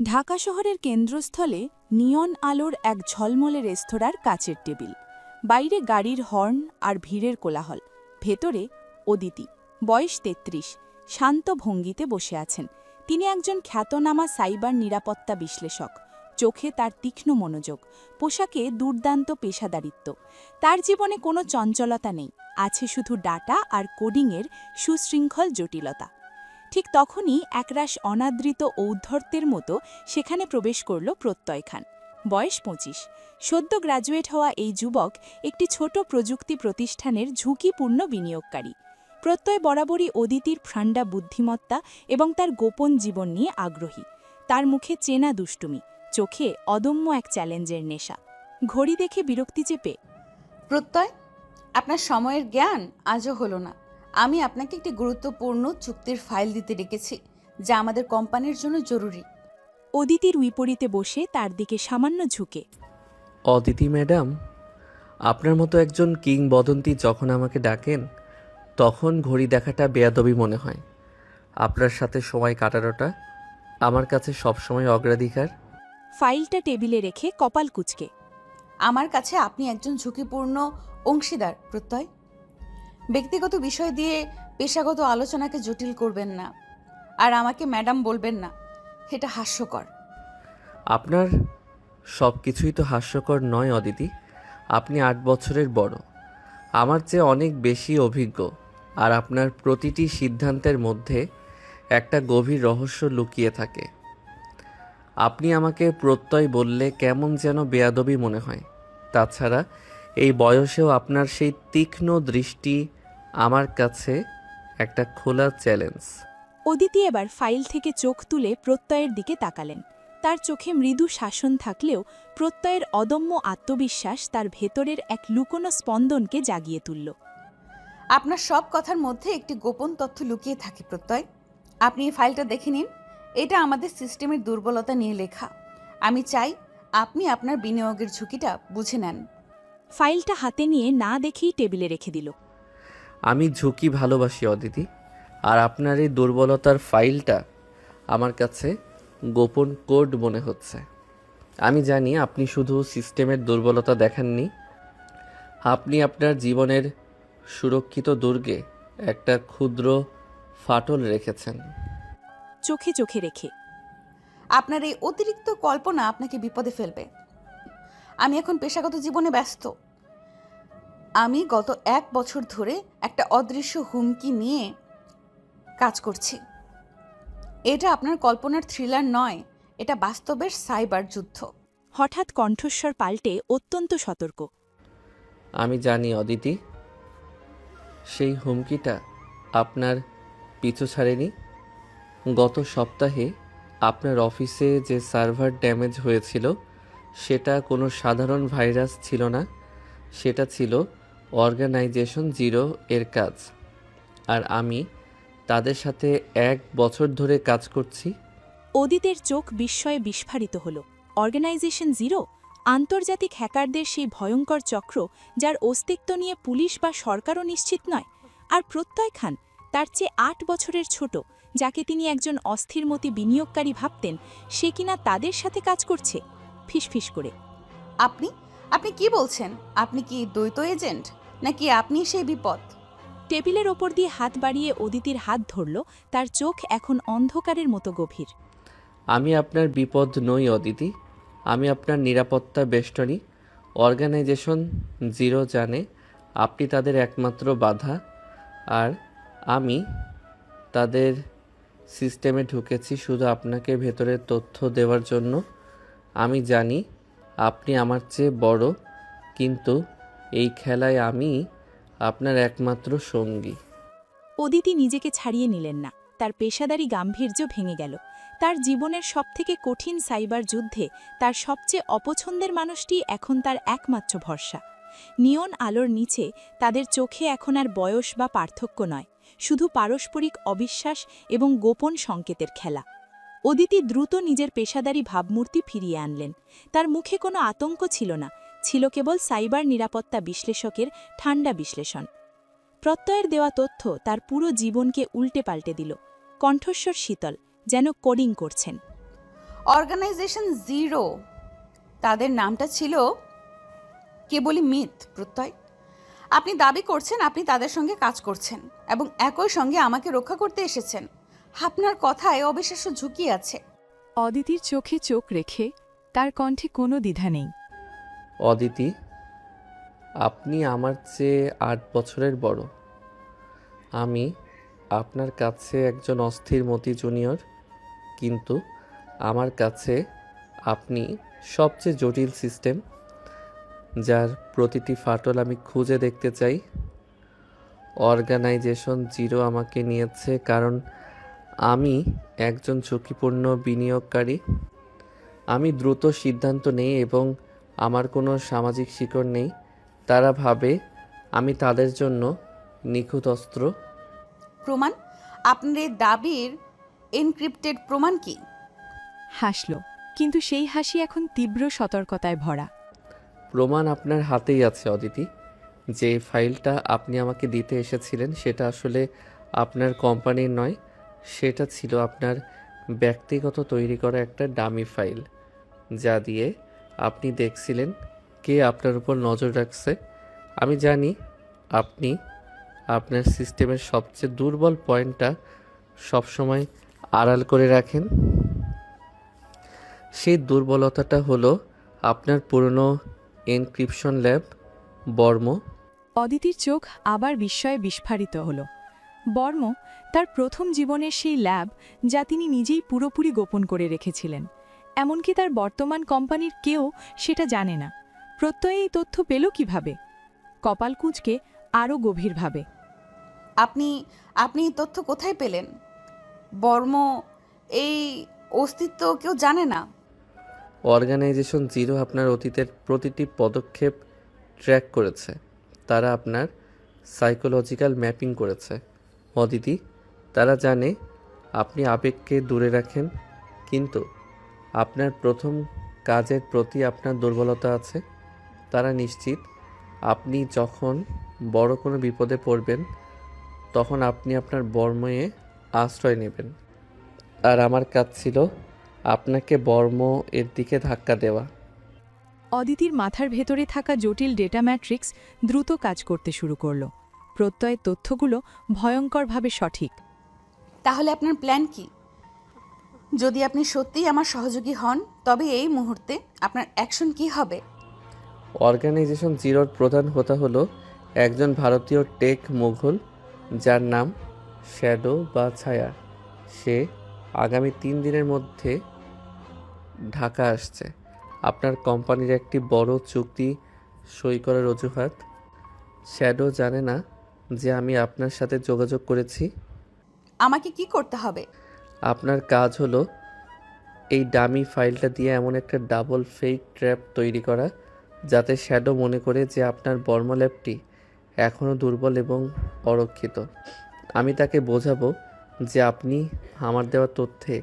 ঢাকা শহরের কেন্দ্রস্থলে নিয়ন আলোর এক ঝলমলে রেস্তোরাঁর কাচের টেবিল। বাইরে গাড়ির হর্ন আর ভিড়ের কোলাহল। ভেতরে অদিতি, বয়স ৩৩, শান্ত ভঙ্গিতে বসে আছেন। তিনি একজন খ্যাতনামা সাইবার নিরাপত্তা বিশ্লেষক। চোখে তার তীক্ষ্ণ মনোযোগ, পোশাকে দুর্দান্ত পেশাদারিত্ব। তার জীবনে কোনো চঞ্চলতা নেই, আছে শুধু ডাটা আর কোডিংয়ের সুশৃঙ্খল জটিলতা। ঠিক তখনই একরাশ অনাদৃত ঔদ্ধত্যের মতো সেখানে প্রবেশ করল প্রত্যয় খান। বয়স ২৫। সদ্য গ্র্যাজুয়েট হওয়া এই যুবক একটি ছোট প্রযুক্তি প্রতিষ্ঠানের ঝুঁকিপূর্ণ বিনিয়োগকারী। প্রত্যয় বরাবরই অদিতির ঠান্ডা বুদ্ধিমত্তা এবং তার গোপন জীবন নিয়ে আগ্রহী। তার মুখে চেনা দুষ্টুমি, চোখে অদম্য এক চ্যালেঞ্জের নেশা। ঘড়ি দেখে বিরক্তি চেপে, প্রত্যয়, আপনার সময়ের জ্ঞান আজও হলো না। আমি আপনাকে একটি গুরুত্বপূর্ণ চুক্তির ফাইল দিতে রেখেছি, যা আমাদের কোম্পানির জন্য জরুরি। অদিতির বিপরীতে বসে তার দিকে সামান্য ঝুঁকে, অদিতি ম্যাডাম, আপনার মতো একজন কিংবদন্তি যখন আমাকে ডাকেন তখন ঘড়ি দেখাটা বেয়াদবি মনে হয়। আপনার সাথে সময় কাটানোটা আমার কাছে সবসময় অগ্রাধিকার। ফাইলটা টেবিলে রেখে কপাল কুঁচকে, আমার কাছে আপনি একজন ঝুঁকিপূর্ণ অংশীদার প্রত্যয়। ব্যক্তিগত বিষয় দিয়ে পেশাগত আলোচনাকে জটিল করবেন না, আর আমাকে ম্যাডাম বলবেন না। এটা হাস্যকর। আপনার সব কিছুই তো হাস্যকর নয় অদিতি। আপনি ৮ বছরের বড়, আমার চেয়ে অনেক বেশি অভিজ্ঞ, আর আপনার প্রতিটি সিদ্ধান্তের মধ্যে একটা গভীর রহস্য লুকিয়ে থাকে। আপনি আমাকে প্রত্যয় বললে কেমন যেন বেয়াদবি মনে হয়। তাছাড়া এই বয়সেও আপনার সেই তীক্ষ্ণ দৃষ্টি আমার কাছে একটা খোলা চ্যালেঞ্জ। অদিতি এবার ফাইল থেকে চোখ তুলে প্রত্যয়ের দিকে তাকালেন। তার চোখে মৃদু শাসন থাকলেও প্রত্যয়ের অদম্য আত্মবিশ্বাস তার ভেতরের এক লুকোনো স্পন্দনকে জাগিয়ে তুলল। আপনার সব কথার মধ্যে একটি গোপন তথ্য লুকিয়ে থাকে প্রত্যয়। আপনি এই ফাইলটা দেখে নিন। এটা আমাদের সিস্টেমের দুর্বলতা নিয়ে লেখা। আমি চাই আপনি আপনার বিনিয়োগের ঝুঁকিটা বুঝে নেন। ফাইলটা হাতে নিয়ে না দেখেই টেবিলে রেখে দিল। আমি ঝুঁকি ভালোবাসি অদিতি, আর আপনার এই দুর্বলতার ফাইলটা আমার কাছে গোপন কোড মনে হচ্ছে। আমি জানি আপনি শুধু সিস্টেমের দুর্বলতা দেখাননি, আপনি আপনার জীবনের সুরক্ষিত দুর্গে একটা ক্ষুদ্র ফাটল রেখেছেন। চোখে চোখে রেখে, আপনার এই অতিরিক্ত কল্পনা আপনাকে বিপদে ফেলবে। আমি এখন পেশাগত জীবনে ব্যস্ত। আমি গত ১ বছর ধরে একটা অদৃশ্য হুমকি নিয়ে কাজ করছি। এটা আপনার কল্পনার থ্রিলার নয়, এটা বাস্তবের সাইবার যুদ্ধ। হঠাৎ কণ্ঠস্বর পাল্টে অত্যন্ত সতর্ক। আমি জানি অদিতি, সেই হুমকিটা আপনার পিছু ছাড়েনি। গত সপ্তাহে আপনার অফিসে যে সার্ভার ড্যামেজ হয়েছিল সেটা কোনো সাধারণ ভাইরাস ছিল না, সেটা ছিল অর্গানাইজেশন জিরো এর কাজ। আর আমি তাদের সাথে ১ বছর ধরে কাজ করছি। অদিতের চোখ বিস্ময়ে বিস্ফারিত হল। অর্গানাইজেশন জিরো, আন্তর্জাতিক হ্যাকারদের সেই ভয়ঙ্কর চক্র যার অস্তিত্ব নিয়ে পুলিশ বা সরকারও নিশ্চিত নয়। আর প্রত্যয় খান, তার চেয়ে ৮ বছরের ছোট, যাকে তিনি একজন অস্থিরমতি বিনিয়োগকারী ভাবতেন, সে কিনা তাদের সাথে কাজ করছে। ফিসফিস করে, আপনি আপনি কি বলছেন? আপনি কি দ্বৈত এজেন্ট, নাকি আপনি সেই বিপদ? টেবিলের ওপর দিয়ে হাত বাড়িয়ে অদিতির হাত ধরল। তার চোখ এখন অন্ধকারের মতো গভীর। আমি আপনার বিপদ নই অদিতি, আমি আপনার নিরাপত্তা বেষ্টনী। অর্গানাইজেশন জিরো জানে আপনি তাদের একমাত্র বাধা, আর আমি তাদের সিস্টেমে ঢুকেছি শুধু আপনাকে ভেতরের তথ্য দেওয়ার জন্য। আমি জানি আপনি আমার চেয়ে বড়, কিন্তু এই খেলায় আমি আপনার একমাত্র সঙ্গী। অদিতি নিজেকে ছাড়িয়ে নিলেন না। তার পেশাদারি গাম্ভীর্য ভেঙে গেল। তার জীবনের সবথেকে কঠিন সাইবার যুদ্ধে তার সবচেয়ে অপছন্দের মানুষটি এখন তার একমাত্র ভরসা। নিয়ন আলোর নিচে তাদের চোখে এখন আর বয়স বা পার্থক্য নয়, শুধু পারস্পরিক অবিশ্বাস এবং গোপন সংকেতের খেলা। অদিতি দ্রুত নিজের পেশাদারি ভাবমূর্তি ফিরিয়ে আনলেন। তার মুখে কোনো আতঙ্ক ছিল না, ছিল কেবল সাইবার নিরাপত্তা বিশ্লেষকের ঠান্ডা বিশ্লেষণ। প্রত্যয়ের দেওয়া তথ্য তার পুরো জীবনকে উল্টে পাল্টে দিল। কণ্ঠস্বর শীতল, যেন কোডিং করছেন। অর্গানাইজেশন জিরো, তাদের নামটা ছিল কেবলই মিথ প্রত্যয়। আপনি দাবি করছেন আপনি তাদের সঙ্গে কাজ করছেন এবং একই সঙ্গে আমাকে রক্ষা করতে এসেছেন। আপনার কথায় অবিশ্বাস্য ঝুঁকি আছে। অদিতির চোখে চোখ রেখে তার কণ্ঠে কোনো দ্বিধা নেই। অদিতি, আপনি আমার চেয়ে 8 বছরের বড়। আমি আপনার কাছে একজন অস্থির মতি জুনিয়র, কিন্তু আমার কাছে আপনি সবচেয়ে জটিল সিস্টেম, যার প্রতিটি ফাটল আমি খুঁজে দেখতে চাই। অর্গানাইজেশন জিরো আমাকে নিয়েছে কারণ আমি একজন ঝুঁকিপূর্ণ বিনিয়োগকারী। আমি দ্রুত সিদ্ধান্ত নেই এবং আমার কোনো সামাজিক শিকড় নেই। তারা ভাবে আমি তাদের জন্য নিখুঁত অস্ত্র। প্রমাণ? আপনার এই দাবির এনক্রিপ্টেড প্রমাণ কি? হাসল, কিন্তু সেই হাসি এখন তীব্র সতর্কতায় ভরা। প্রমাণ আপনার হাতেই আছে অদিতি। যে ফাইলটা আপনি আমাকে দিতে এসেছিলেন সেটা আসলে আপনার কোম্পানির নয়, সেটা ছিল আপনার ব্যক্তিগত তৈরি করা একটা ডামি ফাইল, যা দিয়ে আপনি দেখছিলেন কে আপনার উপর নজর রাখছে। আমি জানি আপনি আপনার সিস্টেমের সবচেয়ে দুর্বল পয়েন্টটা সবসময় আড়াল করে রাখেন। সেই দুর্বলতাটা হলো আপনার পুরনো এনক্রিপশন ল্যাব বর্ম। অদিতির চোখ আবার বিস্ময়ে বিস্ফারিত হল। বর্ম, তার প্রথম জীবনের সেই ল্যাব যা তিনি নিজেই পুরোপুরি গোপন করে রেখেছিলেন। এমনকি তার বর্তমান কোম্পানির কেউ সেটা জানে না। প্রত্যয় এই তথ্য পেল কিভাবে? কপাল কুঁচকে আরও গভীরভাবে। আপনি আপনি এই তথ্য কোথায় পেলেন? বর্ম এই অস্তিত্ব কেউ জানে না। অর্গানাইজেশন জিরো আপনার অতীতের প্রতিটি পদক্ষেপ ট্র্যাক করেছে। তারা আপনার সাইকোলজিক্যাল ম্যাপিং করেছে অদিতি। তারা জানে আপনি আবেগকে দূরে রাখেন, কিন্তু আপনার প্রথম কাজের প্রতি আপনার দুর্বলতা আছে। তারা নিশ্চিত আপনি যখন বড় কোনো বিপদে পড়বেন তখন আপনি আপনার বর্ময়ে আশ্রয় নেবেন। আর আমার কাজ ছিল আপনাকে বর্ম এর দিকে ধাক্কা দেওয়া। অদিতির মাথার ভেতরে থাকা জটিল ডেটা ম্যাট্রিক্স দ্রুত কাজ করতে শুরু করল। প্রত্যয়ের তথ্যগুলো ভয়ঙ্করভাবে সঠিক। তাহলে আপনার প্ল্যান কি? যদি আপনি সত্যিই আমার সহযোগী হন, তবে এই মুহূর্তে আপনার অ্যাকশন কি হবে? অর্গানাইজেশন জিরোর প্রধান হোতা হলো একজন ভারতীয় টেক মুঘল, যার নাম শ্যাডো বা ছায়া। সে আগামী 3 দিনের মধ্যে ঢাকা আসছে আপনার কোম্পানির একটি বড় চুক্তি সই করার অজুহাত। শ্যাডো জানে না যে আমি আপনার সাথে যোগাযোগ করেছি। আমাকে কি করতে হবে? আপনার কাজ হলো এই ডামি ফাইলটা দিয়ে এমন একটা ডাবল ফেক ট্র্যাপ তৈরি করা যাতে শ্যাডো মনে করে যে আপনার বর্মল্যাবটি এখনও দুর্বল এবং অরক্ষিত। আমি তাকে বোঝাবো যে আপনি আমার দেওয়া তথ্যে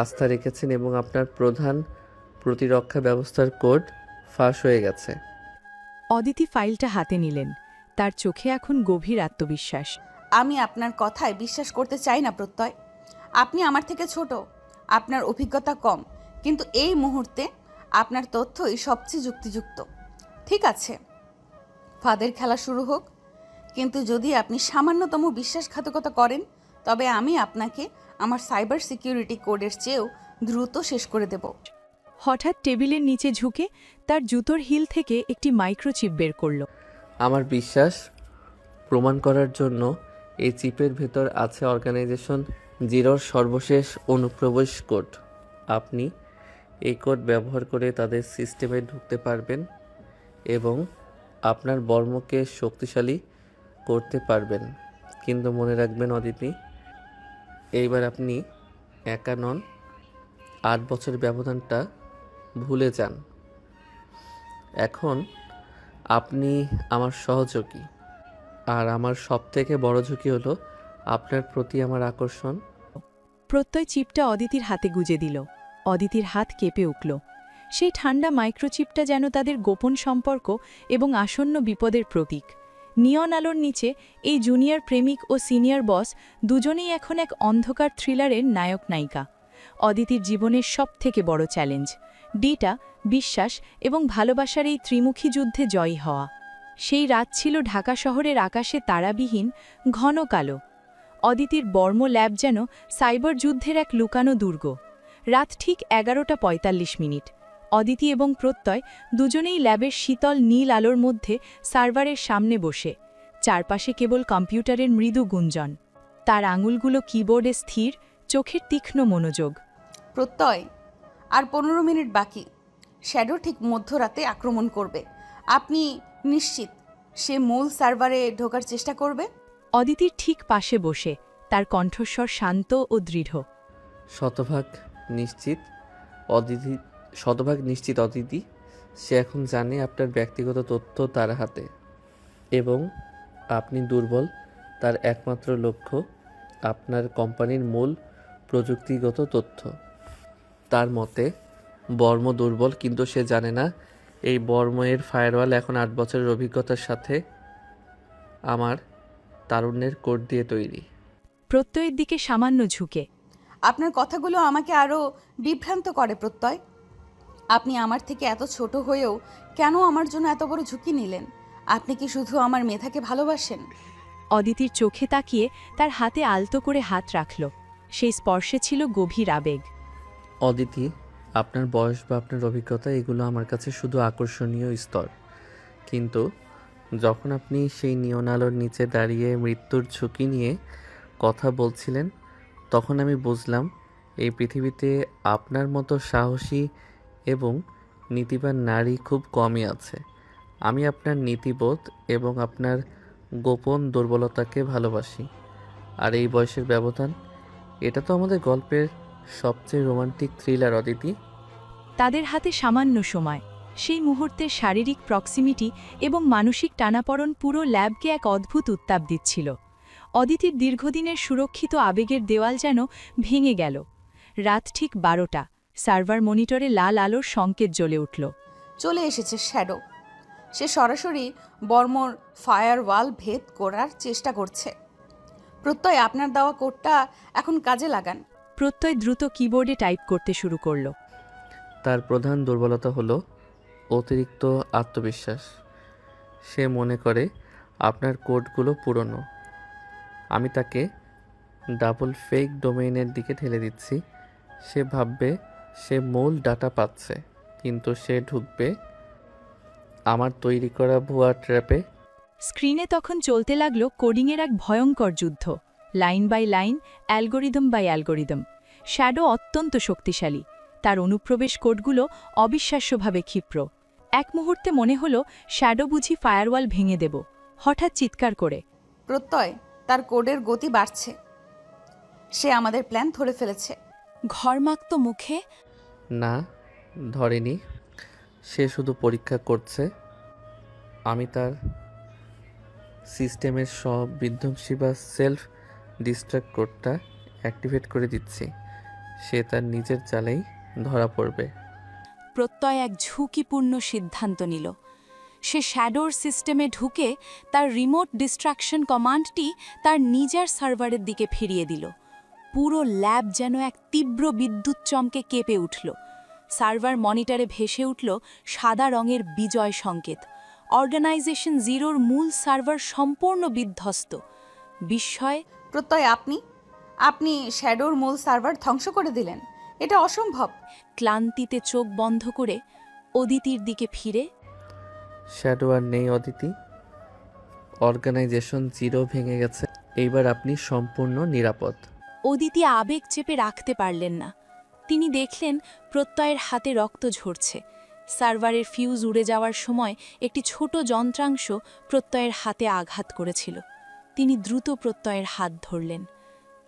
আস্থা রেখেছেন এবং আপনার প্রধান প্রতিরক্ষা ব্যবস্থার কোড ফাঁস হয়ে গেছে। অদিতি ফাইলটা হাতে নিলেন। তার চোখে এখন গভীর আত্মবিশ্বাস। আমি আপনার কথায় বিশ্বাস করতে চাই না প্রত্যয়। আপনি আমার থেকে ছোট, আপনার অভিজ্ঞতা কম, কিন্তু এই মুহূর্তে আপনার তথ্যই সবচেয়ে যুক্তিযুক্ত। ঠিক আছে, ফাঁদের খেলা শুরু হোক, কিন্তু যদি আপনি সামান্যতম বিশ্বাসঘাতকতা করেন তবে আমি আপনাকে আমার সাইবার সিকিউরিটি কোডের চেয়েও দ্রুত শেষ করে দেব। হঠাৎ টেবিলের নিচে ঝুঁকে তার জুতোর হিল থেকে একটি মাইক্রোচিপ বের করল। আমার বিশ্বাস প্রমাণ করার জন্য এই চিপের ভেতর আছে অর্গানাইজেশন জিরোর সর্বশেষ অনুপ্রবেশ কোড। আপনি এই কোড ব্যবহার করে তাদের সিস্টেমে ঢুকতে পারবেন এবং আপনার বর্মকে শক্তিশালী করতে পারবেন। কিন্তু মনে রাখবেন অদিতি, এইবার আপনি একা নন। 8 বছরের ব্যবধানটা ভুলে যান। এখন আপনি আমার সহযোগী, আর আমার সবথেকে বড় ঝুঁকি হলো আপনার প্রতি আমার আকর্ষণ। প্রত্যয় চিপটা অদিতির হাতে গুজে দিল। অদিতির হাত কেঁপে উঠল। সেই ঠান্ডা মাইক্রোচিপটা যেন তাদের গোপন সম্পর্ক এবং আসন্ন বিপদের প্রতীক। নিয়ন আলোর নিচে এই জুনিয়র প্রেমিক ও সিনিয়র বস দুজনেই এখন এক অন্ধকার থ্রিলারের নায়ক নায়িকা। অদিতির জীবনের সবথেকে বড় চ্যালেঞ্জ। ডিটা বিশ্বাস এবং ভালোবাসার এই ত্রিমুখী যুদ্ধে জয়ী হওয়া। সেই রাত ছিল ঢাকা শহরের আকাশে তারাবিহীন, ঘন কালো। অদিতির বর্ম ল্যাব যেন সাইবার যুদ্ধের এক লুকানো দুর্গ। রাত ঠিক 11:45। অদিতি এবং প্রত্যয় দুজনেই ল্যাবের শীতল নীল আলোর মধ্যে সার্ভারের সামনে বসে, চারপাশে কেবল কম্পিউটারের মৃদু গুঞ্জন। তার আঙুলগুলো কিবোর্ডে স্থির, চোখের তীক্ষ্ণ মনোযোগ। প্রত্যয়, আর 15 মিনিট বাকি। শ্যাডো ঠিক মধ্যরাতে আক্রমণ করবে। আপনি নিশ্চিত সে মূল সার্ভারে ঢোকার চেষ্টা করবে? অদিতির ঠিক পাশে বসে, তার কণ্ঠস্বর শান্ত ও দৃঢ়। শতভাগ নিশ্চিত অদিতি। সে এখন জানে আপনার ব্যক্তিগত তথ্য তার হাতে এবং আপনি দুর্বল। তার একমাত্র লক্ষ্য আপনার কোম্পানির মূল প্রযুক্তিগত তথ্য। তার মতে বর্ম দুর্বল, কিন্তু সে জানে না এই বর্মের ফায়ারওয়াল এখন 8 বছরের অভিজ্ঞতার সাথে আমার তারুণ্যের কোড দিয়ে তৈরি। প্রত্যয়ের দিকে সামান্য ঝুঁকে। আপনার কথাগুলো আমাকে আরও বিভ্রান্ত করে প্রত্যয়। আপনি আমার থেকে এত ছোট হয়েও কেন আমার জন্য এত বড় ঝুঁকি নিলেন? আপনি কি শুধু আমার মেধাকে ভালোবাসেন? অদিতির চোখে তাকিয়ে তার হাতে আলতো করে হাত রাখল। সেই স্পর্শে ছিল গভীর আবেগ। অদিতি, আপনার বয়স বা আপনার অভিজ্ঞতা এগুলো আমার কাছে শুধু আকর্ষণীয় স্তর, কিন্তু যখন আপনি সেই নিয়ন আলোর নিচে দাঁড়িয়ে মৃত্যুর ঝুঁকি নিয়ে কথা বলছিলেন, তখন আমি বুঝলাম এই পৃথিবীতে আপনার মতো সাহসী এবং নীতিবান নারী খুব কমই আছে। আমি আপনার নীতিবোধ এবং আপনার গোপন দুর্বলতাকে ভালোবাসি। আর এই বয়সের ব্যবধান, এটা তো আমাদের গল্পের সবচেয়ে রোমান্টিক থ্রিলার অদিতি। তাদের হাতে সামান্য সময়। সেই মুহূর্তের শারীরিক প্রক্সিমিটি এবং মানসিক টানাপড়ন পুরো ল্যাবকে এক অদ্ভুত উত্তাপ দিচ্ছিল। অদিতির দীর্ঘদিনের সুরক্ষিত আবেগের দেওয়াল যেন ভেঙে গেল। রাত ঠিক 12টা। সার্ভার মনিটরে লাল আলোর সংকেত জ্বলে উঠল। চলে এসেছে শ্যাডো। সে সরাসরি বর্মর ফায়ারওয়াল ভেদ করার চেষ্টা করছে। প্রত্যয়, আপনার দেওয়া কোডটা এখন কাজে লাগান। প্রত্যয় দ্রুত কিবোর্ডে টাইপ করতে শুরু করল। তার প্রধান দুর্বলতা হলো অতিরিক্ত আত্মবিশ্বাস। সে মনে করে আপনার কোডগুলো পুরনো। আমি তাকে ডাবল ফেক ডোমেইনের দিকে ঠেলে দিচ্ছি। সে ভাববে সে মূল ডাটা পাচ্ছে, কিন্তু সে ঢুকবে আমার তৈরি করা ভুয়া ট্র্যাপে। স্ক্রিনে তখন চলতে লাগল কোডিংয়ের এক ভয়ঙ্কর যুদ্ধ। Line by line, algorithm by algorithm. Shadow অত্যন্ত শক্তিশালী। তার অনুপ্রবেশ কোডগুলো অবিশ্বাস্যভাবে ক্ষিপ্র। এক মুহূর্তে মনে হলো শ্যাডো বুঝি ফায়ারওয়াল ভেঙে দেব। হঠাৎ চিৎকার করে, প্রত্যয়, তার কোডের গতি বাড়ছে। সে আমাদের প্ল্যান ধরে ফেলেছে। ঘরমাক্ত মুখে, না, ধরেনি। সে শুধু পরীক্ষা করছে। আমি তার সিস্টেমের সব বিধ্বংসী বা সেলফ ডিস্ট্রাক্ট কোডটা অ্যাক্টিভেট করে দিচ্ছি। সে তার নিজের জালেই ধরা পড়বে। প্রত্যয় এক ঝুঁকিপূর্ণ সিদ্ধান্ত নিল। সে শ্যাডোর সিস্টেমে ঢুকে তার রিমোট ডিস্ট্রাকশন কমান্ডটি তার নিজের সার্ভারের দিকে ফিরিয়ে দিল। পুরো ল্যাব যেন এক তীব্র বিদ্যুৎ চমকে কেঁপে উঠল। সার্ভার মনিটরে ভেসে উঠল সাদা রঙের বিজয় সংকেত। অর্গানাইজেশন জিরোর মূল সার্ভার সম্পূর্ণ বিধ্বস্ত। বিস্ময়, প্রত্যয়, আপনি শ্যাডোর মূল সার্ভার ধ্বংস করে দিলেন। এটা অসম্ভব। ক্লান্তিতে চোখ বন্ধ করে অদিতির দিকে ফিরে, শ্যাডো আর নেই অদিতি। অর্গানাইজেশন জিরো ভেঙে গেছে। এইবার আপনি সম্পূর্ণ নিরাপদ। অদিতি আবেগ চেপে রাখতে পারলেন না। তিনি দেখলেন প্রত্যয়ের হাতে রক্ত ঝরছে। সার্ভারের ফিউজ উড়ে যাওয়ার সময় একটি ছোট যন্ত্রাংশ প্রত্যয়ের হাতে আঘাত করেছিল। তিনি দ্রুত প্রত্যয়ের হাত ধরলেন।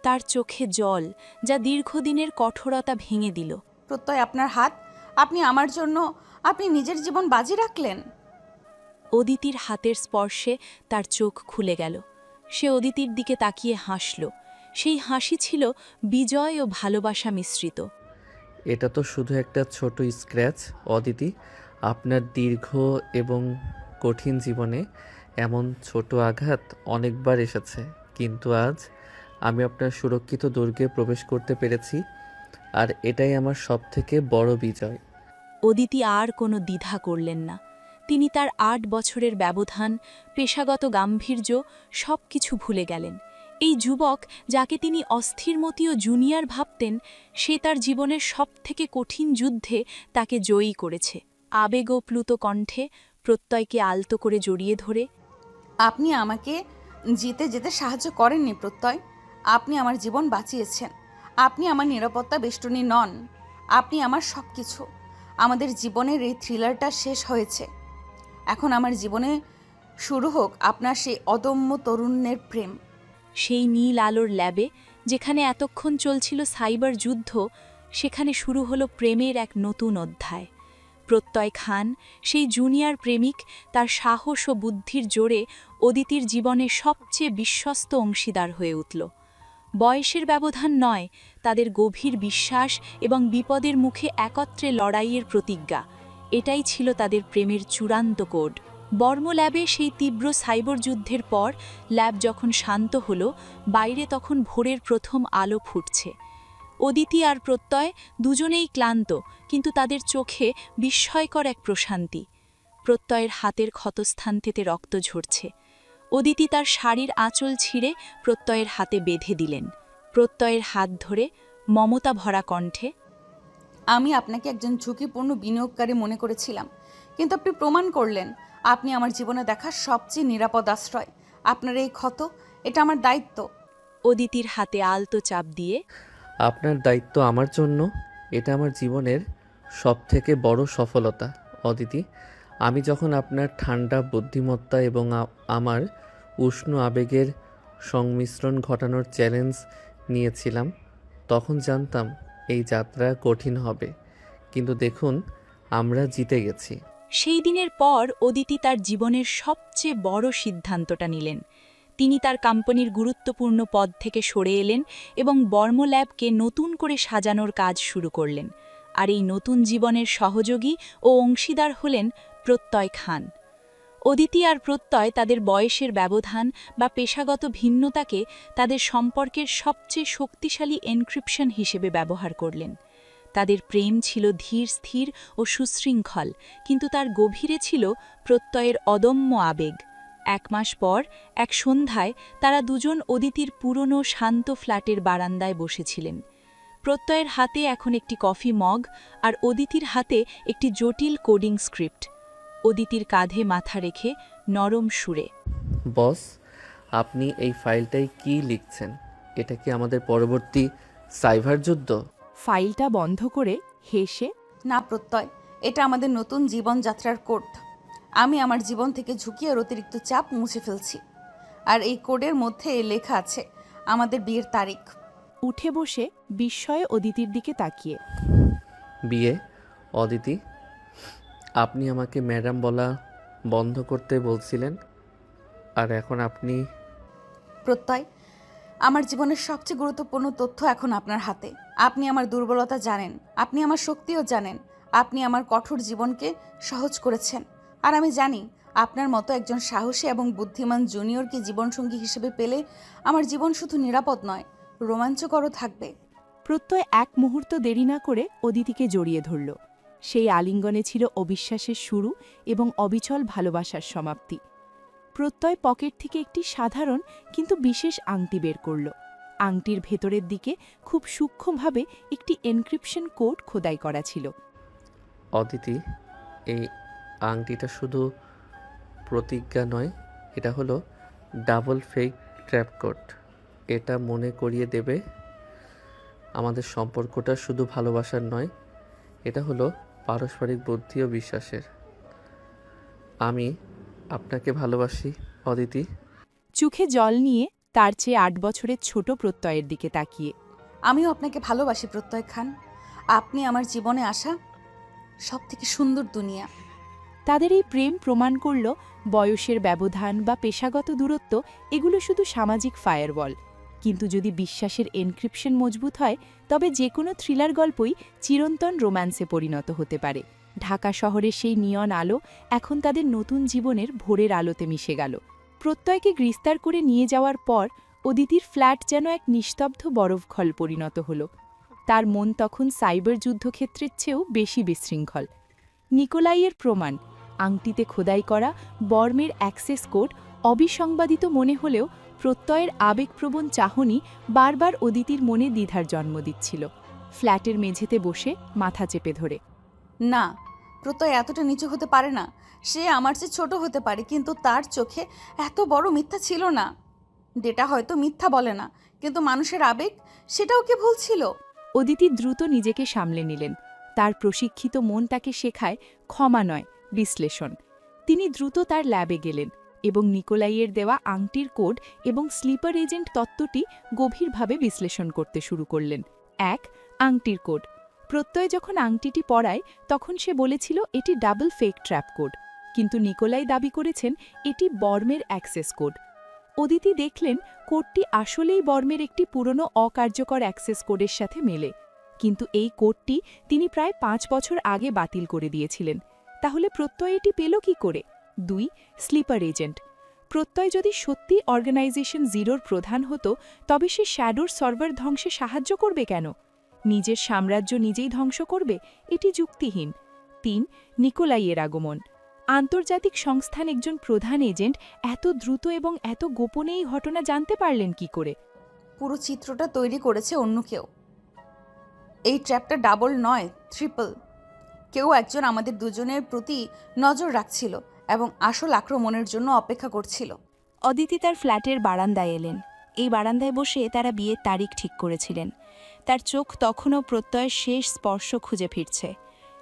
তার চোখে জল, যা দীর্ঘদিনের কঠোরতা ভেঙে দিল। প্রত্যয়, আপনার হাত। আপনি নিজের জীবন বাজি রাখলেন। অদিতির হাতের স্পর্শে তার চোখ খুলে গেল। সে অদিতির দিকে তাকিয়ে হাসল। সেই হাসি ছিল বিজয় ও ভালোবাসা মিশ্রিত। এটা তো শুধু একটা ছোট স্ক্র্যাচ অদিতি। আপনার দীর্ঘ এবং কঠিন জীবনে এমন ছোট আঘাত অনেকবার এসেছে, কিন্তু আজ আমি আপনার সুরক্ষিত দুর্গে প্রবেশ করতে পেরেছি। আর এটাই আমার সবথেকে বড় বিজয়। অদিতি আর কোনো দ্বিধা করলেন না। তিনি তার ৮ বছরের ব্যবধান, পেশাগত গাম্ভীর্য সব কিছু ভুলে গেলেন। এই যুবক, যাকে তিনি অস্থিরমতীয় জুনিয়র ভাবতেন, সে তার জীবনের সবথেকে কঠিন যুদ্ধে তাকে জয়ী করেছে। আবেগপ্লুত কণ্ঠে প্রত্যয়কে আলতো করে জড়িয়ে ধরে, আপনি আমাকে জিতে যেতে সাহায্য করেননি প্রত্যয়। আপনি আমার জীবন বাঁচিয়েছেন। আপনি আমার নিরাপত্তা বেষ্টনী নন। আপনি আমার সব কিছু। আমাদের জীবনের এই থ্রিলারটা শেষ হয়েছে। এখন আমার জীবনে শুরু হোক আপনার সেই অদম্য তরুণের প্রেম। সেই নীল আলোর ল্যাবে, যেখানে এতক্ষণ চলছিল সাইবার যুদ্ধ, সেখানে শুরু হলো প্রেমের এক নতুন অধ্যায়। প্রত্যয় খান, সেই জুনিয়র প্রেমিক, তার সাহস ও বুদ্ধির জোরে অদিতির জীবনে সবচেয়ে বিশ্বস্ত অংশীদার হয়ে উঠল। বয়সের ব্যবধান নয়, তাদের গভীর বিশ্বাস এবং বিপদের মুখে একত্রে লড়াইয়ের প্রতিজ্ঞা, এটাই ছিল তাদের প্রেমের চূড়ান্ত কোড। বর্ম ল্যাবে সেই তীব্র সাইবার যুদ্ধের পর ল্যাব যখন শান্ত হল, বাইরে তখন ভোরের প্রথম আলো ফুটছে। অদিতি আর প্রত্যয় দুজনেই ক্লান্ত, কিন্তু তাদের চোখে বিস্ময়কর এক প্রশান্তি। প্রত্যয়ের হাতের ক্ষতস্থান থেকে রক্ত ঝরছে। অদিতি তার শাড়ির আঁচল ছিঁড়ে প্রত্যয়ের হাতে বেঁধে দিলেন। প্রত্যয়ের হাত ধরে মমতা ভরা কণ্ঠে, আমি আপনাকে একজন ঝুঁকিপূর্ণ বিনিয়োগকারী মনে করেছিলাম, কিন্তু আপনি প্রমাণ করলেন আপনি আমার জীবনে দেখা সবচেয়ে নিরাপদ আশ্রয়। আপনার এই ক্ষত, এটা আমার দায়িত্ব। অদিতির হাতে আলতো চাপ দিয়ে, আপনার দায়িত্ব আমার জন্য, এটা আমার জীবনের সবথেকে বড় সফলতা। অদিতি, আমি যখন আপনার ঠান্ডা বুদ্ধিমত্তা এবং আমার উষ্ণ আবেগের সংমিশ্রণ ঘটানোর চ্যালেঞ্জ নিয়েছিলাম, তখন জানতাম এই যাত্রা কঠিন হবে, কিন্তু দেখুন আমরা জিতে গেছি। সেই দিনের পর অদিতি তার জীবনের সবচেয়ে বড় সিদ্ধান্তটা নিলেন। তিনি তার কোম্পানির গুরুত্বপূর্ণ পদ থেকে সরে এলেন এবং বর্ম ল্যাবকে নতুন করে সাজানোর কাজ শুরু করলেন। আর এই নতুন জীবনের সহযোগী ও অংশীদার হলেন প্রত্যয় খান। অদিতি আর প্রত্যয় তাদের বয়সের ব্যবধান বা পেশাগত ভিন্নতাকে তাদের সম্পর্কের সবচেয়ে শক্তিশালী এনক্রিপশন হিসেবে ব্যবহার করলেন। তাদের প্রেম ছিল ধীর স্থির ও সুশৃঙ্খল, কিন্তু তার গভীরে ছিল প্রত্যয়ের অদম্য আবেগ। ১ মাস পর এক সন্ধ্যায় তারা দুজন অদিতির পুরনো শান্ত ফ্ল্যাটের বারান্দায় বসেছিলেন। প্রত্যয়ের হাতে এখন একটি কফি মগ আর অদিতির হাতে একটি জটিল কোডিং স্ক্রিপ্ট। অদিতির কাঁধে মাথা রেখে নরম সুরে, বস, আপনি এই ফাইলটায় কি লিখছেন? এটা কি আমাদের পরবর্তী সাইবার যুদ্ধ? ফাইলটা বন্ধ করে হেসে, না প্রত্যয়, এটা আমাদের নতুন জীবনযাত্রার কোড। আমি আমার জীবন থেকে ঝুঁকি আর অতিরিক্ত চাপ মুছে ফেলছি। আর এই কোডের মধ্যে লেখা আছে আমাদের বিয়ের তারিখ। উঠে বসে বিস্ময়ে অদিতির দিকে তাকিয়ে, বিয়ে? অদিতি, আপনি আমাকে ম্যাডাম বলা বন্ধ করতে বলছিলেন, আর এখন আপনি... প্রত্যয়, আমার জীবনের সবচেয়ে গুরুত্বপূর্ণ তথ্য এখন আপনার হাতে। আপনি আমার দুর্বলতা জানেন, আপনি আমার শক্তিও জানেন। আপনি আমার কঠোর জীবনকে সহজ করেছেন। আর আমি জানি আপনার মতো একজন সাহসী এবং বুদ্ধিমান জুনিয়রকে জীবনসঙ্গী হিসেবে পেলে আমার জীবন শুধু নিরাপদ নয়, রোমাঞ্চকরও থাকবে। প্রত্যয় এক মুহূর্ত দেরি না করে অদিতিকে জড়িয়ে ধরল। সেই আলিঙ্গনে ছিল অবিশ্বাসের শুরু এবং অবিচল ভালোবাসার সমাপ্তি। প্রত্যয় পকেট থেকে একটি সাধারণ কিন্তু বিশেষ আংটি বের করল। আংটির ভেতরের দিকে খুব সূক্ষ্মভাবে একটি এনক্রিপশন কোড খোদাই করা ছিল। অদিতি, এই আংটিটা শুধু প্রতিজ্ঞা নয়, এটা হলো ডাবল ফেক ট্র্যাপ কোড। এটা মনে করিয়ে দেবে আমাদের সম্পর্কটা শুধু ভালোবাসার নয়, এটা হলো পারস্পরিক বুদ্ধি ও বিশ্বাসের। আমি আপনাকে ভালোবাসি অদিতি। চোখে জল নিয়ে তার চেয়ে ৮ বছরের ছোট প্রত্যয়ের দিকে তাকিয়ে, আমিও আপনাকে ভালোবাসি প্রত্যয় খান। আপনি আমার জীবনে আসা সবথেকে সুন্দর দুনিয়া। তাদের এই প্রেম প্রমাণ করল বয়সের ব্যবধান বা পেশাগত দূরত্ব এগুলো শুধু সামাজিক ফায়ারওয়াল, কিন্তু যদি বিশ্বাসের এনক্রিপশন মজবুত হয়, তবে যে কোনো থ্রিলার গল্পই চিরন্তন রোম্যান্সে পরিণত হতে পারে। ঢাকা শহরের সেই নিয়ন আলো এখন তাদের নতুন জীবনের ভোরের আলোতে মিশে গেল। প্রত্যয়কে গ্রেফতার করে নিয়ে যাওয়ার পর অদিতির ফ্ল্যাট যেন এক নিস্তব্ধ বরফখল পরিণত হল। তার মন তখন সাইবার যুদ্ধক্ষেত্রের চেয়েও বেশি বিশৃঙ্খল। নিকোলাইয়ের প্রমাণ, আংটিতে খোদাই করা বর্মের অ্যাক্সেস কোড অবিসংবাদিত মনে হলেও প্রত্যয়ের আবেগপ্রবণ চাহনি বারবার অদিতির মনে দ্বিধার জন্ম দিচ্ছিল। ফ্ল্যাটের মেঝেতে বসে মাথা চেপে ধরে, না, প্রত্যয় এতটা নিচু হতে পারে না। সে আমার চেয়ে ছোট হতে পারে, কিন্তু তার চোখে এত বড় মিথ্যা ছিল না। ডেটা হয়তো মিথ্যা বলে না, কিন্তু মানুষের আবেগ, সেটাও কি ভুল ছিল? অদিতি দ্রুত নিজেকে সামলে নিলেন। তার প্রশিক্ষিত মন তাকে শেখায় ক্ষমা নয়, বিশ্লেষণ। তিনি দ্রুত তার ল্যাবে গেলেন এবং নিকোলাইয়ের দেওয়া আংটির কোড এবং স্লিপার এজেন্ট তত্ত্বটি গভীরভাবে বিশ্লেষণ করতে শুরু করলেন। ১. আংটির কোড। প্রত্যয় যখন আংটিটি পরায় তখন সে বলেছিল এটি ডাবল ফেক ট্র্যাপ কোড, কিন্তু নিকোলাই দাবি করেছেন এটি বর্মের অ্যাক্সেস কোড। অদিতি দেখলেন কোডটি আসলেই বর্মের একটি পুরনো অকার্যকর অ্যাক্সেস কোডের সাথে মেলে, কিন্তু এই কোডটি তিনি প্রায় ৫ বছর আগে বাতিল করে দিয়েছিলেন। তাহলে প্রত্যয় এটি পেল কি করে? ২. Sleeper agent. প্রত্যয় যদি সত্যি অর্গানাইজেশন জিরোর প্রধান হতো, তবে সে শ্যাডোর সার্ভার ধ্বংসে সাহায্য করবে কেন? নিজের সাম্রাজ্য নিজেই ধ্বংস করবে? এটি যুক্তিহীন। ৩. নিকোলাইয়ের আগমন। আন্তর্জাতিক সংস্থান একজন প্রধান এজেন্ট এত দ্রুত এবং এত গোপনে এই ঘটনা জানতে পারলেন কি করে? পুরো চিত্রটা তৈরি করেছে অন্য কেউ। এই ট্র্যাপটা ডাবল নয়, ট্রিপল। কেউ একজন আমাদের দুজনের প্রতি নজর রাখছিল এবং আসল আক্রমণের জন্য অপেক্ষা করছিল। অদিতি তার ফ্ল্যাটের বারান্দায় এলেন। এই বারান্দায় বসে তারা বিয়ের তারিখ ঠিক করেছিলেন। তার চোখ তখনও প্রত্যয়ের শেষ স্পর্শ খুঁজে ফিরছে।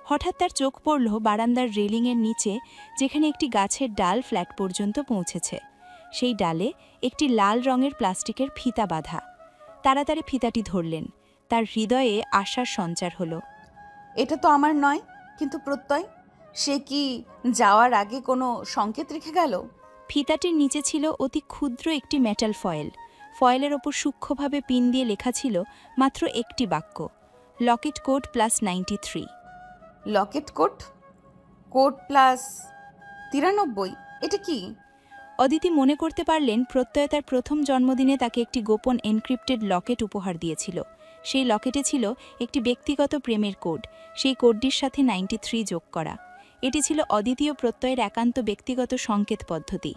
হঠাৎ তার চোখ পড়ল বারান্দার রেলিংয়ের নিচে, যেখানে একটি গাছের ডাল ফ্ল্যাট পর্যন্ত পৌঁছেছে। সেই ডালে একটি লাল রঙের প্লাস্টিকের ফিতা বাঁধা। তাড়াতাড়ি ফিতাটি ধরলেন। তার হৃদয়ে আশার সঞ্চার হলো। এটা তো আমার নয়, কিন্তু প্রত্যয়, সে কি যাওয়ার আগে কোনো সংকেত রেখে গেল? ফিতাটির নিচে ছিল অতি ক্ষুদ্র একটি মেটাল ফয়েল। ফয়েলের ওপর সূক্ষ্মভাবে পিন দিয়ে লেখা ছিল মাত্র একটি বাক্য, Locket code plus 93। Locket code? Code plus 93? এটা কি? অদিতি মনে করতে পারলেন প্রত্যয় তার প্রথম জন্মদিনে তাকে একটি গোপন এনক্রিপ্টেড লকেট উপহার দিয়েছিল। সেই লকেটে ছিল একটি ব্যক্তিগত প্রেমের কোড, সেই কোডটির সাথে 93 যোগ করা। এটি ছিল অদ্বিতীয় প্রত্যয়ের একান্ত ব্যক্তিগত সংকেত পদ্ধতি।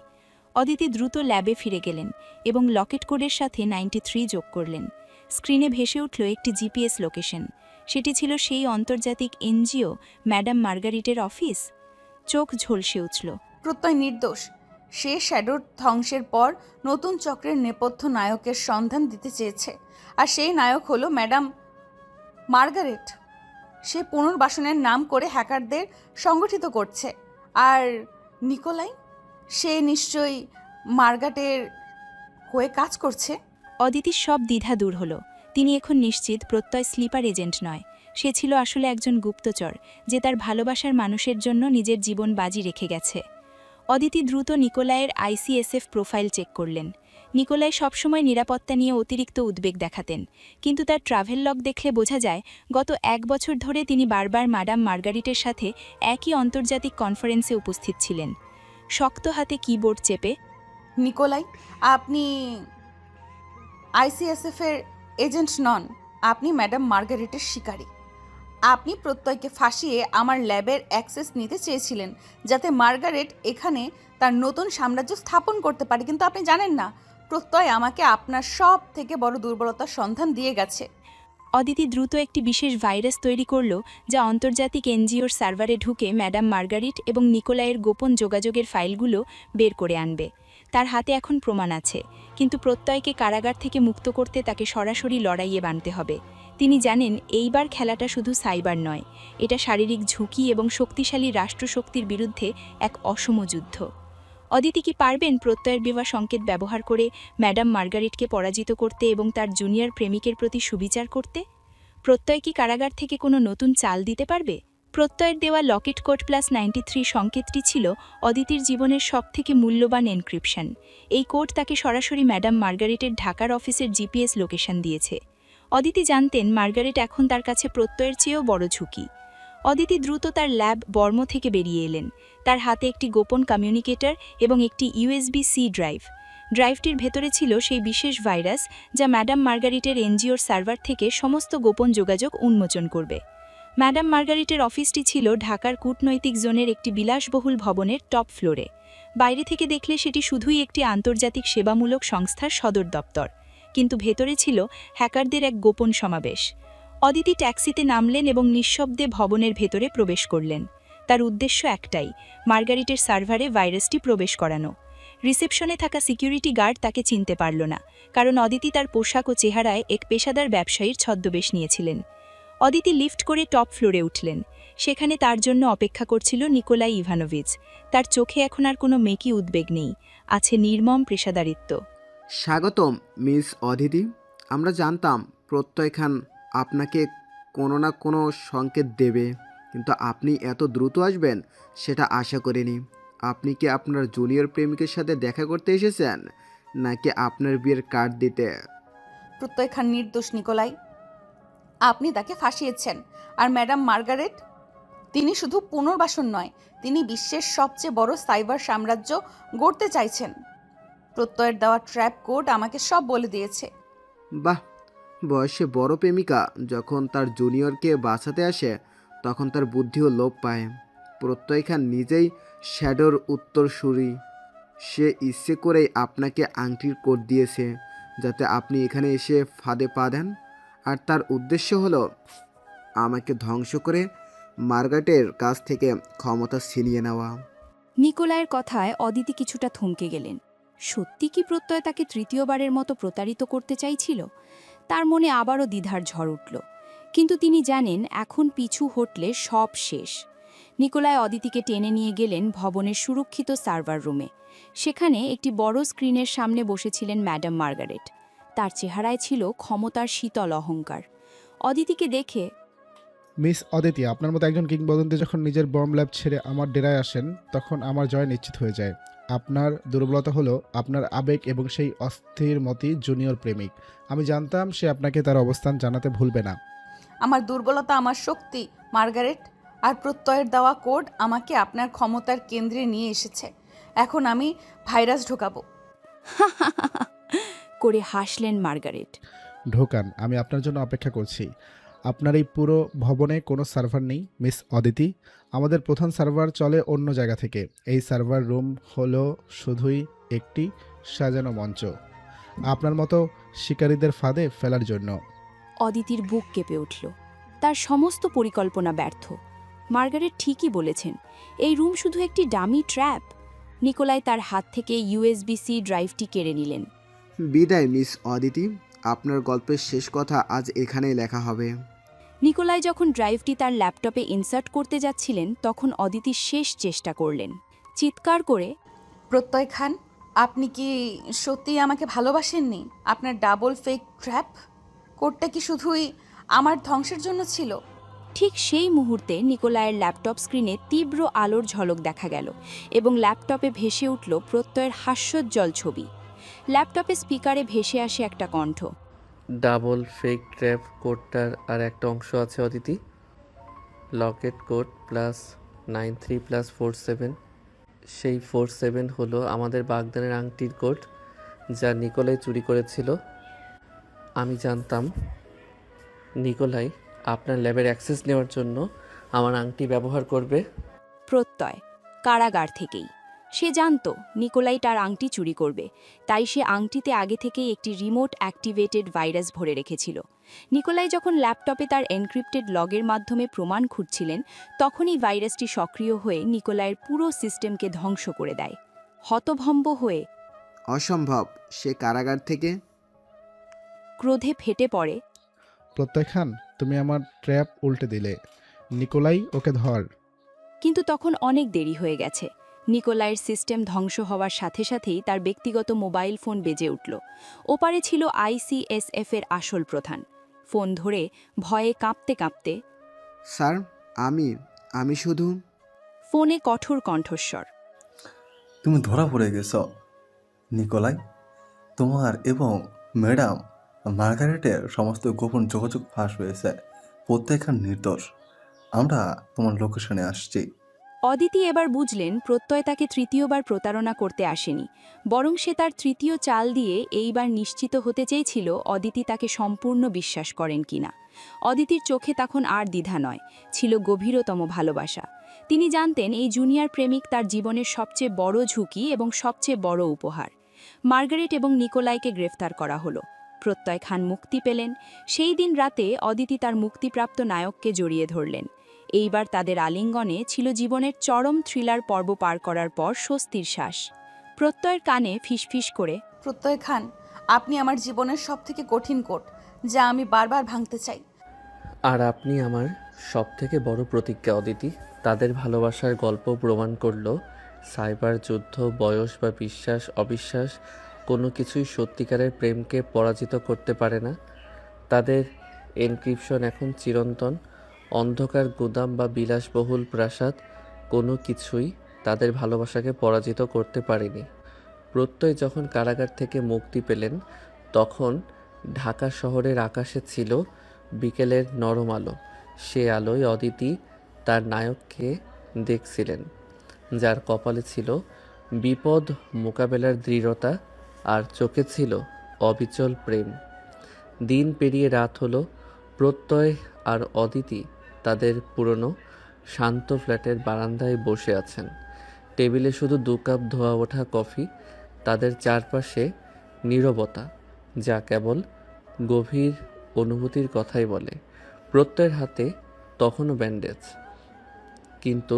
অদিতি দ্রুত ল্যাবে ফিরে গেলেন এবং লকেট কোডের সাথে 93 যোগ করলেন। স্ক্রিনে ভেসে উঠল একটি জিপিএস লোকেশন। সেটি ছিল সেই আন্তর্জাতিক এনজিও ম্যাডাম মার্গারিটের অফিস। চোখ ঝলসে উঠল। প্রত্যয় নির্দোষ। সে শ্যাডোর ধ্বংসের পর নতুন চক্রের নেপথ্য নায়কের সন্ধান দিতে চেয়েছে, আর সেই নায়ক হলো ম্যাডাম মার্গারেট। সে পুনর্বাসনের নাম করে হ্যাকারদের সংগঠিত করছে। আর নিকোলাই, সে নিশ্চয়ই মার্গারেটের হয়ে কাজ করছে। অদিতির সব দ্বিধা দূর হল। তিনি এখন নিশ্চিত প্রত্যয় স্লিপার এজেন্ট নয়, সে ছিল আসলে একজন গুপ্তচর, যে তার ভালোবাসার মানুষের জন্য নিজের জীবন বাজি রেখে গেছে। অদিতি দ্রুত নিকোলাইয়ের আইসিএসএফ প্রোফাইল চেক করলেন। নিকোলাই সবসময় নিরাপত্তা নিয়ে অতিরিক্ত উদ্বেগ দেখাতেন, কিন্তু তার ট্রাভেল লগ দেখলে বোঝা যায় গত 1 বছর ধরে তিনি বারবার ম্যাডাম মার্গারিটের সাথে একই আন্তর্জাতিক কনফারেন্সে উপস্থিত ছিলেন, শক্ত হাতে কিবোর্ড চেপে। নিকোলাই, আপনি আইসিএসএফ এর এজেন্ট নন, আপনি ম্যাডাম মার্গারেটের শিকারী। আপনি প্রত্যয়কে ফাঁসিয়ে আমার ল্যাবের অ্যাক্সেস নিতে চেয়েছিলেন, যাতে মার্গারেট এখানে তার নতুন সাম্রাজ্য স্থাপন করতে পারে, কিন্তু আপনি জানেন না প্রত্যয় আমাকে আপনার সব থেকে বড় দুর্বলতার সন্ধান দিয়ে গেছে। অদিতি দ্রুত একটি বিশেষ ভাইরাস তৈরি করল, যা আন্তর্জাতিক এনজিওর সার্ভারে ঢুকে ম্যাডাম মার্গারিট এবং নিকোলাইয়ের গোপন যোগাযোগের ফাইলগুলো বের করে আনবে। তার হাতে এখন প্রমাণ আছে, কিন্তু প্রত্যয়কে কারাগার থেকে মুক্ত করতে তাকে সরাসরি লড়াইয়ে বানতে হবে। তিনি জানেন এইবার খেলাটা শুধু সাইবার নয়, এটা শারীরিক ঝুঁকি এবং শক্তিশালী রাষ্ট্রশক্তির বিরুদ্ধে এক অসম যুদ্ধ। অদিতি কি পারবেন প্রত্যয়ের বিবাহ সংকেত ব্যবহার করে ম্যাডাম মার্গারিটকে পরাজিত করতে এবং তার জুনিয়র প্রেমিকের প্রতি সুবিচার করতে? প্রত্যয় কি কারাগার থেকে কোনো নতুন চাল দিতে পারবে? প্রত্যয়ের দেওয়া লকেট কোড প্লাস 93 সংকেতটি ছিল অদিতির জীবনের সবথেকে মূল্যবান এনক্রিপশন। এই কোড তাকে সরাসরি ম্যাডাম মার্গারিটের ঢাকার অফিসের জিপিএস লোকেশন দিয়েছে। অদিতি জানতেন মার্গারেট এখন তার কাছে প্রত্যয়ের চেয়েও বড় ঝুঁকি। অদিতি দ্রুত তার ল্যাব বর্ম থেকে বেরিয়ে এলেন। তার হাতে একটি গোপন কমিউনিকেটর এবং একটি USB-C ড্রাইভ। ড্রাইভটির ভেতরে ছিল সেই বিশেষ ভাইরাস যা ম্যাডাম মার্গারিটের এনজিওর সার্ভার থেকে সমস্ত গোপন যোগাযোগ উন্মোচন করবে। ম্যাডাম মার্গারিটের অফিসটি ছিল ঢাকার কূটনৈতিক জোনের একটি বিলাসবহুল ভবনের টপ ফ্লোরে। বাইরে থেকে দেখলে সেটি শুধুই একটি আন্তর্জাতিক সেবামূলক সংস্থার সদর দপ্তর, কিন্তু ভেতরে ছিল হ্যাকারদের এক গোপন সমাবেশ। অদিতি ট্যাক্সিতে নামলেন এবং নিঃশব্দে ভবনের ভেতরে প্রবেশ করলেন। তার উদ্দেশ্য একটাই, মার্গারিটের সার্ভারে ভাইরাসটি প্রবেশ করানো। রিসেপশনে থাকা সিকিউরিটি গার্ড তাকে চিনতে পারল না, কারণ অদিতি তার পোশাক ও চেহারায় এক পেশাদার ব্যবসায়ীর ছদ্মবেশ নিয়েছিলেন। অদিতি লিফট করে টপ ফ্লোরে উঠলেন। সেখানে তার জন্য অপেক্ষা করছিল নিকোলাই ইভানোভিচ। তার চোখে এখন আর কোনো মেকি উদ্বেগ নেই, আছে নির্মম পেশাদারিত্ব। স্বাগতম মিস অদিতি। আমরা জানতাম প্রত্যয় খান আপনাকে কোনো না কোনো সংকেত দেবে, কিন্তু আপনি এত দ্রুত আসবেন সেটা আশা করিনি। আপনি কি আপনার জুনিয়র প্রেমিকের সাথে দেখা করতে এসেছেন, নাকি আপনার বিয়ের কার্ড দিতে? প্রত্যয় খান নির্দোষ নিকোলাই। আপনি তাকে ফাঁসিয়েছেন। আর ম্যাডাম মার্গারেট, তিনি শুধু পুনর্বাসন নয়, তিনি বিশ্বের সবচেয়ে বড় সাইবার সাম্রাজ্য গড়তে চাইছেন। প্রত্যয়ের দেওয়া ট্র্যাপ কোড আমাকে সব বলে দিয়েছে। বাহ, বয়সে বড় প্রেমিকা যখন তার জুনিয়রকে বাঁচাতে আসে তখন তার বুদ্ধিও লোপ পায়। প্রত্যয় খান নিজেই শ্যাডোর উত্তরসূরি। সে ইচ্ছে করেই আপনাকে আংটির কোড দিয়েছে যাতে আপনি এখানে এসে ফাঁদে পা দেন। আর তার উদ্দেশ্য হলো আমাকে ধ্বংস করে মার্গারেটের কাছ থেকে ক্ষমতা ছিনিয়ে নেওয়া। নিকোলাইয়ের কথায় অদিতি কিছুটা থমকে গেলেন। সত্যি কি প্রত্যয় তাকে তৃতীয়বারের মতো প্রতারিত করতে চাইছিল? তার মনে আবারও দ্বিধার ঝড় উঠল, কিন্তু তিনি জানেন এখন পিছু হটলে সব শেষ। নিকোলাই অদিতিকে টেনে নিয়ে গেলেন ভবনের সুরক্ষিত সার্ভার রুমে। সেখানে একটি বড় স্ক্রিনের সামনে বসেছিলেন ম্যাডাম মার্গারেট। তার চেহারায় ছিল ক্ষমতার শীতল অহংকার। অদিতিকে দেখে, মিস অদিতি, আপনার মতো একজন কিংবদন্তি যখন নিজের বম্ব ল্যাব ছেড়ে আমার ডেরায় আসেন তখন আমার জয় নিশ্চিত হয়ে যায়। আপনার দুর্বলতা হলো আপনার আবেগ এবং সেই অস্থির মতি জুনিয়র প্রেমিক। আমি জানতাম সে আপনাকে তার অবস্থান জানাতে ভুলবে না। আমার দুর্বলতা আমার শক্তি, মার্গারেট। আর প্রত্যয়ের দেওয়া কোড আমাকে আপনার ক্ষমতার কেন্দ্রে নিয়ে এসেছে। এখন আমি ভাইরাস ঢোকাবো করে হাসলেন মার্গারেট। ঢোকান, আমি আপনার জন্য অপেক্ষা করছি। আপনার এই পুরো ভবনে কোনো সার্ভার নেই মিস অদিতি। আমাদের প্রধান সার্ভার চলে অন্য জায়গা থেকে। এই সার্ভার রুম হলো শুধুই একটি সাজানো মঞ্চ আপনার মতো শিকারীদের ফাঁদে ফেলার জন্য। অদিতির বুক কেঁপে উঠল। তার সমস্ত পরিকল্পনা ব্যর্থ। মার্গারেট ঠিকই বলেছেন, এই রুম শুধু একটি ডামি ট্র্যাপ। নিকোলাই তার হাত থেকে ইউএসবি-সি ড্রাইভটি কেড়ে নিলেন। বিদায় মিস অদিতি, আপনার গল্পের শেষ কথা আজ এখানেই লেখা হবে। নিকোলাই যখন ড্রাইভটি তার ল্যাপটপে ইনসার্ট করতে যাচ্ছিলেন তখন অদিতি শেষ চেষ্টা করলেন। চিৎকার করে, প্রত্যয় খান, আপনি কি সত্যিই আমাকে ভালোবাসেননি? আপনার ডাবল ফেক ট্র্যাপ কোডটা কি শুধুই আমার ধ্বংসের জন্য ছিল? ঠিক সেই মুহূর্তে নিকোলাইয়ের ল্যাপটপ স্ক্রিনে তীব্র আলোর ঝলক দেখা গেল এবং ল্যাপটপে ভেসে উঠল প্রত্যয়ের হাস্যোজ্জ্বল ছবি। ল্যাপটপে স্পিকারে ভেসে আসে একটা কণ্ঠ। ডাবল ফেক ট্র্যাপ কোডটার আর একটা অংশ আছে অদিতি। লকেট কোড +93+47। সেই 47 হলো আমাদের বাগদানের আংটির কোড যা নিকোলাই চুরি করেছিল। আমি জানতাম নিকোলাই আপনার ল্যাবের অ্যাক্সেস নেওয়ার জন্য আমার আংটি ব্যবহার করবে। প্রত্যয় কারাগার থেকেই সে জানত নিকোলাই তার আংটি চুরি করবে, তাই সে আংটিতে আগে থেকেই একটি রিমোট অ্যাক্টিভেটেড ভাইরাস ভরে রেখেছিল। নিকোলাই যখন ল্যাপটপে তার এনক্রিপ্টেড লগের মাধ্যমে প্রমাণ খুঁজছিলেন তখনই ভাইরাসটি সক্রিয় হয়ে নিকোলাইয়ের পুরো সিস্টেমকে ধ্বংস করে দেয়। হতভম্ব হয়ে অসম্ভব, সে কারাগার থেকে? ক্রোধে ফেটে পড়ে, প্রত্যয় খান, তুমি আমার ট্র্যাপ উল্টে দিলে। নিকোলাই, ওকে ধর। কিন্তু তখন অনেক দেরি হয়ে গেছে। নিকোলাইয়ের সিস্টেম ধ্বংস হওয়ার সাথে সাথেই তার ব্যক্তিগত মোবাইল ফোন বেজে উঠল। ওপারে ছিল ICSF-এর আসল প্রধান। ফোন ধরে ভয়ে কাঁপতে কাঁপতে, স্যার, আমি শুধু... ফোনে কঠোর কণ্ঠস্বর, তুমি ধরা পড়ে গেছ নিকোলাই। তোমার এবং ম্যাডাম মার্গারেটের সমস্ত গোপন যোগাযোগ ফাঁস হয়েছে। প্রত্যেক নির্দোষ। আমরা তোমার লোকেশনে আসছি। অদিতি এবার বুঝলেন প্রত্যয় তাকে তৃতীয়বার প্রতারণা করতে আসেনি, বরং সে তার তৃতীয় চাল দিয়ে এইবার নিশ্চিত হতে চেয়েছিল অদিতি তাকে সম্পূর্ণ বিশ্বাস করেন কিনা। অদিতির চোখে তখন আর দ্বিধা নয়, ছিল গভীরতম ভালোবাসা। তিনি জানতেন এই জুনিয়র প্রেমিক তার জীবনের সবচেয়ে বড় ঝুঁকি এবং সবচেয়ে বড় উপহার। মার্গারেট এবং নিকোলাইকে গ্রেফতার করা হলো। প্রত্যয় খান মুক্তি পেলেন। সেই দিন রাতে অদিতি তার মুক্তিপ্রাপ্ত নায়ককে জড়িয়ে ধরলেন। এইবার তাদের আলিঙ্গনে ছিল জীবনের চরম থ্রিলার পর্ব পার করার পর স্বস্তির শ্বাস। প্রত্যয়ের কানে ফিসফিস করে, প্রত্যয় খান, আপনি আমার জীবনের সবথেকে কঠিন কোট, যা আমি বারবার ভাঙতে চাই। আর আপনি আমার সবথেকে বড় প্রতিজ্ঞা অদিতি। তাদের ভালোবাসার গল্প প্রমাণ করলো সাইবার যুদ্ধ, বয়স বা বিশ্বাস অবিশ্বাস কোনো কিছুই সত্যিকারের প্রেমকে পরাজিত করতে পারে না। তাদের এনক্রিপশন এখন চিরন্তন। অন্ধকার গুদাম বা বিলাসবহুল প্রাসাদ কোনো কিছুই তাদের ভালোবাসাকে পরাজিত করতে পারেনি। প্রত্যয় যখন কারাগার থেকে মুক্তি পেলেন, তখন ঢাকা শহরের আকাশে ছিল বিকেলের নরম আলো। সে আলোয় অদিতি তার নায়ককে দেখছিলেন, যার কপালে ছিল বিপদ মোকাবেলার দৃঢ়তা আর চোখে ছিল অবিচল প্রেম। দিন পেরিয়ে রাত হলো। প্রত্যয় আর অদিতি তাদের পুরনো শান্ত ফ্ল্যাটের বারান্দায় বসে আছেন। টেবিলে শুধু 2 কাপ ধোয়া ওঠা কফি। তাদের চারপাশে নীরবতা, যা কেবল গভীর অনুভূতির কথাই বলে। প্রত্যয়ের হাতে তখনও ব্যান্ডেজ, কিন্তু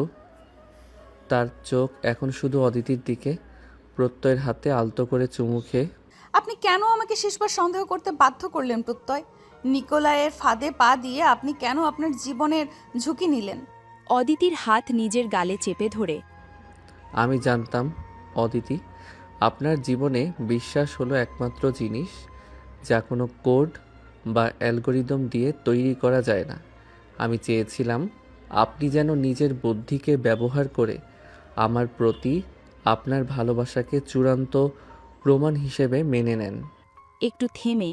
তার চোখ এখন শুধু অদিতির দিকে। প্রত্যয়ের হাতে আলতো করে চুমু খেয়ে, আপনি কেন আমাকে শেষবার সন্দেহ করতে বাধ্য করলেন প্রত্যয়? নিকোলাইয়ের ফাঁদে পা দিয়ে আপনি কেন আপনার জীবনের ঝুঁকি নিলেন? অদিতির হাত নিজের গালে চেপে ধরে, আমি জানতাম অদিতি, আপনার জীবনে বিশ্বাস হলো একমাত্র জিনিস যা কোনো কোড বা অ্যালগোরিদম দিয়ে তৈরি করা যায় না। আমি চেয়েছিলাম আপনি যেন নিজের বুদ্ধিকে ব্যবহার করে আমার প্রতি আপনার ভালোবাসাকে চূড়ান্ত প্রমাণ হিসেবে মেনে নেন। একটু থেমে,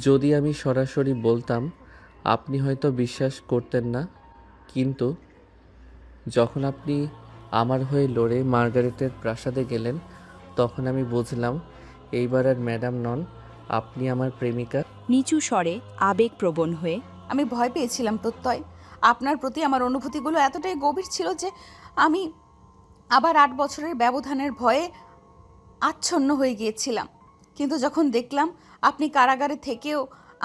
যদি আমি সরাসরি বলতাম, আপনি হয়তো বিশ্বাস করতেন না, কিন্তু যখন আপনি আমার হয়ে লড়ে মার্গারেটের প্রাসাদে গেলেন, তখন আমি বুঝলাম এইবার আর ম্যাডাম নন, আপনি আমার প্রেমিকা। নিচু স্বরে আবেগপ্রবণ হয়ে, আমি ভয় পেয়েছিলাম প্রত্যয়। আপনার প্রতি আমার অনুভূতিগুলো এতটাই গভীর ছিল যে আমি আবার 8 বছরের ব্যবধানের ভয়ে আচ্ছন্ন হয়ে গিয়েছিলাম। কিন্তু যখন দেখলাম আপনি কারাগারে থেকেও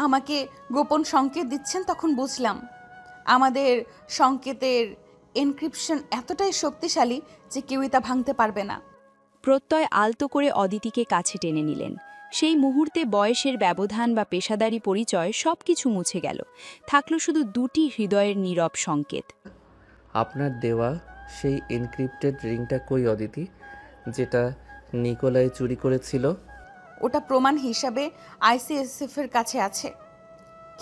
আমাকে গোপন সংকেত দিচ্ছেন, তখন বুঝলাম আমাদের সংকেতের এনক্রিপশন এতটাই শক্তিশালী যে কেউই তা ভাঙতে পারবে না। প্রত্যয় আলতো করে অদিতিকে কাছে টেনে নিলেন। সেই মুহূর্তে বয়সের ব্যবধান বা পেশাদারি পরিচয় সবকিছু মুছে গেল। থাকলো শুধু 2টি হৃদয়ের নীরব সংকেত। আপনার দেওয়া সেই এনক্রিপ্টেড রিংটা কই অদিতি, যেটা নিকোলাই চুরি করেছিল? ওটা প্রমাণ হিসাবে আইসিএসএফ এর কাছে আছে,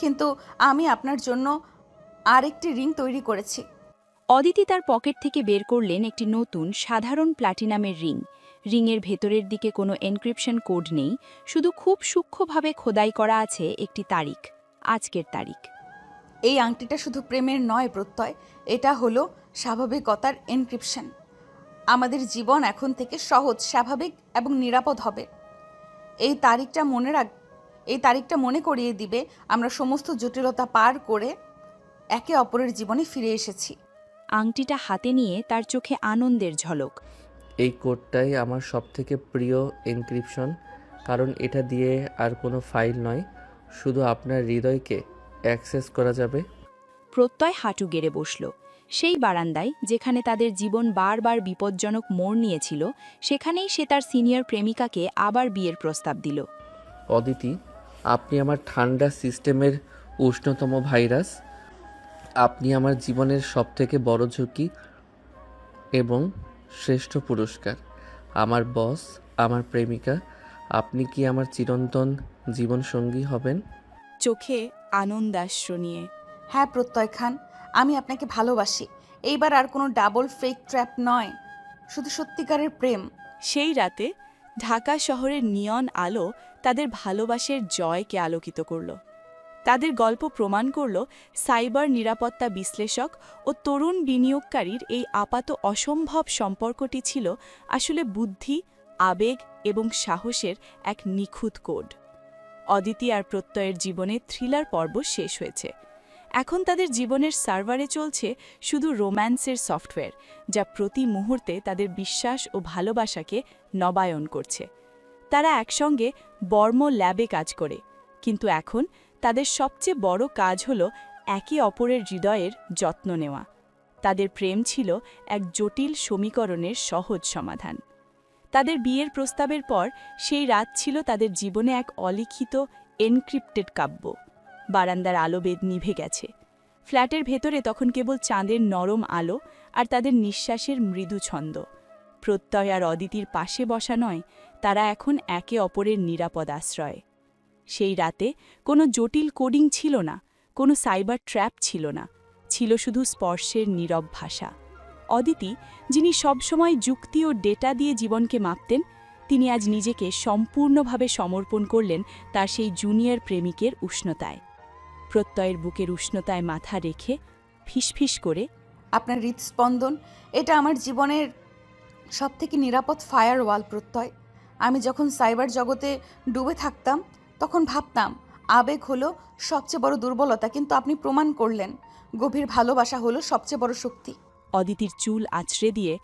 কিন্তু আমি আপনার জন্য আরেকটি রিং তৈরি করেছি। অদিতি তার পকেট থেকে বের করলেন একটি নতুন সাধারণ প্লাটিনামের রিং। রিংয়ের ভেতরের দিকে কোনো এনক্রিপশন কোড নেই, শুধু খুব সূক্ষ্মভাবে খোদাই করা আছে একটি তারিখ, আজকের তারিখ। এই আংটিটা শুধু প্রেমের নয় প্রত্যয়, এটা হলো স্বাভাবিকতার এনক্রিপশন। আমাদের জীবন এখন থেকে সহজ, স্বাভাবিক এবং নিরাপদ হবে। এই তারিখটা মনে করিয়ে দিবে আমরা সমস্ত জটিলতা পার করে একে অপরের জীবনে ফিরে এসেছি। আংটিটা হাতে নিয়ে তার চোখে আনন্দের ঝলক। এই কোডটাই আমার সবথেকে প্রিয় এনক্রিপশন, কারণ এটা দিয়ে আর কোনো ফাইল নয়, শুধু আপনার হৃদয়কে অ্যাক্সেস করা যাবে। প্রত্যয় হাঁটু গেড়ে বসল। সেই বারান্দায়, যেখানে তাদের জীবন বারবার বিপজ্জনক মোড় নিয়েছিল, সেখানেই সে তার সিনিয়র প্রেমিকাকে আবার বিয়ের প্রস্তাব দিল। অদিতি, আপনি আমার ঠান্ডা সিস্টেমের উষ্ণতম ভাইরাস। আপনি আমার জীবনের সবথেকে বড় ঝুঁকি এবং শ্রেষ্ঠ পুরস্কার। আমার বস, আমার প্রেমিকা। আপনি কি আমার চিরন্তন জীবনসঙ্গী হবেন? চোখে আনন্দাশ্রু নিয়ে, হ্যাঁ প্রত্যয় খান, আমি আপনাকে ভালোবাসি। এইবার আর কোনো ডাবল ফেক ট্র্যাপ নয়, শুধু সত্যিকারের প্রেম। সেই রাতে ঢাকা শহরের নিয়ন আলো তাদের ভালোবাসার জয়কে আলোকিত করল। তাদের গল্প প্রমাণ করল সাইবার নিরাপত্তা বিশ্লেষক ও তরুণ বিনিয়োগকারীর এই আপাত অসম্ভব সম্পর্কটি ছিল আসলে বুদ্ধি, আবেগ এবং সাহসের এক নিখুঁত কোড। অদিতি আর প্রত্যয়ের জীবনে থ্রিলার পর্ব শেষ হয়েছে। এখন তাদের জীবনের সার্ভারে চলছে শুধু রোম্যান্সের সফটওয়্যার, যা প্রতি মুহূর্তে তাদের বিশ্বাস ও ভালোবাসাকে নবায়ন করছে। তারা একসঙ্গে বর্ম ল্যাবে কাজ করে, কিন্তু এখন তাদের সবচেয়ে বড় কাজ হল একে অপরের হৃদয়ের যত্ন নেওয়া। তাদের প্রেম ছিল এক জটিল সমীকরণের সহজ সমাধান। তাদের বিয়ের প্রস্তাবের পর সেই রাত ছিল তাদের জীবনে এক অলিখিত এনক্রিপ্টেড কাব্য। বারান্দার আলোবেদ নিভে গেছে। ফ্ল্যাটের ভেতরে তখন কেবল চাঁদের নরম আলো আর তাদের নিঃশ্বাসের মৃদু ছন্দ। প্রত্যয় আর অদিতির পাশে বসা নয়, তারা এখন একে অপরের নিরাপদ আশ্রয়। সেই রাতে কোনো জটিল কোডিং ছিল না, কোনো সাইবার ট্র্যাপ ছিল না, ছিল শুধু স্পর্শের নীরব ভাষা। অদিতি, যিনি সবসময় যুক্তি ও ডেটা দিয়ে জীবনকে মাপতেন, তিনি আজ নিজেকে সম্পূর্ণভাবে সমর্পণ করলেন তার সেই জুনিয়র প্রেমিকের উষ্ণতায়। প্রত্যয়ের বুকের উষ্ণতায় মাথা রেখে ফিসফিস করে, আপনার হৃদস্পন্দন, এটা আমার জীবনের সবথেকে নিরাপদ ফায়ারওয়াল প্রত্যয়। আমি যখন সাইবার জগতে ডুবে থাকতাম তখন ভাবতাম আবেগ হলো সবচেয়ে বড় দুর্বলতা, কিন্তু আপনি প্রমাণ করলেন গভীর ভালোবাসা হলো সবচেয়ে বড় শক্তি। অদিতির চুল আঁচড়ে দিয়ে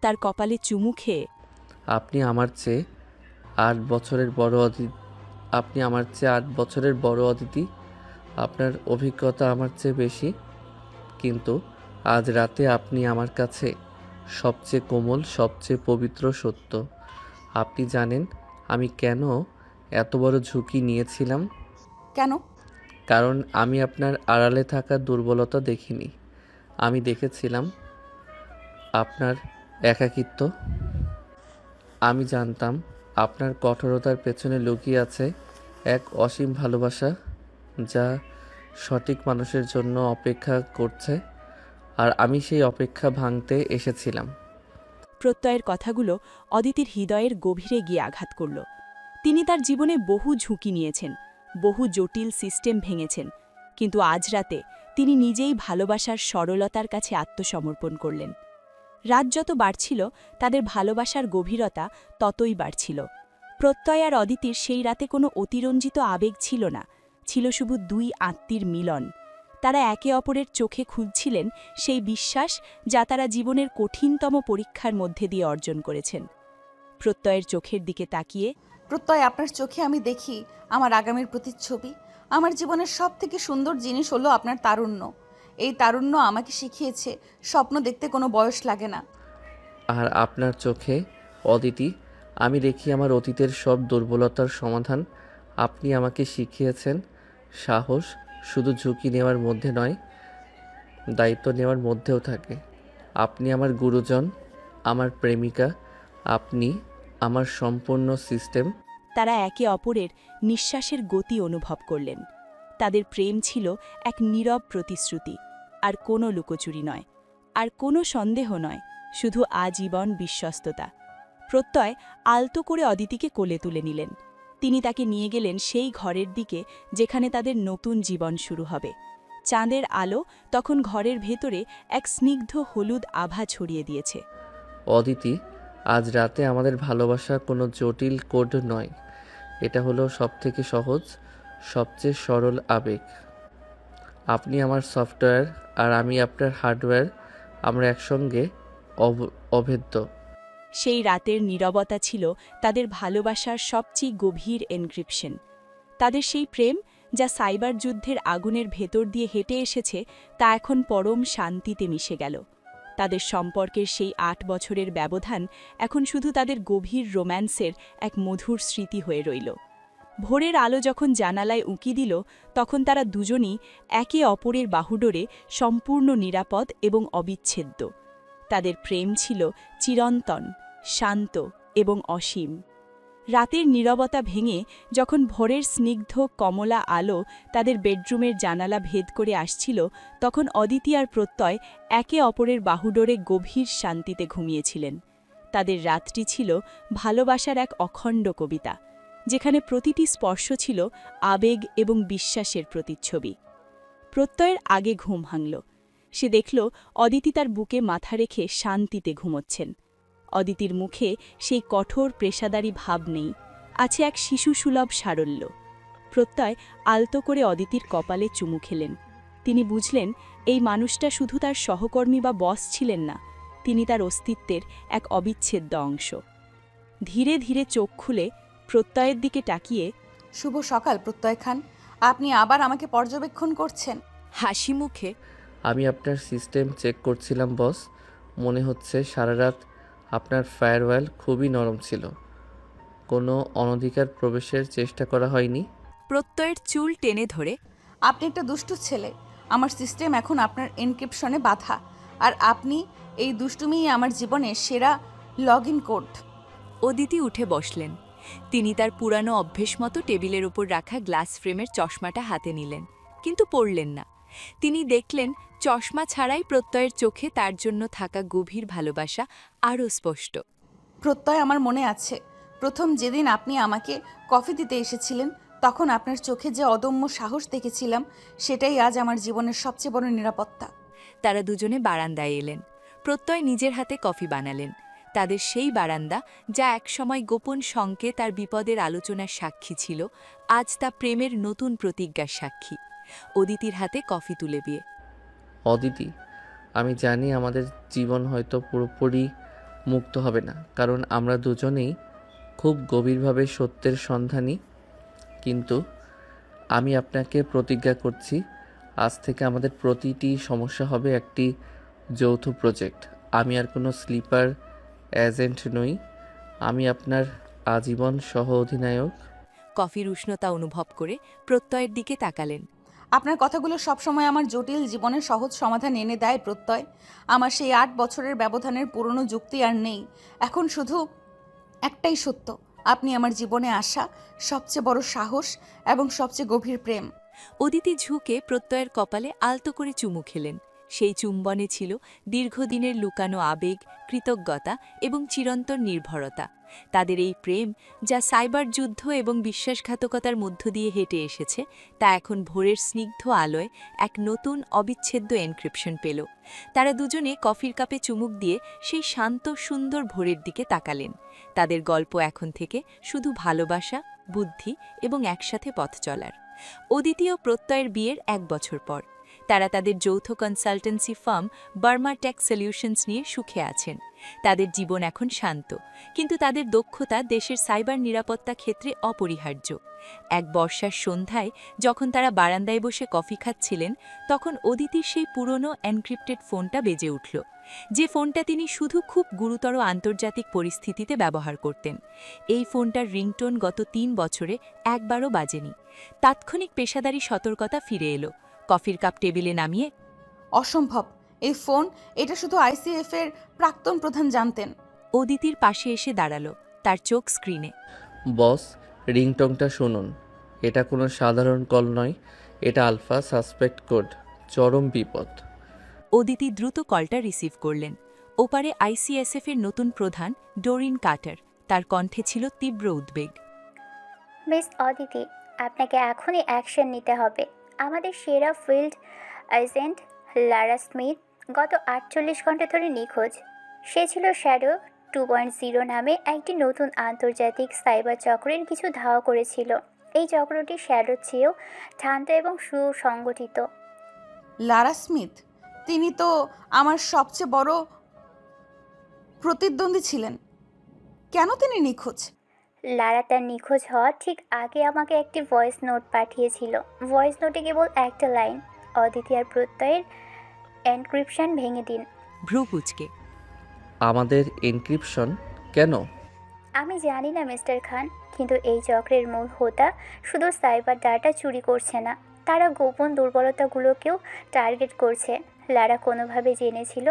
তার কপালে চুমু খেয়ে, আপনি আমার চেয়ে 8 বছরের বড় অদিতি। আপনি আমার চেয়ে 8 বছরের বড় অদিতি। আপনার অভিজ্ঞতা আমার চেয়ে বেশি, কিন্তু আজ রাতে আপনি আমার কাছে সবচেয়ে কোমল, সবচেয়ে পবিত্র সত্য। আপনি জানেন আমি কেন এত বড় ঝুঁকি নিয়েছিলাম? কেন? কারণ আমি আপনার আড়ালে থাকা দুর্বলতা দেখিনি। আমি দেখেছিলাম আপনার একাকিত্ব। আমি জানতাম আপনার কঠোরতার পেছনে লুকিয়ে আছে এক অসীম ভালোবাসা, যা সঠিক মানুষের জন্য অপেক্ষা করছে। আর আমি সেই অপেক্ষা ভাঙতে এসেছিলাম। প্রত্যয়ের কথাগুলো অদিতির হৃদয়ের গভীরে গিয়ে আঘাত করল। তিনি তার জীবনে বহু ঝুঁকি নিয়েছেন, বহু জটিল সিস্টেম ভেঙেছেন, কিন্তু আজ রাতে তিনি নিজেই ভালোবাসার সরলতার কাছে আত্মসমর্পণ করলেন। রাত যত বাড়ছিল, তাদের ভালোবাসার গভীরতা ততই বাড়ছিল। প্রত্যয় আর অদিতির সেই রাতে কোনো অতিরঞ্জিত আবেগ ছিল না, ছিল শুধু দুই আত্মীর মিলন। তারা একে অপরের চোখে খুঁজছিলেন সেই বিশ্বাস যা তারা জীবনের কঠিনতম পরীক্ষার মধ্যে দিয়ে অর্জন করেছেন। প্রত্যয়ের চোখের দিকে তাকিয়ে, প্রত্যয়, আপনার চোখে আমি দেখি আমার আগামীর প্রতিচ্ছবি। আমার জীবনের সবথেকে সুন্দর জিনিস হলো আপনার তারুণ্য। এই তারুণ্য আমাকে শিখিয়েছে স্বপ্ন দেখতে কোনো বয়স লাগে না। আর আপনার চোখে অদিতি, আমি দেখি আমার অতীতের সব দুর্বলতার সমাধান। আপনি আমাকে শিখিয়েছেন সাহস শুধু ঝুঁকি নেওয়ার মধ্যে নয়, দায়িত্ব নেওয়ার মধ্যেও থাকে। আপনি আমার গুরুজন, আমার প্রেমিকা, আপনি আমার সম্পূর্ণ সিস্টেম। তারা একে অপরের নিঃশ্বাসের গতি অনুভব করলেন। তাদের প্রেম ছিল এক নীরব প্রতিশ্রুতি, আর কোনো লুকোচুরি নয়, আর কোনো সন্দেহ নয়, শুধু আজীবন বিশ্বস্ততা। প্রত্যয় আলতো করে অদিতিকে কোলে তুলে নিলেন। তিনি তাকে নিয়ে গেলেন সেই ঘরের দিকে যেখানে তাদের নতুন জীবন শুরু হবে। চাঁদের আলো তখন ঘরের ভেতরে এক স্নিগ্ধ হলুদ আভা ছড়িয়ে দিয়েছে। অদিতি, আজ রাতে আমাদের ভালোবাসা কোনো জটিল কোড নয়, এটা হলো সবথেকে সহজ, সবচেয়ে সরল আবেগ। আপনি আমার সফটওয়্যার আর আমি আপনার হার্ডওয়্যার, আমরা একসঙ্গে অভেদ্য। সেই রাতের নীরবতা ছিল তাদের ভালোবাসার সবচেয়ে গভীর এনক্রিপশন। তাদের সেই প্রেম, যা সাইবার যুদ্ধের আগুনের ভেতর দিয়ে হেঁটে এসেছে, তা এখন পরম শান্তিতে মিশে গেল। তাদের সম্পর্কের সেই 8 বছরের ব্যবধান এখন শুধু তাদের গভীর রোম্যান্সের এক মধুর স্মৃতি হয়ে রইল। ভোরের আলো যখন জানালায় উঁকি দিল, তখন তারা দুজনই একে অপরের বাহুডোরে সম্পূর্ণ নিরাপদ এবং অবিচ্ছেদ্য। তাদের প্রেম ছিল চিরন্তন, শান্ত এবং অসীম। রাতের নীরবতা ভেঙে যখন ভোরের স্নিগ্ধ কমলা আলো তাদের বেডরুমের জানালা ভেদ করে আসছিল, তখন অদিতি আর প্রত্যয় একে অপরের বাহুডোরে গভীর শান্তিতে ঘুমিয়েছিলেন। তাদের রাতটি ছিল ভালোবাসার এক অখণ্ড কবিতা। যেখানে প্রতিটি স্পর্শ ছিল আবেগ এবং বিশ্বাসের প্রতিচ্ছবি। প্রত্যয়ের আগে ঘুম ভাঙল। সে দেখল অদিতি তার বুকে মাথা রেখে শান্তিতে ঘুমোচ্ছেন। অদিতির মুখে সেই কঠোর পেশাদারি ভাব নেই, আছে এক শিশুসুলভ সারল্য। প্রত্যয় আলতো করে অদিতির কপালে চুমু খেলেন। তিনি বুঝলেন এই মানুষটা শুধু তার সহকর্মী বা বস ছিলেন না, তিনি তার অস্তিত্বের এক অবিচ্ছেদ্য অংশ। ধীরে ধীরে চোখ খুলে প্রত্যয়ের দিকে তাকিয়ে শুভ সকাল প্রত্যয় খান, আপনি আবার আমাকে পর্যবেক্ষণ করছেন। হাসি মুখে আমি আপনার সিস্টেম চেক করছিলাম বস। মনে হচ্ছে সারা রাত আপনার ফায়ারওয়াল খুবই নরম ছিল। কোনো অনধিকার প্রবেশের চেষ্টা করা হয়নি। প্রত্যয়ের চুল টেনে ধরে আপনি একটা দুষ্টু ছেলে। আমার সিস্টেম এখন আপনার এনক্রিপশনে বাধা, আর আপনি এই দুষ্টুমিই আমার জীবনের সেরা লগ ইন কোড। অদিতি উঠে বসলেন। তিনি তার পুরানো অভ্যেস মতো টেবিলের উপর রাখা গ্লাস ফ্রেমের চশমাটা হাতে নিলেন, কিন্তু পড়লেন না। তিনি দেখলেন চশমা ছাড়াই প্রত্যয়ের চোখে তার জন্য থাকা গভীর ভালোবাসা আরও স্পষ্ট। প্রত্যয় আমার মনে আছে, প্রথম যেদিন আপনি আমাকে কফি দিতে এসেছিলেন, তখন আপনার চোখে যে অদম্য সাহস দেখেছিলাম, সেটাই আজ আমার জীবনের সবচেয়ে বড় নিরাপত্তা। তারা দুজনে বারান্দায় এলেন। প্রত্যয় নিজের হাতে কফি বানালেন। তাদের সেই বারান্দা, যা একসময় গোপন সংকেত তার বিপদের আলোচনার সাক্ষী ছিল, আজ তা প্রেমের নতুন প্রতিজ্ঞার সাক্ষী। অদিতির হাতে কফি তুলে দিয়ে অদিতি, আমি জানি আমাদের জীবন হয়তো পুরোপুরি মুক্ত হবে না, কারণ আমরা দুজনেই খুব গভীরভাবে সত্যের সন্ধানী, কিন্তু আমি আপনাকে প্রতিজ্ঞা করছি, আজ থেকে আমাদের প্রতিটি সমস্যা হবে একটি যৌথ প্রজেক্ট। আমি আর কোনো স্লিপার এজেন্ট নই, আমি আপনার আজীবন সহ অধিনায়ক। কফির উষ্ণতা অনুভব করে প্রত্যয়ের দিকে তাকালেন। আপনার কথাগুলো সবসময় আমার জটিল জীবনের সহজ সমাধান এনে দেয় প্রত্যয়। আমার সেই 8 বছরের ব্যবধানের পুরনো যুক্তি আর নেই। এখন শুধু একটাই সত্য, আপনি আমার জীবনে আসা সবচেয়ে বড় সাহস এবং সবচেয়ে গভীর প্রেম। অদিতি ঝুঁকে প্রত্যয়ের কপালে আলতো করে চুমু খেলেন। সেই চুম্বনে ছিল দীর্ঘদিনের লুকানো আবেগ, কৃতজ্ঞতা এবং চিরন্তন নির্ভরতা। তাদের এই প্রেম, যা সাইবার যুদ্ধ এবং বিশ্বাসঘাতকতার মধ্য দিয়ে হেঁটে এসেছে, তা এখন ভোরের স্নিগ্ধ আলোয় এক নতুন অবিচ্ছেদ্য এনক্রিপশন পেল। তারা দুজনে কফির কাপে চুমুক দিয়ে সেই শান্ত সুন্দর ভোরের দিকে তাকালেন। তাদের গল্প এখন থেকে শুধু ভালোবাসা, বুদ্ধি এবং একসাথে পথ চলার। অদিতি ও প্রত্যয়ের বিয়ের 1 বছর পর তারা তাদের যৌথ consultancy firm Barma tech solutions নিয়ে সুখে আছেন। তাদের জীবন এখন শান্ত, কিন্তু তাদের দক্ষতা দেশের সাইবার নিরাপত্তা ক্ষেত্রে অপরিহার্য। এক বর্ষার সন্ধ্যায় যখন তারা বারান্দায় বসে কফি খাচ্ছিলেন, তখন অদিতির সেই পুরনো এনক্রিপ্টেড ফোনটা বেজে উঠল। যে ফোনটা তিনি শুধু খুব গুরুতর আন্তর্জাতিক পরিস্থিতিতে ব্যবহার করতেন। এই ফোনটার রিংটোন গত 3 বছরে একবারও বাজেনি। তাৎক্ষণিক পেশাদারি সতর্কতা ফিরে এলো। কফির কাপ টেবিলে নামিয়ে অসম্ভব, এই ফোন, এটা শুধু আইসিএফ এর প্রাক্তন প্রধান জানতেন। অদিতির পাশে এসে দাঁড়ালো, তার চোখ স্ক্রিনে। বস, রিংটংটা শুনুন। এটা কোনো সাধারণ কল নয়, এটা আলফা সাসপেক্ট কোড, চরম বিপদ। অদিতি দ্রুত কলটা রিসিভ করলেন। ওপারে আইসিএসএফ এর নতুন প্রধান ডোরিন কার্টার। তার কণ্ঠে ছিল তীব্র উদ্বেগ। মিস অদিতি, আপনাকে এখনই অ্যাকশন নিতে হবে। আমাদের সেরা ফিল্ড এজেন্ট লারা স্মিথ গত 48 ঘন্টা ধরে নিখোঁজ। সে ছিল শ্যাডো 2.0 নামে একটি নতুন আন্তর্জাতিক সাইবার চক্রের কিছু ধাওয়া করেছিল। এই চক্রটি শ্যাডোর চেয়েও শান্ত এবং সুসংগঠিত। লারা স্মিথ, তিনি তো আমার সবচেয়ে বড় প্রতিদ্বন্দ্বী ছিলেন। কেন তিনি নিখোঁজ? লারা তার নিখোঁজ হওয়ার ঠিক আগে আমাকে একটি ভয়েস নোট পাঠিয়েছিল। ভয়েস নোটে কেবল একটা লাইন, অদিতি আর প্রত্যয়ের এনক্রিপশন ভেঙে দিন। ভ্রু কুঁচকে আমাদের এনক্রিপশন কেন? আমি জানি না মিস্টার খান, কিন্তু এই চক্রের মূল হোতা শুধু সাইবার ডাটা চুরি করছে না, তারা গোপন দুর্বলতাগুলোকেও টার্গেট করছে। লারা কোনোভাবে জেনেছিল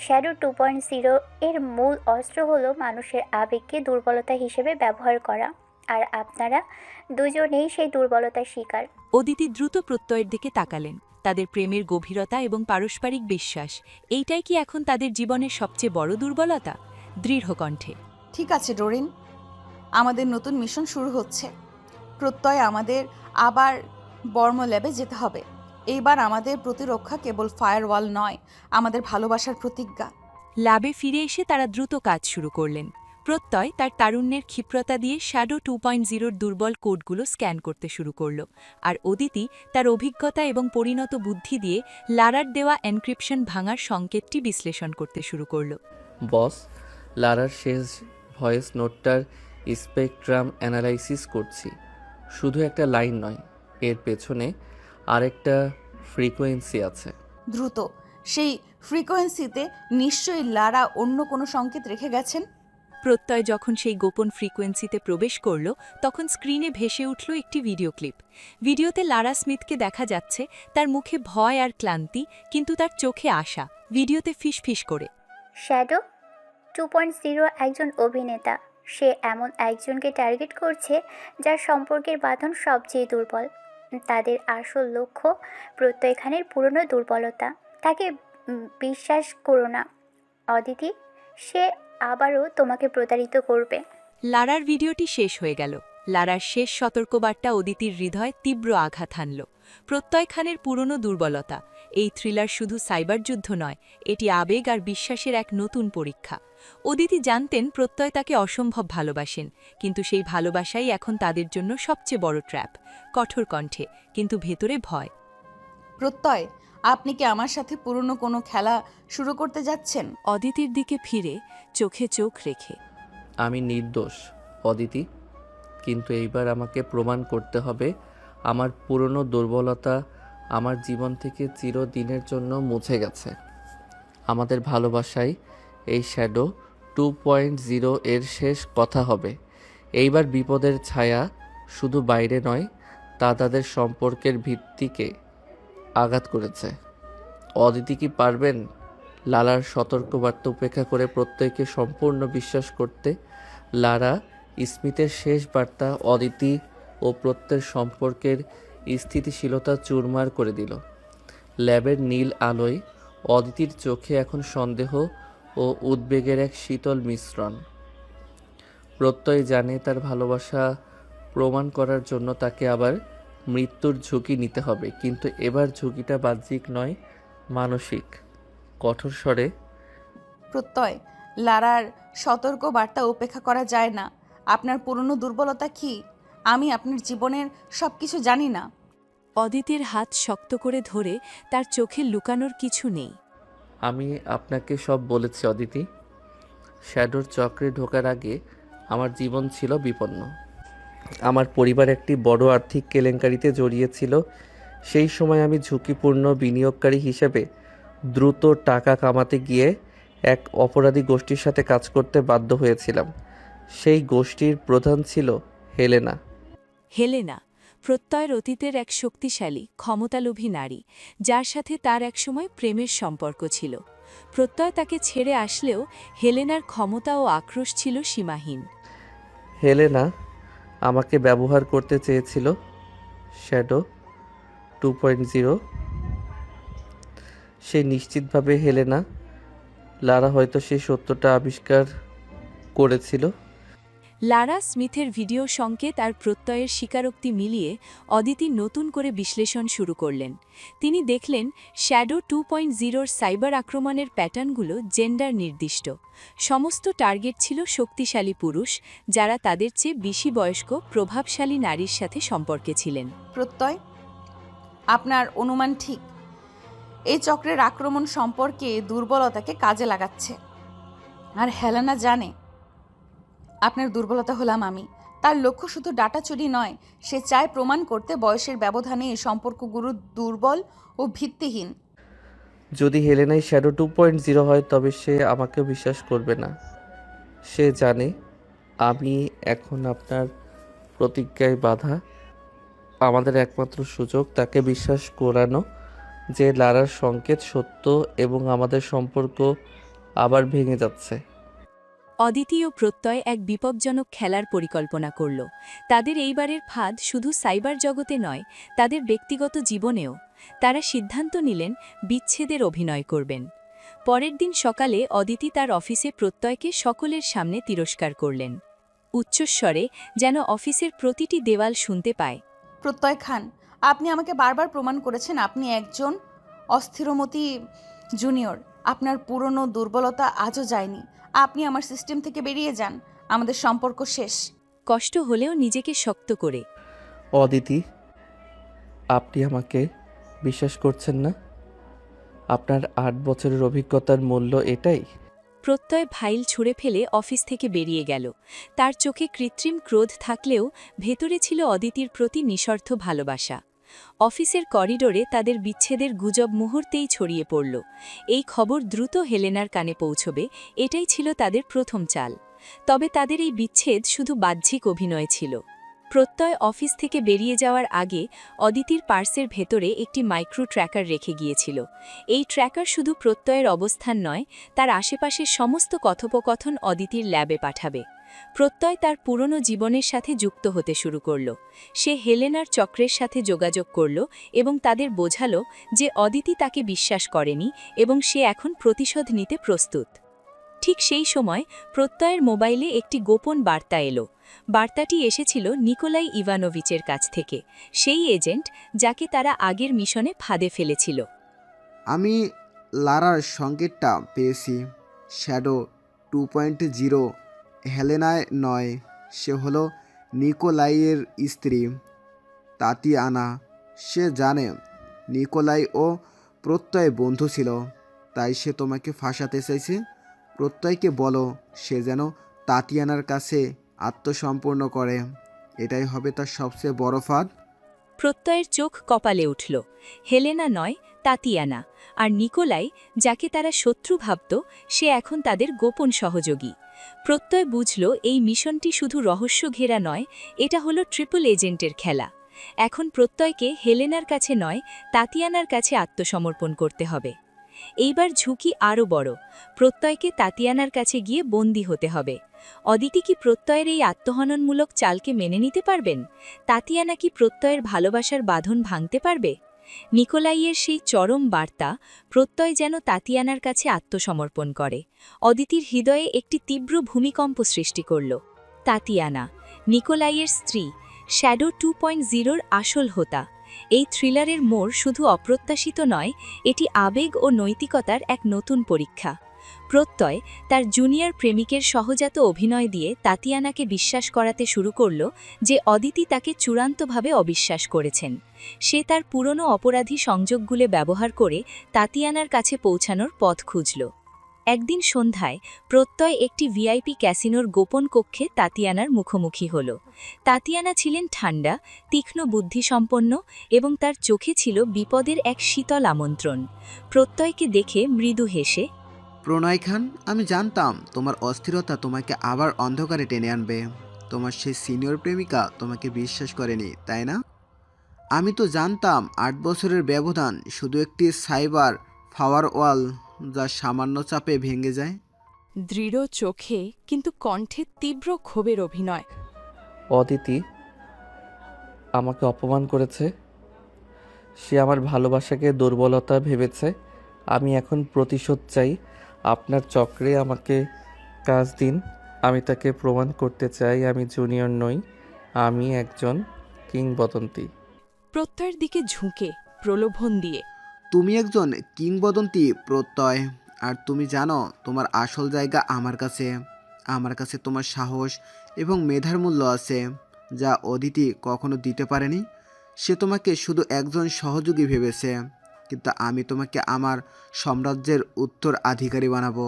শ্যাডো 2.0 এর মূল অস্ত্র হলো মানুষের আবেগকে দুর্বলতা হিসেবে ব্যবহার করা, আর আপনারা দুজনেই সেই দুর্বলতার শিকার। অদিতি দ্রুত প্রত্যয়ের দিকে তাকালেন। তাদের প্রেমের গভীরতা এবং পারস্পরিক বিশ্বাস, এইটাই কি এখন তাদের জীবনের সবচেয়ে বড় দুর্বলতা? দৃঢ় কণ্ঠে। ঠিক আছে ডোরিন, আমাদের নতুন মিশন শুরু হচ্ছে। প্রত্যয় আমাদের আবার বর্ম ল্যাবে যেতে হবে। এইবার আমাদের প্রতিরক্ষা কেবল ফায়ারওয়াল নয়, আমাদের ভালোবাসার প্রতিজ্ঞা। ল্যাবে ফিরে এসে তারা দ্রুত কাজ শুরু করলেন। প্রত্যয় তার তারুণ্যের ক্ষিপ্রতা দিয়ে শ্যাডো 2.0-র দুর্বল কোডগুলো স্ক্যান করতে শুরু করল, আর অদিতি তার অভিজ্ঞতা এবং পরিণত বুদ্ধি দিয়ে লারার দেওয়া এনক্রিপশন ভাঙার সংকেতটি বিশ্লেষণ করতে শুরু করল। বস, লারার শেষ ভয়েস নোটটার স্পেকট্রাম অ্যানালাইসিস করছি। শুধু একটা লাইন নয়, এর পেছনে আরেকটা ফ্রিকোয়েন্সি আছে। দ্রুত সেই ফ্রিকোয়েন্সিতে নিশ্চয়ই লারা অন্য কোনো সংকেত রেখে গেছেন। প্রত্যয় যখন সেই গোপন ফ্রিকোয়েন্সিতে প্রবেশ করল, তখন স্ক্রিনে ভেসে উঠল একটি ভিডিও ক্লিপ। ভিডিওতে লারা স্মিথকে দেখা যাচ্ছে, তার মুখে ভয় আর ক্লান্তি, কিন্তু তার চোখে আশা। ভিডিওতে ফিসফিস করে, শ্যাডো 2.0 একজন অভিনেতা। সে এমন একজনকে টার্গেট করছে যার সম্পর্কের বাঁধন সবচেয়ে দুর্বল। তাদের আসল লক্ষ্য প্রত্যয় খানের পুরনো দুর্বলতা। তাকে বিশ্বাস করো না অদিতি, সে আবারও তোমাকে প্রতারিত করবে। লারার ভিডিওটি শেষ হয়ে গেল। লারার শেষ সতর্কবার্তা অদিতির হৃদয়ে তীব্র আঘাত হানল। প্রত্যয় খানের পুরনো দুর্বলতা। এই থ্রিলার শুধু সাইবার যুদ্ধ নয়, এটি আবেগ আর বিশ্বাসের এক নতুন পরীক্ষা। অদিতি জানতেন প্রত্যয় তাকে অসম্ভব ভালোবাসেন, কিন্তু সেই ভালোবাসাই এখন তাদের জন্য সবচেয়ে বড় ট্র্যাপ। কঠোর কণ্ঠে, কিন্তু ভেতরে ভয়। প্রত্যয়, আপনি কি আমার সাথে পুরনো কোনো খেলা শুরু করতে যাচ্ছেন? অদিতির দিকে ফিরে চোখে চোখ রেখে, আমি নির্দোষ অদিতি, কিন্তু এইবার আমাকে প্রমাণ করতে হবে আমার পুরনো দুর্বলতা আমার জীবন থেকে চিরদিনের জন্য মুছে গেছে। আমাদের ভালোবাসায় এই শ্যাডো 2.0 এর শেষ কথা হবে। এইবার বিপদের ছায়া শুধু বাইরে নয়, তা তাদের সম্পর্কের ভিত্তিকে আঘাত করেছে। অদিতি কি পারবেন লালার সতর্কবার্তা উপেক্ষা করে প্রত্যয়কে সম্পূর্ণ বিশ্বাস করতে? লারা স্মিথের শেষ বার্তা অদিতি ও প্রত্যয়ের সম্পর্কের স্থিতিশীলতা চুরমার করে দিল। ল্যাবের নীল আলোয় অদিতির চোখে এখন সন্দেহ ও উদ্বেগের এক শীতল মিশ্রণ। প্রত্যয় জানে তার ভালোবাসা প্রমাণ করার জন্য তাকে আবার মৃত্যুর ঝুঁকি নিতে হবে, কিন্তু এবার ঝুঁকিটা বাহ্যিক নয়, মানসিক। কঠোর স্বরে, প্রত্যয়, লারার সতর্ক বার্তা উপেক্ষা করা যায় না। আপনার পুরনো দুর্বলতা কি? আমি আপনার জীবনের সব কিছু জানি না। অদিতির হাত শক্ত করে ধরে তার চোখে লুকানোর কিছু নেই। আমি আপনাকে সব বলেছি অদিতি। শ্যাডোর চক্রে ঢোকার আগে আমার জীবন ছিল বিপন্ন। আমার পরিবার একটি বড় আর্থিক কেলেঙ্কারিতে জড়িয়েছিল। সেই সময় আমি ঝুঁকিপূর্ণ বিনিয়োগকারী হিসেবে দ্রুত টাকা কামাতে গিয়ে এক অপরাধী গোষ্ঠীর সাথে কাজ করতে বাধ্য হয়েছিলাম। সেই গোষ্ঠীর প্রধান ছিল হেলেনা। হেলেনা প্রত্যয়ের অতীতের এক শক্তিশালী, ক্ষমতালোভী নারী, যার সাথে তার একসময় প্রেমের সম্পর্ক ছিল। প্রত্যয় তাকে ছেড়ে আসলেও হেলেনার ক্ষমতা ও আক্রোশ ছিল সীমাহীন। হেলেনা আমাকে ব্যবহার করতে চেয়েছিল। শ্যাডো 2.0। সে নিশ্চিতভাবে হেলেনা। লারা হয়তো সেই সত্যটা আবিষ্কার করেছিল। লারা স্মিথের ভিডিও সংকেত আর প্রত্যয়ের স্বীকারোক্তি মিলিয়ে অদিতি নতুন করে বিশ্লেষণ শুরু করলেন। তিনি দেখলেন শ্যাডো 2.0-র সাইবার আক্রমণের প্যাটার্নগুলো জেন্ডার নির্দিষ্ট। সমস্ত টার্গেট ছিল শক্তিশালী পুরুষ, যারা তাদের চেয়ে বেশি বয়স্ক প্রভাবশালী নারীর সাথে সম্পর্কে ছিলেন। প্রত্যয়, আপনার অনুমান ঠিক। এই চক্রের আক্রমণ সম্পর্কে দুর্বলতাকে কাজে লাগাচ্ছে। আর হেলেনা জানে আপনার দুর্বলতা হলাম আমি। তার লক্ষ্য শুধু ডাটা চুরি নয়, সে চায় প্রমাণ করতে বয়সের ব্যবধানে এই সম্পর্কগুলো দুর্বল ও ভিত্তিহীন। যদি হেলেনাই শ্যাডো 2.0 হয়, তবে সে আমাকেও বিশ্বাস করবে না। সে জানে আমি এখন আপনার প্রতিজ্ঞায় বাধা। আমাদের একমাত্র সুযোগ তাকে বিশ্বাস করানো যে লারার সংকেত সত্য এবং আমাদের সম্পর্ক আবার ভেঙে যাচ্ছে। অদিতি ও প্রত্যয় এক বিপজ্জনক খেলার পরিকল্পনা করল। তাদের এইবারের ফাঁদ শুধু সাইবার জগতে নয়, তাদের ব্যক্তিগত জীবনেও। তারা সিদ্ধান্ত নিলেন বিচ্ছেদের অভিনয় করবেন। পরের দিন সকালে অদিতি তার অফিসে প্রত্যয়কে সকলের সামনে তিরস্কার করলেন। উচ্চস্বরে, যেন অফিসের প্রতিটি দেওয়াল শুনতে পায়। প্রত্যয় খান, আপনি আমাকে বারবার প্রমাণ করেছেন আপনি একজন অস্থিরমতি জুনিয়র। আপনার পুরনো দুর্বলতা আজও যায়নি। আপনি আমার সিস্টেম থেকে বেরিয়ে যান, আমাদের সম্পর্ক শেষ। কষ্ট হলেও নিজেকে শক্ত করে। অদিতি, আপনি আমাকে বিশ্বাস করছেন না? আপনার 8 বছরের অভিজ্ঞতার মূল্য এটাই? প্রত্যয় ফাইল ছুঁড়ে ফেলে অফিস থেকে বেরিয়ে গেল। তার চোখে কৃত্রিম ক্রোধ থাকলেও ভেতরে ছিল অদিতির প্রতি নিঃস্বার্থ ভালোবাসা। অফিসের করিডোরে তাদের বিচ্ছেদের গুজব মুহূর্তেই ছড়িয়ে পড়ল। এই খবর দ্রুত হেলেনার কানে পৌঁছবে, এটাই ছিল তাদের প্রথম চাল। তবে তাদের এই বিচ্ছেদ শুধু বাহ্যিক অভিনয় ছিল। প্রত্যয় অফিস থেকে বেরিয়ে যাওয়ার আগে অদিতির পার্সের ভেতরে একটি মাইক্রো ট্র্যাকার রেখে গিয়েছিল। এই ট্র্যাকার শুধু প্রত্যয়ের অবস্থান নয়, তার আশেপাশের সমস্ত কথোপকথন অদিতির ল্যাবে পাঠাবে। প্রত্যয় তার পুরনো জীবনের সাথে যুক্ত হতে শুরু করল। সে হেলেনার চক্রের সাথে যোগাযোগ করল এবং তাদের বোঝালো যে অদিতি তাকে বিশ্বাস করেনি এবং সে এখন প্রতিশোধ নিতে প্রস্তুত। ঠিক সেই সময় প্রত্যয়ের মোবাইলে একটি গোপন বার্তা এলো। বার্তাটি এসেছিল নিকোলাই ইভানোভিচের কাছ থেকে, সেই এজেন্ট যাকে তারা আগের মিশনে ফাঁদে ফেলেছিল। আমি লারার সংকেতটা পেয়েছি। শ্যাডো 2.0 হেলেনায় নয়, সে হলো নিকোলাইয়ের স্ত্রী তাতিয়ানা। সে জানে নিকোলাই ও প্রত্যয় বন্ধু ছিল, তাই সে তোমাকে ফাঁসাতে চাইছে। প্রত্যয়কে বলো সে যেন তাতিয়ানার কাছে আত্মসমর্পণ করে। এটাই হবে তার সবচেয়ে বড় ফাঁদ। প্রত্যয়ের চোখ কপালে উঠল। হেলেনা নয়, তাতিয়ানা। আর নিকোলাই, যাকে তারা শত্রু ভাবত, সে এখন তাদের গোপন সহযোগী। প্রত্যয় বুঝল এই মিশনটি শুধু রহস্য ঘেরা নয়, এটা হলো ট্রিপল এজেন্টের খেলা। এখন প্রত্যয়কে হেলেনার কাছে নয়, তাতিয়ানার কাছে আত্মসমর্পণ করতে হবে। এইবার ঝুঁকি আরও বড়। প্রত্যয়কে তাতিয়ানার কাছে গিয়ে বন্দী হতে হবে। অদিতি কি প্রত্যয়ের এই আত্মহননমূলক চালকে মেনে নিতে পারবেন? তাতিয়ানা কি প্রত্যয়ের ভালোবাসার বাঁধন ভাঙতে পারবে? নিকোলাইয়ের সেই চরম বার্তা, প্রত্যয় যেন তাতিয়ানার কাছে আত্মসমর্পণ করে, অদিতির হৃদয়ে একটি তীব্র ভূমিকম্প সৃষ্টি করল। তাতিয়ানা, নিকোলাইয়ের স্ত্রী, শ্যাডো 2.0-র আসল হোতা। এই থ্রিলারের মোড় শুধু অপ্রত্যাশিত নয়, এটি আবেগ ও নৈতিকতার এক নতুন পরীক্ষা। প্রত্যয় তার জুনিয়র প্রেমিকের সহজাত অভিনয় দিয়ে তাতিয়ানাকে বিশ্বাস করাতে শুরু করল যে অদিতি তাকে চূড়ান্তভাবে অবিশ্বাস করেছেন। সে তার পুরনো অপরাধী সংযোগগুলো ব্যবহার করে তাতিয়ানার কাছে পৌঁছানোর পথ খুঁজল। একদিন সন্ধ্যায় প্রত্যয় একটি ভিআইপি ক্যাসিনোর গোপন কক্ষে তাতিয়ানার মুখোমুখি হল। তাতিয়ানা ছিলেন ঠান্ডা, তীক্ষ্ণ বুদ্ধিসম্পন্ন এবং তার চোখে ছিল বিপদের এক শীতল আমন্ত্রণ। প্রত্যয়কে দেখে মৃদু হেসে, প্রণয় খান, আমি জানতাম তোমার অস্থিরতা তোমাকে আবার অন্ধকারে টেনে আনবে। তোমার সেই সিনিয়র প্রেমিকা তোমাকে বিশ্বাস করেনি, তাই না? আমি তো জানতাম 8 বছরের ব্যবধান শুধু একটি সাইবার ফায়ারওয়াল, যা সামান্য চাপে ভেঙে যায়। দৃঢ় চোখে কিন্তু কণ্ঠে তীব্র ক্ষোভের অভিনয়। অদিতি আমাকে অপমান করেছে। সে আমার ভালোবাসাকে দুর্বলতা ভেবেছে। আমি এখন প্রতিশোধ চাই। আপনার চক্রে আমাকে কাজ দিন। আমি তাকে প্রমাণ করতে চাই আমি জুনিয়র নই, আমি একজন কিংবদন্তি। প্রত্যয়ের দিকে ঝুঁকে প্রলোভন দিয়ে, তুমি একজন কিংবদন্তি প্রত্যয়, আর তুমি জানো তোমার আসল জায়গা আমার কাছে। আমার কাছে তোমার সাহস এবং মেধার মূল্য আছে, যা অদিতি কখনো দিতে পারেনি। সে তোমাকে শুধু একজন সহযোগী ভেবেছে, কিন্তু আমি তোমাকে আমার সাম্রাজ্যের উত্তরাধিকারী বানাবো।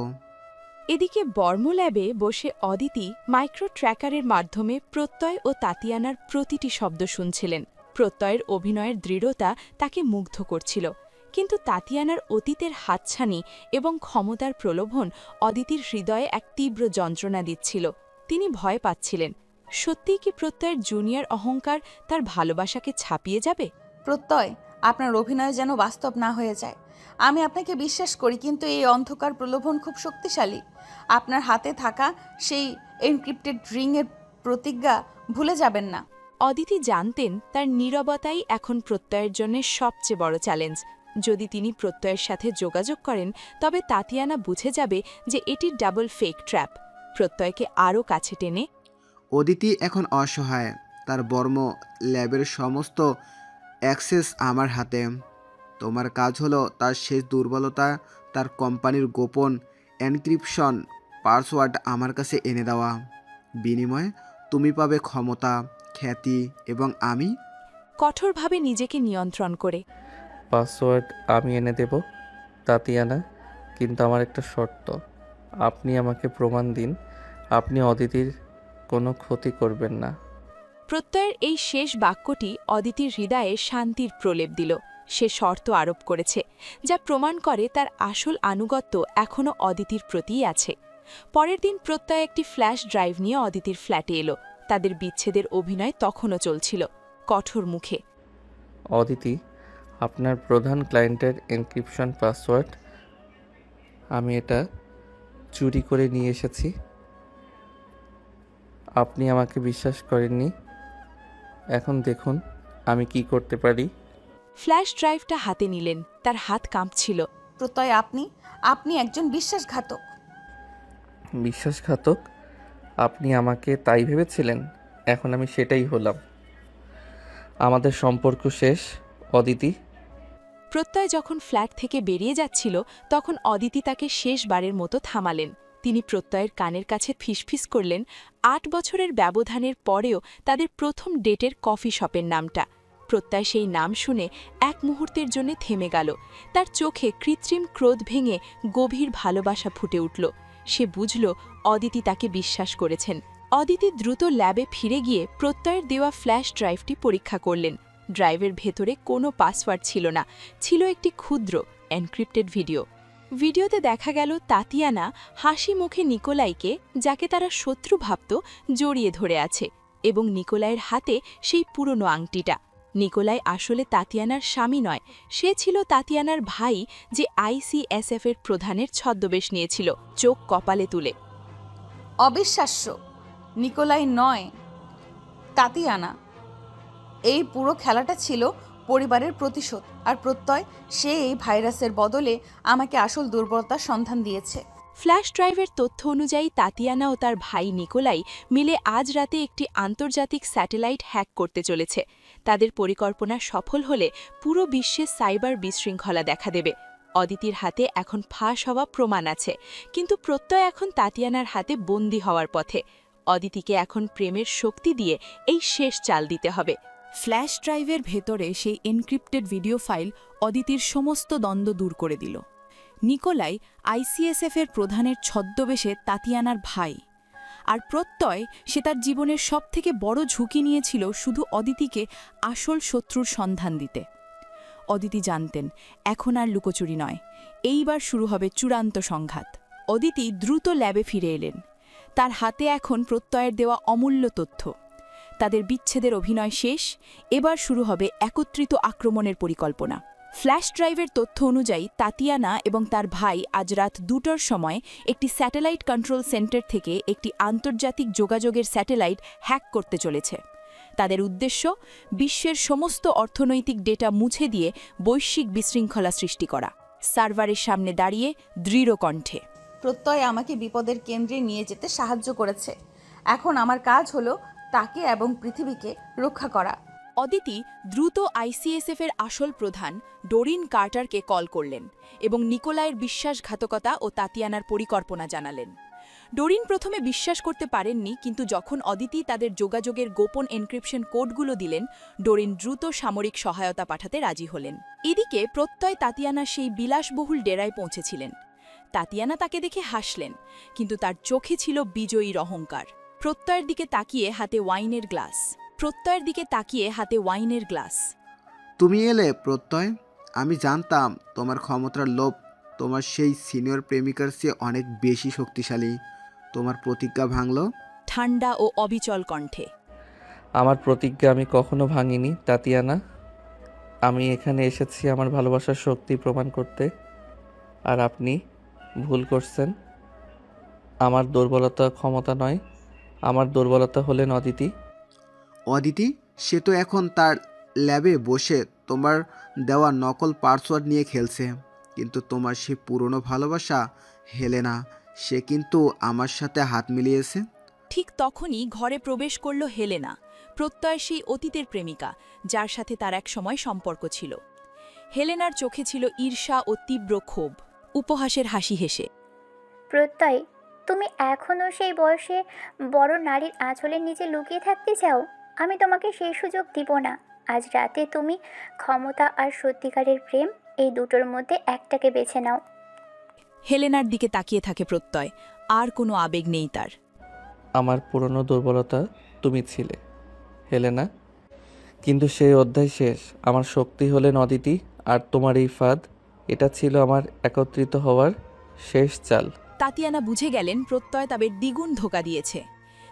এদিকে বর্ম ল্যাবে বসে অদিতি মাইক্রো ট্র্যাকারের মাধ্যমে প্রত্যয় ও তাতিয়ানার প্রতিটি শব্দ শুনছিলেন। প্রত্যয়ের অভিনয়ের দৃঢ়তা তাকে মুগ্ধ করছিল, কিন্তু তাতিয়ানার অতীতের হাতছানি এবং ক্ষমতার প্রলোভন অদিতির হৃদয়ে এক তীব্র যন্ত্রণা দিচ্ছিল। তিনি ভয় পাচ্ছিলেন, সত্যিই কি প্রত্যয়ের জুনিয়র অহংকার তার ভালোবাসাকে ছাপিয়ে যাবে? প্রত্যয়, আপনার অভিনয় যেন বাস্তব না হয়ে যায়। আমি আপনাকে বিশ্বাস করি, কিন্তু এই অন্ধকার প্রলোভন খুব শক্তিশালী। আপনার হাতে থাকা সেই এনক্রিপ্টেড রিংয়ের প্রতিজ্ঞা ভুলে যাবেন না। অদিতি জানতেন তার নীরবতাই এখন প্রত্যয়ের জন্য সবচেয়ে বড় চ্যালেঞ্জ। যদি তিনি প্রত্যয়ের সাথে যোগাযোগ করেন, তবে তাতিয়ানা বুঝে যাবে যে এটি ডাবল ফেক ট্র্যাপ। প্রত্যয়কে আরও কাছে টেনে, অদিতি এখন অসহায়। তার বর্ম ল্যাবের সমস্ত অ্যাক্সেস আমার হাতে। তোমার কাজ হলো তার শেষ দুর্বলতা, তার কোম্পানির গোপন এনক্রিপশন পাসওয়ার্ড আমার কাছে এনে দেওয়া। বিনিময়ে তুমি পাবে ক্ষমতা, খ্যাতি এবং আমি। কঠোরভাবে নিজেকে নিয়ন্ত্রণ করে। পাসওয়ার্ড আমি এনে দেব তাতিয়ানা, কিন্তু আমার একটা শর্ত। আপনি আমাকে প্রমাণ দিন আপনি অদিতির কোনো ক্ষতি করবেন না। প্রত্যয়ের এই শেষ বাক্যটি অদিতির হৃদয়ে শান্তির প্রলেপ দিল। সে শর্ত আরোপ করেছে, যা প্রমাণ করে তার আসল আনুগত্য এখনও অদিতির প্রতিই আছে। পরের দিন প্রত্যয় একটি ফ্ল্যাশ ড্রাইভ নিয়ে অদিতির ফ্ল্যাটে এলো। তাদের বিচ্ছেদের অভিনয় তখনও চলছিল। কঠোর মুখে, অদিতি, আপনার প্রধান ক্লায়েন্টের এনক্রিপশন পাসওয়ার্ড আমি এটা চুরি করে নিয়ে এসেছি। আপনি আমাকে বিশ্বাস করেননি, এখন দেখুন আমি কি করতে পারি। ফ্ল্যাশ ড্রাইভটা হাতে নিলেন। তার হাত কাঁপছিল। প্রত্যয় আপনি একজন বিশ্বাসঘাতক। বিশ্বাসঘাতক? আপনি আমাকে তাই ভেবেছিলেন? এখন আমি সেটাই হলাম। আমাদের সম্পর্ক শেষ, অদিতি। প্রত্যয় যখন ফ্ল্যাট থেকে বেরিয়ে যাচ্ছিল তখন অদিতি তাকে শেষবারের মতো থামালেন। তিনি প্রত্যয়ের কানের কাছে ফিসফিস করলেন ৮ বছরের ব্যবধানের পরেও তাদের প্রথম ডেটের কফি শপের নামটা। প্রত্যয় সেই নাম শুনে এক মুহূর্তের জন্য থেমে গেল। তার চোখে কৃত্রিম ক্রোধ ভেঙে গভীর ভালোবাসা ফুটে উঠল। সে বুঝল অদিতি তাকে বিশ্বাস করেছেন। অদিতি দ্রুত ল্যাবে ফিরে গিয়ে প্রত্যয়ের দেওয়া ফ্ল্যাশ ড্রাইভটি পরীক্ষা করলেন। ড্রাইভের ভেতরে কোনো পাসওয়ার্ড ছিল না, ছিল একটি ক্ষুদ্র এনক্রিপ্টেড ভিডিও। ভিডিওতে দেখা গেল তাতিয়ানা হাসি মুখে নিকোলাইকে, যাকে তারা শত্রু ভাবত, জড়িয়ে ধরে আছে, এবং নিকোলাইয়ের হাতে সেই পুরনো আংটিটা। নিকোলাই আসলে তাতিয়ানার স্বামী নয়, সে ছিল তাতিয়ানার ভাই, যে আইসিএসএফের প্রধানের ছদ্মবেশ নিয়েছিল, চোখ কপালে তুলে। অবিশ্বাস্য! নিকোলাই নয়, তাতিয়ানা। এই পুরো খেলাটা ছিল পরিবারের প্রতিশোধ। আর প্রত্যয়, সে এই ভাইরাসের বদলে আমাকে আসল দুর্বলতার সন্ধান দিয়েছে। ফ্ল্যাশ ড্রাইভের তথ্য অনুযায়ী তাতিয়ানা ও তার ভাই নিকোলাই মিলে আজ রাতে একটি আন্তর্জাতিক স্যাটেলাইট হ্যাক করতে চলেছে। তাদের পরিকল্পনা সফল হলে পুরো বিশ্বে সাইবার বিশৃঙ্খলা দেখা দেবে। অদিতির হাতে এখন ফাঁস হওয়া প্রমাণ আছে, কিন্তু প্রত্যয় এখন তাতিয়ানার হাতে বন্দী হওয়ার পথে। অদিতিকে এখন প্রেমের শক্তি দিয়ে এই শেষ চাল দিতে হবে। ফ্ল্যাশ ড্রাইভের ভেতরে সেই এনক্রিপ্টেড ভিডিও ফাইল অদিতির সমস্ত দ্বন্দ্ব দূর করে দিল। নিকোলাই আইসিএসএফের প্রধানের ছদ্মবেশে তাতিয়ানার ভাই, আর প্রত্যয়, সে তার জীবনের সবথেকে বড় ঝুঁকি নিয়েছিল শুধু অদিতিকে আসল শত্রুর সন্ধান দিতে। অদিতি জানতেন এখন আর লুকোচুরি নয়, এইবার শুরু হবে চূড়ান্ত সংঘাত। অদিতি দ্রুত ল্যাবে ফিরে এলেন। তার হাতে এখন প্রত্যয়ের দেওয়া অমূল্য তথ্য। তাদের বিচ্ছেদের অভিনয় শেষ, এবার শুরু হবে একত্রিত আক্রমণের পরিকল্পনা। ফ্ল্যাশ ড্রাইভের তথ্য অনুযায়ী তাতিয়ানা এবং তার ভাই আজ রাত 2টার সময় একটি স্যাটেলাইট কন্ট্রোল সেন্টার থেকে একটি আন্তর্জাতিক যোগাযোগের স্যাটেলাইট হ্যাক করতে চলেছে। তাদের উদ্দেশ্য বিশ্বের সমস্ত অর্থনৈতিক ডেটা মুছে দিয়ে বৈশ্বিক বিশৃঙ্খলা সৃষ্টি করা। সার্ভারের সামনে দাঁড়িয়ে দৃঢ় কণ্ঠে, প্রত্যয় আমাকে বিপদের কেন্দ্রে নিয়ে যেতে সাহায্য করেছে। এখন আমার কাজ হলো তাকে এবং পৃথিবীকে রক্ষা করা। অদিতি দ্রুত আইসিএসএফের আসল প্রধান ডোরিন কার্টারকে কল করলেন এবং নিকোলাইয়ের বিশ্বাসঘাতকতা ও তাতিয়ানার পরিকল্পনা জানালেন। ডোরিন প্রথমে বিশ্বাস করতে পারেননি, কিন্তু যখন অদিতি তাদের যোগাযোগের গোপন এনক্রিপশন কোডগুলো দিলেন, ডোরিন দ্রুত সামরিক সহায়তা পাঠাতে রাজি হলেন। এদিকে প্রত্যয় তাতিয়ানা সেই বিলাসবহুল ডেরায় পৌঁছেছিলেন। তাতিয়ানা তাকে দেখে হাসলেন, কিন্তু তার চোখে ছিল বিজয়ীর অহংকার। প্রত্যয়ের দিকে তাকিয়ে হাতে ওয়াইনের গ্লাস। তুমি এলে প্রত্যয়। আমি জানতাম তোমার ক্ষমতার লোভ তোমার সেই সিনিয়র প্রেমিকার চেয়ে অনেক বেশি শক্তিশালী। তোমার প্রতিজ্ঞা ভাঙল। ঠান্ডা ও অবিচল কণ্ঠে, আমার প্রতিজ্ঞা আমি কখনো ভাঙিনি তাতিয়ানা। আমি এখানে এসেছি আমার ভালোবাসার শক্তি প্রমাণ করতে, আর আপনি ভুল করছেন। আমার দুর্বলতা ক্ষমতা নয়, আমার দুর্বলতা হলেন অদিতি। অদিতি, সে তো এখন তার ল্যাবে বসে তোমার দেওয়া নকল পাসওয়ার্ড নিয়ে খেলছে, কিন্তু তোমার সে পুরনো ভালোবাসা হেলেনা, সে কিন্তু আমার সাথে হাত মিলিয়েছে। ঠিক তখনই ঘরে প্রবেশ করল হেলেনা, প্রত্যয় সেই অতীতের প্রেমিকা, যার সাথে তার এক সময় সম্পর্ক ছিল। হেলেনার চোখে ছিল ঈর্ষা ও তীব্র ক্ষোভ, উপহাসের হাসি হেসে। প্রত্যয়, তুমি এখনও সেই বয়সে বড় নারীর আঁচলের নিচে লুকিয়ে থাকতে চাও? আমি তোমাকে সেই সুযোগ দিব না। আজ রাতে তুমি ক্ষমতা আর সত্যিকারের প্রেম, এই দুটোর মধ্যে একটাকে বেছে নাও। হেলেনার দিকে তাকিয়ে থাকে প্রত্যয়, আর কোনো আবেগ নেই তার। আমার পুরনো দুর্বলতা তুমি ছিলে, হেলেনা। কিন্তু সেই অধ্যায় শেষ। আমার শক্তি হলেন অদিতি, আর তোমার এই ফাঁদ, এটা ছিল আমার একত্রিত হওয়ার শেষ চাল। তাতিয়ানা বুঝে গেলেন প্রত্যয় তাদের দ্বিগুণ ধোঁকা দিয়েছে।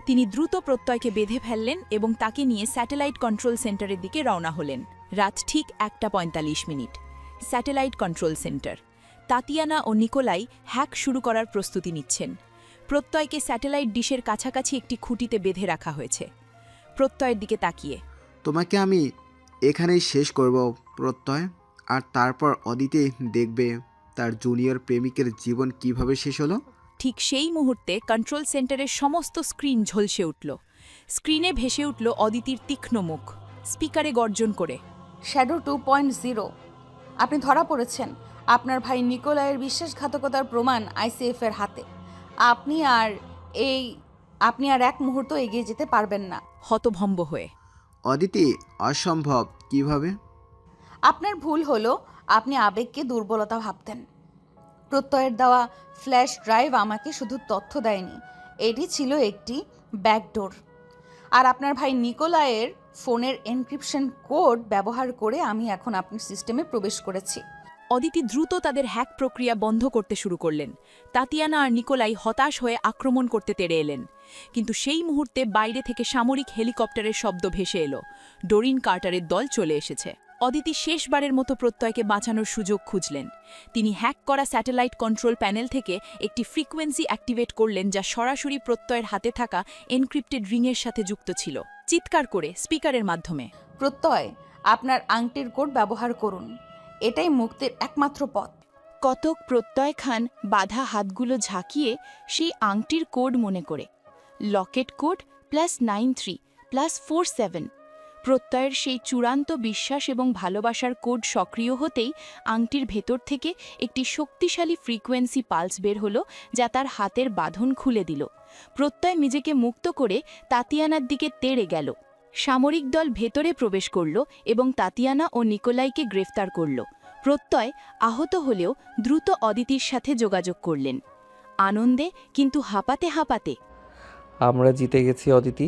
তিনি দ্রুত প্রত্যয়কে বেঁধে ফেললেন এবং তাকে নিয়ে স্যাটেলাইট কন্ট্রোল সেন্টারের দিকে রওনা হলেন। রাত ঠিক 1:45। Satellite control centre. তাতিয়ানা ও নিকোলাই হ্যাক শুরু করার প্রস্তুতি নিচ্ছেন। প্রত্যয়কে স্যাটেলাইট ডিশের কাছাকাছি একটি খুঁটিতে বেঁধে রাখা হয়েছে। প্রত্যয়ের দিকে তাকিয়ে, তোমাকে আমি এখানেই শেষ করব প্রত্যয়, আর তারপর অদিতি দেখবে তার জুনিয়র প্রেমিকের জীবন কিভাবে শেষ হলো। ঠিক সেই মুহূর্তে কন্ট্রোল সেন্টারের সমস্ত স্ক্রিন ঝলসে উঠল। স্ক্রিনে ভেসে উঠল অদিতির তীক্ষ্ণ মুখ, স্পিকারে গর্জন করে। শ্যাডো 2.0, আপনি ধরা পড়েছেন। আপনার ভাই নিকোলাইয়ের বিশ্বাসঘাতকতার প্রমাণ ICF এর হাতে। আপনি আর এক মুহূর্ত এগিয়ে যেতে পারবেন না। হতভম্ব হয়ে, অদিতি, অসম্ভব, কিভাবে? আপনার ভুল হলো আপনি আবেগকে দুর্বলতা ভাবতেন। প্রত্যয়ের দেওয়া ফ্ল্যাশ ড্রাইভ আমাকে শুধু তথ্য দেয়নি, এটি ছিল একটি ব্যাকডোর। আর আপনার ভাই নিকোলাইয়ের ফোনের এনক্রিপশন কোড ব্যবহার করে আমি এখন আপনার সিস্টেমে প্রবেশ করেছি। অদিতি দ্রুত তাদের হ্যাক প্রক্রিয়া বন্ধ করতে শুরু করলেন। তাতিয়ানা আর নিকোলাই হতাশ হয়ে আক্রমণ করতে তেড়ে এলেন। কিন্তু সেই মুহূর্তে বাইরে থেকে সামরিক হেলিকপ্টারের শব্দ ভেসে এলো। ডোরিন কার্টারের দল চলে এসেছে। অদিতি শেষবারের মতো প্রত্যয়কে বাঁচানোর সুযোগ খুঁজলেন। তিনি হ্যাক করা স্যাটেলাইট কন্ট্রোল প্যানেল থেকে একটি ফ্রিকোয়েন্সি অ্যাক্টিভেট করলেন, যা সরাসরি প্রত্যয়ের হাতে থাকা এনক্রিপ্টেড রিংয়ের সাথে যুক্ত ছিল। চিৎকার করে স্পিকারের মাধ্যমে, প্রত্যয়, আপনার আংটির কোড ব্যবহার করুন, এটাই মুক্তির একমাত্র পথ। কতক প্রত্যয় খান বাধা হাতগুলো ঝাঁকিয়ে সেই আংটির কোড মনে করে। লকেট কোড +93+47। প্রত্যয়ের সেই চূড়ান্ত বিশ্বাস এবং ভালোবাসার কোড সক্রিয় হতেই আংটির ভেতর থেকে একটি শক্তিশালী ফ্রিকোয়েন্সি পালস বের হলো, যা তার হাতের বাঁধন খুলে দিল। প্রত্যয় নিজেকে মুক্ত করে তাতিয়ানার দিকে তেড়ে গেল। সামরিক দল ভেতরে প্রবেশ করল এবং তাতিয়ানা ও নিকোলাইকে গ্রেফতার করল। প্রত্যয় আহত হলেও দ্রুত অদিতির সাথে যোগাযোগ করলেন, আনন্দে কিন্তু হাঁপাতে হাঁপাতে। আমরা জিতে গেছি অদিতি,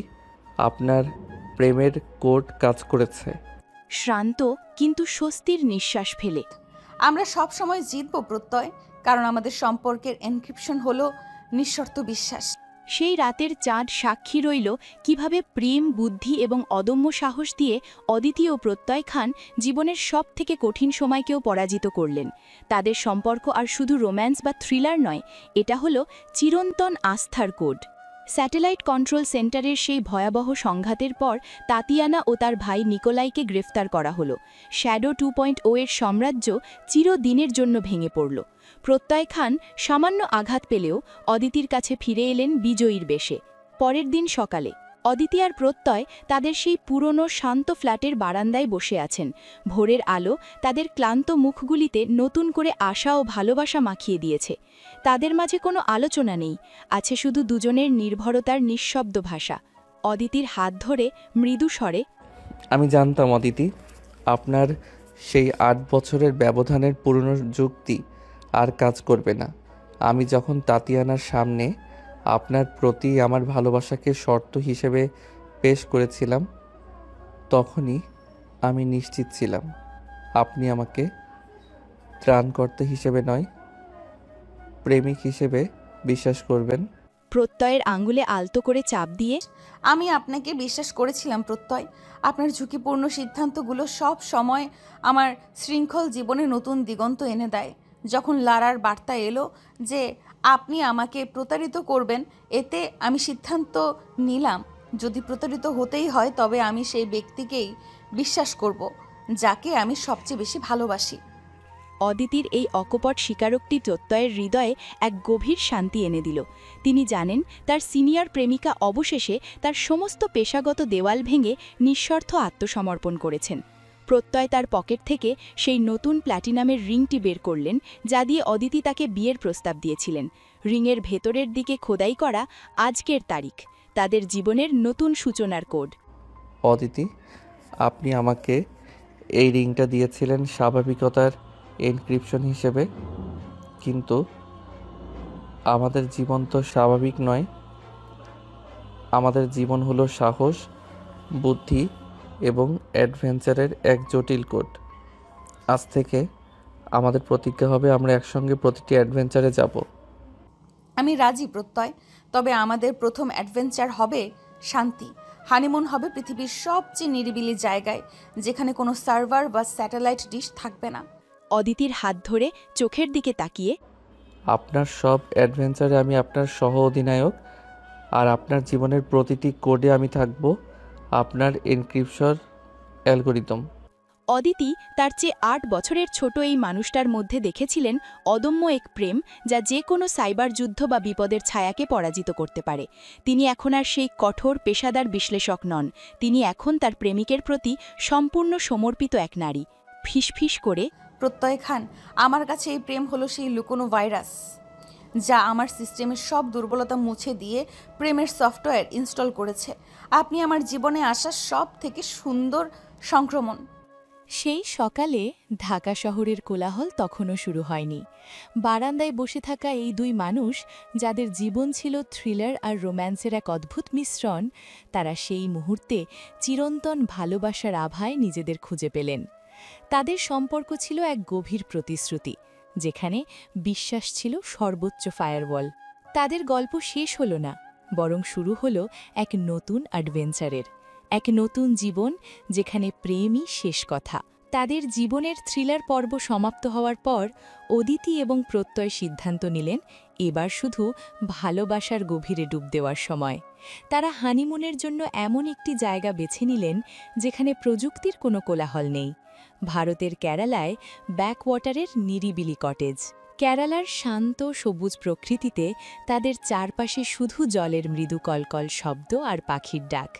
আপনার প্রেমের কোড কাজ করেছে। শ্রান্ত কিন্তু স্বস্তির নিঃশ্বাস ফেলে। আমরা সব সময় জিতব প্রত্যয়, কারণ আমাদের সম্পর্কের এনক্রিপশন হলো নিঃশর্ত বিশ্বাস। সেই রাতের চাঁদ সাক্ষী রইল কিভাবে প্রেম, বুদ্ধি এবং অদম্য সাহস দিয়ে অদিতি ও প্রত্যয় খান জীবনের সব থেকে কঠিন সময়কেও পরাজিত করলেন। তাদের সম্পর্ক আর শুধু রোম্যান্স বা থ্রিলার নয়, এটা হলো চিরন্তন আস্থার কোড। স্যাটেলাইট কন্ট্রোল সেন্টারের সেই ভয়াবহ সংঘাতের পর তাতিয়ানা ও তার ভাই নিকোলাইকে গ্রেফতার করা হলো। শ্যাডো 2.0 এর সাম্রাজ্য চিরদিনের জন্য ভেঙে পড়ল। প্রত্যয় খান সামান্য আঘাত পেলেও অদিতির কাছে ফিরে এলেন বিজয়ীর বেশে। পরের দিন সকালে অদিতি আর প্রত্যয় তাদের সেই পুরনো শান্ত ফ্ল্যাটের বারান্দায় বসে আছেন। ভোরের আলো তাদের ক্লান্ত মুখগুলিতে নতুন করে আশা ও ভালোবাসা মাখিয়ে দিয়েছে। তাদের মাঝে কোনো আলোচনা নেই, আছে শুধু দুজনের নির্ভরতার নিঃশব্দ ভাষা। অদিতির হাত ধরে মৃদু স্বরে, আমি জানতাম অদিতি, আপনার সেই 8 বছরের ব্যবধানের পুরনো যুক্তি আর কাজ করবে না। আমি যখন তাতিয়ানার সামনে আপনার প্রতি আমার ভালোবাসাকে শর্ত হিসেবে পেশ করেছিলাম, তখনই আমি নিশ্চিত ছিলাম আপনি আমাকে ত্রাণকর্তা হিসেবে নয়, প্রেমিক হিসেবে বিশ্বাস করবেন। প্রত্যয়ের আঙ্গুলে আলতো করে চাপ দিয়ে, আমি আপনাকে বিশ্বাস করেছিলাম প্রত্যয়। আপনার ঝুঁকিপূর্ণ সিদ্ধান্তগুলো সব সময় আমার শৃঙ্খল জীবনে নতুন দিগন্ত এনে দেয়। যখন লারার বার্তা এলো যে আপনি আমাকে প্রতারিত করবেন, এতে আমি সিদ্ধান্ত নিলাম, যদি প্রতারিত হতেই হয় তবে আমি সেই ব্যক্তিকেই বিশ্বাস করব যাকে আমি সবচেয়ে বেশি ভালোবাসি। অদিতির এই অকপট স্বীকারোক্তি প্রত্যয়ের হৃদয়ে এক গভীর শান্তি এনে দিল। তিনি জানেন তার সিনিয়র প্রেমিকা অবশেষে তার সমস্ত পেশাগত দেওয়াল ভেঙে নিঃস্বার্থ আত্মসমর্পণ করেছেন। প্রত্যয় তার পকেট থেকে সেই নতুন প্ল্যাটিনামের রিংটি বের করলেন, যা দিয়ে অদিতি তাকে বিয়ের প্রস্তাব দিয়েছিলেন। রিংয়ের ভেতরের দিকে খোদাই করা আজকের তারিখ, তাদের জীবনের নতুন সূচনার কোড। অদিতি, আপনি আমাকে এই রিংটা দিয়েছিলেন স্বাভাবিকতার এনক্রিপশন হিসেবে, কিন্তু আমাদের জীবন তো স্বাভাবিক নয়। আমাদের জীবন হলো সাহস, বুদ্ধি এবং অ্যাডভেঞ্চারের এক জটিল কোড। আজ থেকে আমাদের প্রতিজ্ঞা হবে আমরা একসঙ্গে প্রতিটি অ্যাডভেঞ্চারে যাব। আমি রাজি প্রত্যয়, তবে আমাদের প্রথম অ্যাডভেঞ্চার হবে শান্তি। হানিমুন হবে পৃথিবীর সবচেয়ে নিরিবিলি জায়গায়, যেখানে কোনো সার্ভার বা স্যাটেলাইট ডিশ থাকবে না। অদিতির হাত ধরে চোখের দিকে তাকিয়ে, আপনার সব অ্যাডভেঞ্চারে আমি আপনার সহ অধিনায়ক, আর আপনার জীবনের প্রতিটি কোডে আমি থাকব আপনার এনক্রিপশন অ্যালগোরিদম। অদিতি তার চেয়ে ৮ বছরের ছোট এই মানুষটার মধ্যে দেখেছিলেন অদম্য এক প্রেম, যা যে কোনো সাইবার যুদ্ধ বা বিপদের ছায়াকে পরাজিত করতে পারে। তিনি এখন আর সেই কঠোর পেশাদার বিশ্লেষক নন, তিনি এখন তার প্রেমিকের প্রতি সম্পূর্ণ সমর্পিত এক নারী। ফিসফিস করে, প্রত্যয় খান, আমার কাছে এই প্রেম হলো সেই লুকোনো ভাইরাস, যা আমার সিস্টেমের সব দুর্বলতা মুছে দিয়ে প্রেমের সফটওয়্যার ইনস্টল করেছে। আপনি আমার জীবনে আসা সব থেকে সুন্দর সংক্রমণ। সেই সকালে ঢাকা শহরের কোলাহল তখনও শুরু হয়নি। বারান্দায় বসে থাকা এই দুই মানুষ, যাদের জীবন ছিল থ্রিলার আর রোম্যান্সের এক অদ্ভুত মিশ্রণ, তারা সেই মুহূর্তে চিরন্তন ভালোবাসার আভায় নিজেদের খুঁজে পেলেন। তাদের সম্পর্ক ছিল এক গভীর প্রতিশ্রুতি, যেখানে বিশ্বাস ছিল সর্বোচ্চ ফায়ারওয়াল। তাদের গল্প শেষ হলো না, বরং শুরু হলো এক নতুন অ্যাডভেঞ্চারের, এক নতুন জীবন যেখানে প্রেমই শেষ কথা। তাদের জীবনের থ্রিলার পর্ব সমাপ্ত হওয়ার পর অদিতি এবং প্রত্যয় সিদ্ধান্ত নিলেন এবার শুধু ভালোবাসার গভীরে ডুব দেওয়ার সময়। তারা হানিমুনের জন্য এমন একটি জায়গা বেছে নিলেন যেখানে প্রযুক্তির কোনো কোলাহল নেই, ভারতের কেরালায় ব্যাকওয়াটারের নিরিবিলি কটেজ। কেরালার শান্ত সবুজ প্রকৃতিতে তাদের চারপাশে শুধু জলের মৃদু কলকল শব্দ আর পাখির ডাক।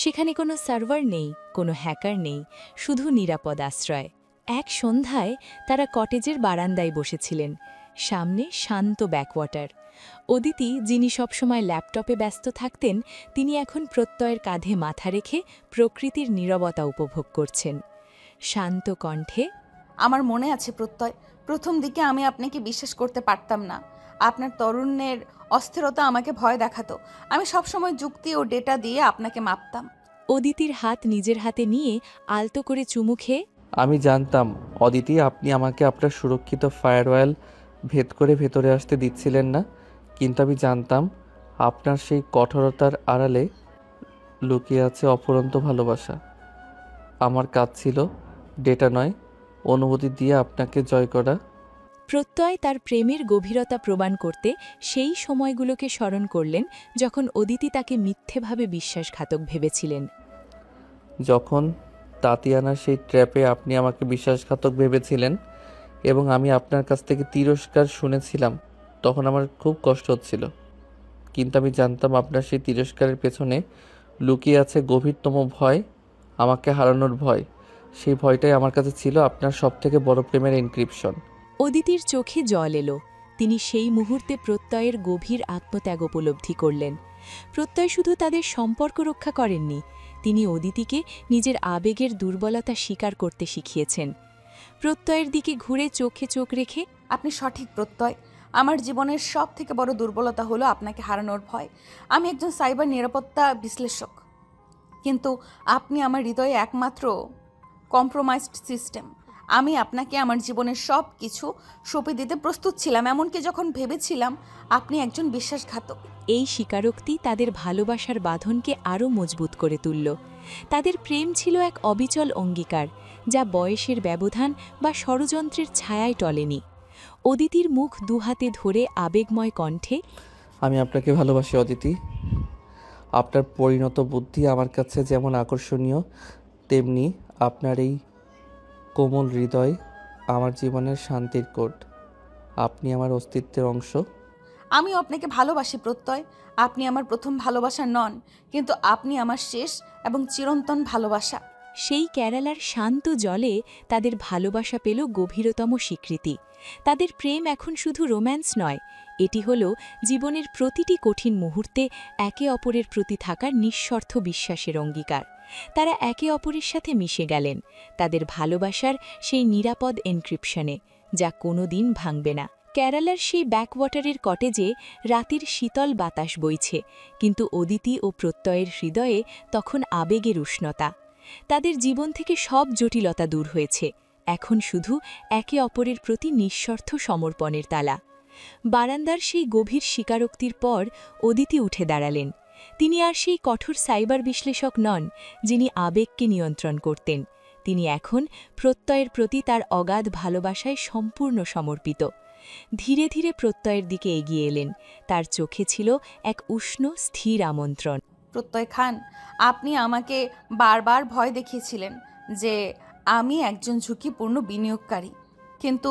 সেখানে কোনো সার্ভার নেই, কোনো হ্যাকার নেই, শুধু নিরাপদ আশ্রয়। এক সন্ধ্যায় তারা কটেজের বারান্দায় বসেছিলেন, সামনে শান্ত ব্যাকওয়াটার। অদিতি, যিনি সবসময় ল্যাপটপে ব্যস্ত থাকতেন, তিনি এখন প্রত্যয়ের কাঁধে মাথা রেখে প্রকৃতির নীরবতা উপভোগ করছেন। শান্ত কণ্ঠে, আমার মনে আছে প্রত্যয়, প্রথম দিকে আমি আপনাকে বিশ্বাস করতে পারতাম না। আপনার তরুণের অস্থিরতা আমাকে ভয় দেখাতো। আমি সবসময় যুক্তি ও ডেটা দিয়ে আপনাকে মাপতাম। অদিতির হাত নিজের হাতে নিয়ে আলতো করে চুমু খেয়ে, আমি জানতাম অদিতি, আপনি আমাকে আপনার সুরক্ষিত ফায়ারওয়াল ভেদ করে ভেতরে আসতে দিচ্ছিলেন না, কিন্তু আমি জানতাম আপনার সেই কঠোরতার আড়ালে লুকিয়ে আছে অফুরন্ত ভালোবাসা। আমার কাজ ছিল ডেটা নয়, অনুভূতি দিয়ে আপনাকে জয় করা। প্রত্যয় তার প্রেমের গভীরতা প্রমাণ করতে সেই সময়গুলোকে স্মরণ করলেন যখন অদিতি তাকে মিথ্যেভাবে বিশ্বাসঘাতক ভেবেছিলেন। যখন তাতিয়ানার সেই ট্র্যাপে আপনি আমাকে বিশ্বাসঘাতক ভেবেছিলেন এবং আমি আপনার কাছ থেকে তিরস্কার শুনেছিলাম, তখন আমার খুব কষ্ট হচ্ছিল। কিন্তু আমি জানতাম আপনার সেই তিরস্কারের পেছনে লুকিয়ে আছে গভীরতম ভয়, আমাকে হারানোর ভয়। সেই ভয়টাই আমার কাছে ছিল আপনার সবথেকে বড় প্রেমের এনক্রিপশন। অদিতির চোখে জল এলো। তিনি সেই মুহূর্তে প্রত্যয়ের গভীর আত্মত্যাগ উপলব্ধি করলেন। প্রত্যয় শুধু তাদের সম্পর্ক রক্ষা করেননি, তিনি অদিতিকে নিজের আবেগের দুর্বলতা স্বীকার করতে শিখিয়েছেন। প্রত্যয়ের দিকে ঘুরে চোখে চোখ রেখে, আপনি সঠিক প্রত্যয়, আমার জীবনের সব থেকে বড় দুর্বলতা হলো আপনাকে হারানোর ভয়। আমি একজন সাইবার নিরাপত্তা বিশ্লেষক, কিন্তু আপনি আমার হৃদয়ে একমাত্র কম্প্রোমাইজড সিস্টেম। আমি আপনাকে আমার জীবনের সব কিছু সঁপে দিতে প্রস্তুত ছিলাম, এমনকি যখন ভেবেছিলাম আপনি একজন বিশ্বাসঘাতক। এই স্বীকারোক্তি তাদের ভালোবাসার বাঁধনকে আরও মজবুত করে তুলল। তাদের প্রেম ছিল এক অবিচল অঙ্গীকার, যা বয়সের ব্যবধান বা ষড়যন্ত্রের ছায়ায় টলেনি। অদিতির মুখ দুহাতে ধরে আবেগময় কণ্ঠে, আমি আপনাকে ভালোবাসি অদিতি। আপনার পরিণত বুদ্ধি আমার কাছে যেমন আকর্ষণীয়, তেমনি আপনার এই কোমল হৃদয় আমার জীবনের শান্তির কোড। আপনি আমার অস্তিত্বের অংশ। আমিও আপনাকে ভালোবাসি প্রত্যয়। আপনি আমার প্রথম ভালোবাসা নন, কিন্তু আপনি আমার শেষ এবং চিরন্তন ভালোবাসা। সেই কেরালার শান্ত জলে তাদের ভালোবাসা পেল গভীরতম স্বীকৃতি। তাদের প্রেম এখন শুধু রোম্যান্স নয়, এটি হল জীবনের প্রতিটি কঠিন মুহূর্তে একে অপরের প্রতি থাকার নিঃস্বার্থ বিশ্বাসের অঙ্গীকার। তারা একে অপরের সাথে মিশে গেলেন তাদের ভালোবাসার সেই নিরাপদ এনক্রিপশনে, যা কোনো দিন ভাঙবে না। কেরালার সেই ব্যাকওয়াটারের কটেজে রাতের শীতল বাতাস বইছে, কিন্তু অদিতি ও প্রত্যয়ের হৃদয়ে তখন আবেগের উষ্ণতা। তাদের জীবন থেকে সব জটিলতা দূর হয়েছে, এখন শুধু একে অপরের প্রতি নিঃস্বার্থ সমর্পণের তালা। বারান্দার সেই গভীর স্বীকারোক্তির পর অদিতি উঠে দাঁড়ালেন। তিনি আর সেই কঠোর সাইবার বিশ্লেষক নন, যিনি আবেগকে নিয়ন্ত্রণ করতেন। তিনি এখন প্রত্যয়ের প্রতি তার অগাধ ভালোবাসায় সম্পূর্ণ সমর্পিত। ধীরে ধীরে প্রত্যয়ের দিকে এগিয়ে এলেন, তার চোখে ছিল এক উষ্ণ স্থির আমন্ত্রণ। প্রত্যয় খান, আপনি আমাকে বারবার ভয় দেখিয়েছিলেন যে আমি একজন ঝুঁকিপূর্ণ বিনিয়োগকারী, কিন্তু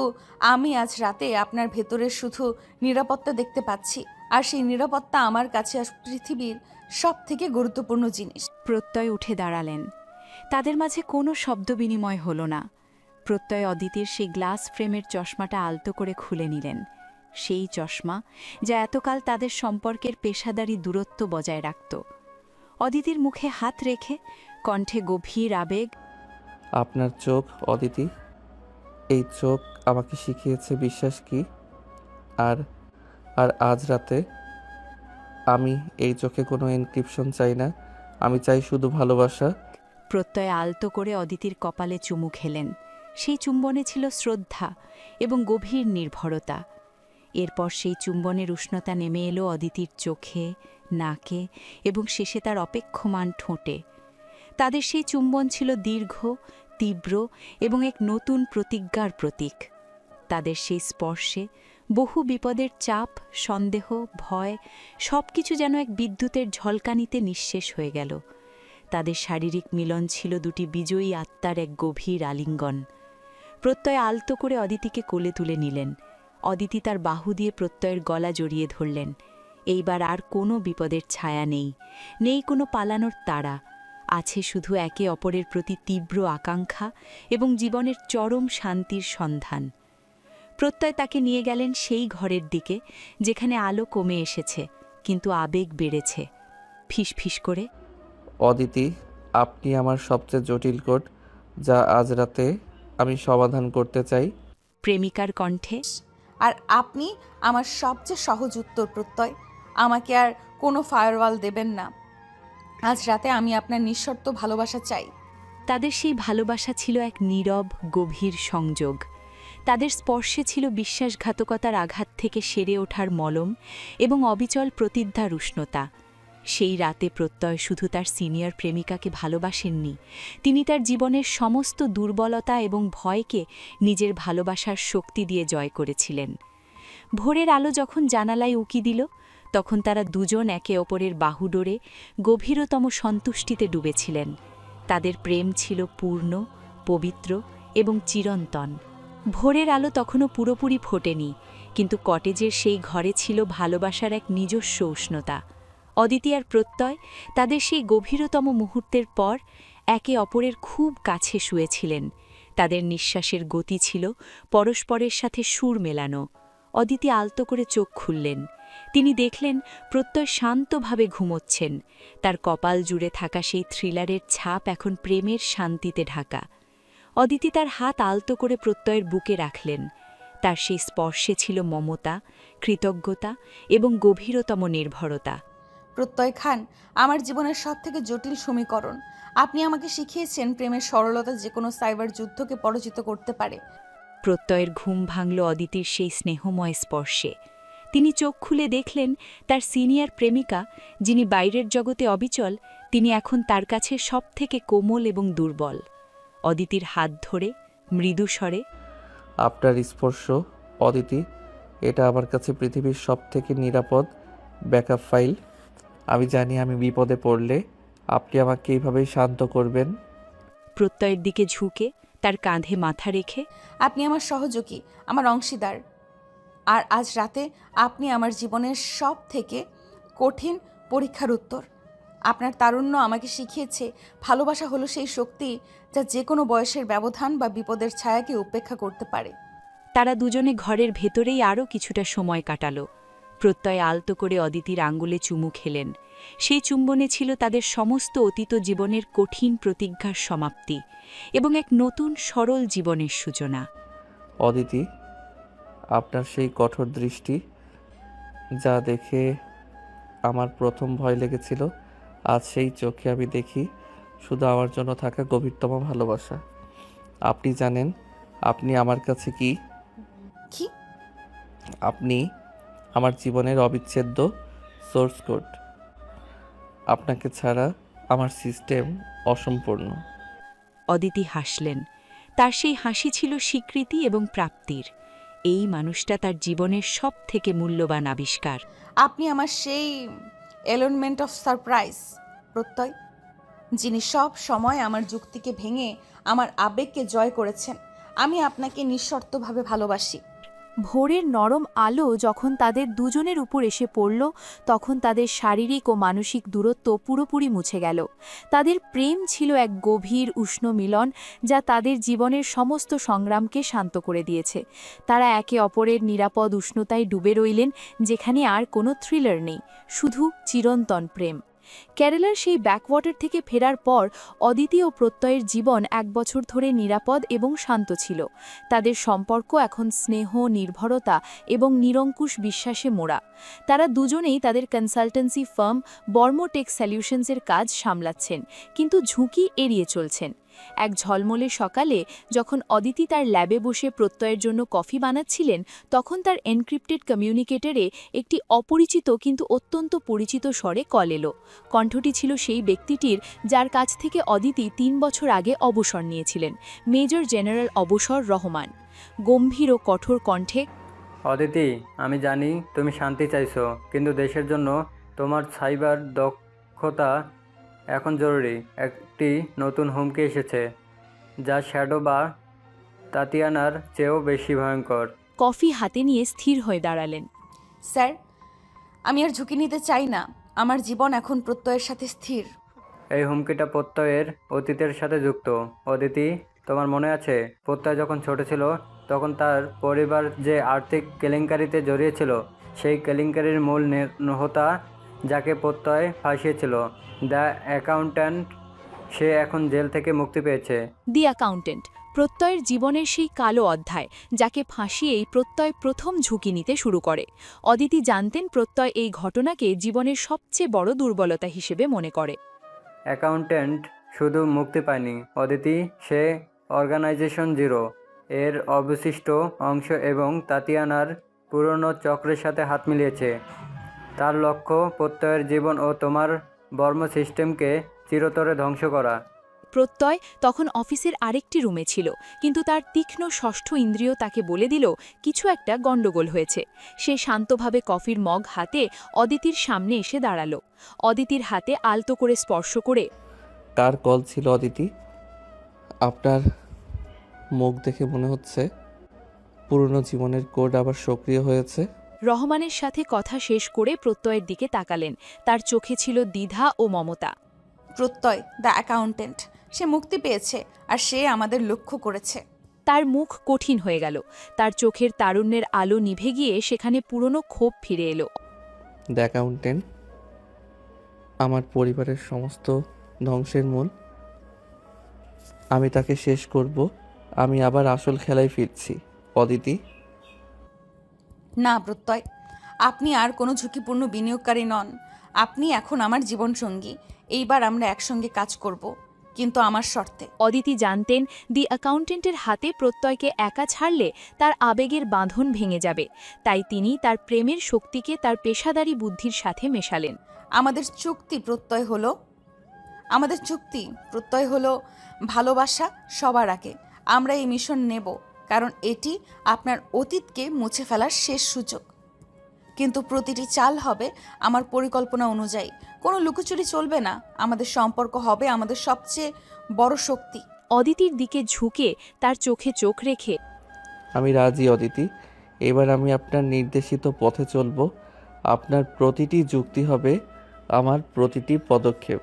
আমি আজ রাতে আপনার ভেতরে শুধু নিরাপত্তা দেখতে পাচ্ছি, আর সেই নিরাপত্তা আমার কাছে আজ পৃথিবীর সবথেকে গুরুত্বপূর্ণ জিনিস। প্রত্যয় উঠে দাঁড়ালেন। তাদের মাঝে কোনো শব্দ বিনিময় হল না। প্রত্যয় অদিতির সেই গ্লাস ফ্রেমের চশমাটা আলতো করে খুলে নিলেন, সেই চশমা যা এতকাল তাদের সম্পর্কের পেশাদারি দূরত্ব বজায় রাখত। অদিতির মুখে হাত রেখে কণ্ঠে গভীর আবেগ, আপনার চোখ অদিতি, এই চোখ আমাকে শিখিয়েছে বিশ্বাস কি। আর আর আজ রাতে আমি এই চোখে কোনো এনক্রিপশন চাই না, আমি চাই শুধু ভালোবাসা। প্রত্যয় আলতো করে অদিতির কপালে চুমু খেলেন। সেই চুম্বনে ছিল শ্রদ্ধা এবং গভীর নির্ভরতা। এরপর সেই চুম্বনের উষ্ণতা নেমে এলো অদিতির চোখে, নাকে এবং শেষে তার অপেক্ষমান ঠোঁটে। তাদের সেই চুম্বন ছিল দীর্ঘ, তীব্র এবং এক নতুন প্রতিজ্ঞার প্রতীক। তাদের সেই স্পর্শে বহু বিপদের চাপ, সন্দেহ, ভয় সবকিছু যেন এক বিদ্যুতের ঝলকানিতে নিঃশেষ হয়ে গেল। তাদের শারীরিক মিলন ছিল দুটি বিজয়ী আত্মার এক গভীর আলিঙ্গন। প্রত্যয় আলতো করে অদিতিকে কোলে তুলে নিলেন। অদিতি তার বাহু দিয়ে প্রত্যয়ের গলা জড়িয়ে ধরলেন। এইবার আর কোনো বিপদের ছায়া নেই, নেই কোনো পালানোর তাড়া, আছে শুধু একে অপরের প্রতি তীব্র আকাঙ্ক্ষা এবং জীবনের চরম শান্তির সন্ধান। প্রত্যয় তাকে নিয়ে গেলেন সেই ঘরের দিকে যেখানে আলো কমে এসেছে, কিন্তু আবেগ বেড়েছে। ফিসফিস করে, অদিতি, আপনি আমার সবচেয়ে জটিল কোড, যা আজ রাতে আমি সমাধান করতে চাই। প্রেমিকার কণ্ঠে, আর আপনি আমার সবচেয়ে সহজ উত্তর প্রত্যয়। আমাকে আর কোনো ফায়ারওয়াল দেবেন না। আজ রাতে আমি আপনার নিঃশর্ত ভালোবাসা চাই। তাদের সেই ভালোবাসা ছিল এক নীরব গভীর সংযোগ। তাদের স্পর্শে ছিল বিশ্বাসঘাতকতার আঘাত থেকে সেরে ওঠার মলম এবং অবিচল প্রতিজ্ঞার উষ্ণতা। সেই রাতে প্রত্যয় শুধু তার সিনিয়র প্রেমিকাকে ভালোবাসেননি, তিনি তার জীবনের সমস্ত দুর্বলতা এবং ভয়কে নিজের ভালোবাসার শক্তি দিয়ে জয় করেছিলেন। ভোরের আলো যখন জানালায় উকি দিল, তখন তারা দুজন একে অপরের বাহু ডোরে গভীরতম সন্তুষ্টিতে ডুবেছিলেন। তাদের প্রেম ছিল পূর্ণ, পবিত্র এবং চিরন্তন। ভোরের আলো তখনও পুরোপুরি ফোটেনি, কিন্তু কটেজের সেই ঘরে ছিল ভালোবাসার এক নিজস্ব উষ্ণতা। অদিতি আর প্রত্যয় তাদের সেই গভীরতম মুহূর্তের পর একে অপরের খুব কাছে শুয়েছিলেন। তাদের নিঃশ্বাসের গতি ছিল পরস্পরের সাথে সুর মেলানো। অদিতি আলতো করে চোখ খুললেন। তিনি দেখলেন প্রত্যয় শান্তভাবে ঘুমোচ্ছেন। তার কপাল জুড়ে থাকা সেই থ্রিলারের ছাপ এখন প্রেমের শান্তিতে ঢাকা। অদিতি তার হাত আলতো করে প্রত্যয়ের বুকে রাখলেন। তার সেই স্পর্শে ছিল মমতা, কৃতজ্ঞতা এবং গভীরতম নির্ভরতা। প্রত্যয় খান, আমার জীবনের সবথেকে জটিল সমীকরণ। আপনি আমাকে শিখিয়েছেন প্রেমের সরলতা যে কোনো সাইবার যুদ্ধকে পরাজিত করতে পারে। প্রত্যয়ের ঘুম ভাঙল অদিতির সেই স্নেহময় স্পর্শে। তিনি চোখ খুলে দেখলেন তার সিনিয়র প্রেমিকা, যিনি বাইরের জগতে অবিচল, তিনি এখন তার কাছে সবথেকে কোমল এবং দুর্বল। অদিতির হাত ধরে মৃদু স্বরে, আপনার স্পর্শ অদিতি, এটা আমার কাছে পৃথিবীর সবথেকে নিরাপদ ব্যাকআপ ফাইল। আমি জানি আমি বিপদে পড়লে আপনি আমাকে এইভাবেই শান্ত করবেন। প্রত্যয়ের দিকে ঝুঁকে তার কাঁধে মাথা রেখে। আপনি আমার সহযোগী, আমার অংশীদার। আর আজ রাতে আপনি আমার জীবনের সব থেকে কঠিন পরীক্ষার উত্তর। আপনার তারুণ্য আমাকে শিখিয়েছে ভালোবাসা হলো সেই শক্তি যা যে কোনো বয়সের ব্যবধান বা বিপদের ছায়াকে উপেক্ষা করতে পারে। তারা দুজনে ঘরের ভেতরেই আরও কিছুটা সময় কাটালো। প্রত্যয় আলতো করে অদিতির আঙ্গুলে চুমু খেলেন। সেই চুম্বনে ছিল তাদের সমস্ত অতীত জীবনের কঠিন প্রতিজ্ঞার সমাপ্তি এবং এক নতুন সরল জীবনের সূচনা। অদিতি, আপনার সেই কঠোর দৃষ্টি যা দেখে আমার প্রথম ভয় লেগেছিল, আজ সেই চোখে আমি দেখি শুধু আমার জন্য থাকা গভীরতম ভালোবাসা। আপনি জানেন আপনি আমার কাছে কি? কি? আপনি আমার জীবনের অবিচ্ছেদ্য সোর্স কোড। আপনাকে ছাড়া আমার সিস্টেম অসম্পূর্ণ। অদিতি হাসলেন। তার সেই হাসি ছিল স্বীকৃতি এবং প্রাপ্তির। এই মানুষটা তার জীবনের সব থেকে মূল্যবান আবিষ্কার। আপনি আমার সেই এলিমেন্ট অফ সারপ্রাইজ প্রত্যয়, যিনি সব সময় আমার যুক্তিকে ভেঙে আমার আবেগকে জয় করেছেন। আমি আপনাকে নিঃশর্তভাবে ভালোবাসি। ভোরের নরম আলো যখন তাদের দুজনের উপর এসে পড়ল, তখন তাদের শারীরিক ও মানসিক দূরত্ব পুরোপুরি মুছে গেল। তাদের প্রেম ছিল এক গভীর উষ্ণ মিলন যা তাদের জীবনের সমস্ত সংগ্রামকে শান্ত করে দিয়েছে। তারা একে অপরের নিরাপদ উষ্ণতায় ডুবে রইলেন, যেখানে আর কোনো থ্রিলার নেই, শুধু চিরন্তন প্রেম। কেরালার সেই ব্যাকওয়াটার থেকে ফেরার পর অদিতি ও প্রত্যয়ের জীবন 1 বছর ধরে নিরাপদ এবং শান্ত ছিল। তাদের সম্পর্ক এখন স্নেহ, নির্ভরতা এবং নিরঙ্কুশ বিশ্বাসে মোড়া। তারা দুজনেই তাদের কনসালটেন্সি ফার্ম বর্মোটেক সলিউশনসের কাজ সামলাচ্ছেন, কিন্তু ঝুঁকি এড়িয়ে চলছেন। এক ঝলমলে সকালে যখন অদিতি তার ল্যাবে বসে প্রত্যয়ের জন্য কফি বানাচ্ছিলেন, তখন তার এনক্রিপ্টেড কমিউনিকেটরে একটি অপরিচিত কিন্তু অত্যন্ত পরিচিত স্বরে কল এলো। কণ্ঠটি ছিল সেই ব্যক্তিটির যার কাছ থেকে অদিতি 3 বছর আগে অবসর নিয়েছিলেন, মেজর জেনারেল অবসর রহমান। গম্ভীর ও কঠোর কণ্ঠে, অদিতি, আমি জানি তুমি শান্তি চাইছো, কিন্তু দেশের জন্য তোমার সাইবার দক্ষতা এখন জরুরি। একটি নতুন হুমকি এসেছে যা শ্যাডো বা তাতিয়ানার চেয়েও বেশি ভয়ঙ্কর। কফি হাতে নিয়ে স্থির হয়ে দাঁড়ালেন। স্যার, আমি আর ঝুঁকি নিতে চাই না। আমার জীবন এখন প্রত্যয়ের সাথে স্থির। এই হুমকিটা প্রত্যয়ের অতীতের সাথে যুক্ত। অদিতি, তোমার মনে আছে প্রত্যয় যখন ছোট ছিল তখন তার পরিবার যে আর্থিক কেলেঙ্কারিতে জড়িয়েছিল, সেই কেলেঙ্কারির মূল হোতা যাকে প্রত্যয় ফাঁসিয়েছিল, দ্য অ্যাকাউন্ট্যান্ট, সে এখন জেল থেকে মুক্তি পেয়েছে। দি অ্যাকাউন্টেন্ট, প্রত্যয়ের জীবনের সেই কালো অধ্যায় যাকে ফাঁসিয়েই প্রত্যয় প্রথম ঝুঁকি নিতে শুরু করে। অদিতি জানতেন প্রত্যয় এই ঘটনাকে জীবনের সবচেয়ে বড় দুর্বলতা হিসেবে মনে করে। অ্যাকাউন্ট্যান্ট শুধু মুক্তি পায়নি অদিতি, সে অর্গানাইজেশন জিরো এর অবশিষ্ট অংশ এবং তাতিয়ানার পুরনো চক্রের সাথে হাত মিলিয়েছে। তার লক্ষ্য প্রত্যয়ের জীবন ও তোমার বর্ম সিস্টেমকে চিরতরে ধ্বংস করা। প্রত্যয় তখন অফিসের আরেকটি রুমে ছিল, কিন্তু তার তীক্ষ্ণ ষষ্ঠ ইন্দ্রিয় তাকে বলে দিল কিছু একটা গণ্ডগোল হয়েছে। সে শান্তভাবে কফির মগ হাতে অদিতির সামনে এসে দাঁড়ালো। অদিতির হাতে আলতো করে স্পর্শ করে, কার কল ছিল অদিতি? আপনার মুখ দেখে মনে হচ্ছে পুরনো জীবনের কোড আবার সক্রিয় হয়েছে। রহমানের সাথে কথা শেষ করে প্রত্যয়ের দিকে তাকালেন। তার চোখে ছিল দ্বিধা ও মমতা। প্রত্যয়, দ্য অ্যাকাউন্টেন্ট, সে মুক্তি পেয়েছে আর সে আমাদের লক্ষ্য করেছে। তার মুখ কঠিন হয়ে গেল। তার চোখের তারুণ্যের আলো নিভে গিয়ে সেখানে পুরনো ক্ষোভ ফিরে এলো। দ্য অ্যাকাউন্টেন্ট আমার পরিবারের সমস্ত ধ্বংসের মূল। আমি তাকে শেষ করব। আমি আবার আসল খেলায় ফিরছি। অদিতি, না প্রত্যয়, আপনি আর কোনো ঝুঁকিপূর্ণ বিনিয়োগকারী নন। আপনি এখন আমার জীবনসঙ্গী। এইবার আমরা একসঙ্গে কাজ করব, কিন্তু আমার শর্তে। অদিতি জানতেন দি অ্যাকাউন্টেন্টের হাতে প্রত্যয়কে একা ছাড়লে তার আবেগের বাঁধন ভেঙে যাবে। তাই তিনি তার প্রেমের শক্তিকে তার পেশাদারি বুদ্ধির সাথে মেশালেন। আমাদের চুক্তি প্রত্যয় হলো ভালোবাসা সবার আগে। আমরা এই মিশন নেব কারণ এটি আপনার অতীতকে মুছে ফেলার শেষ সুযোগ। কিন্তু প্রতিটি চাল হবে আমার পরিকল্পনা অনুযায়ী। কোনো লুকোচুরি চলবে না। আমাদের সম্পর্ক হবে আমাদের সবচেয়ে বড় শক্তি। অদিতির দিকে ঝুঁকে তার চোখে চোখ রেখে আমি রাজি অদিতি, এবার আমি আপনার নির্দেশিত পথে চলব। আপনার প্রতিটি যুক্তি হবে আমার প্রতিটি পদক্ষেপ,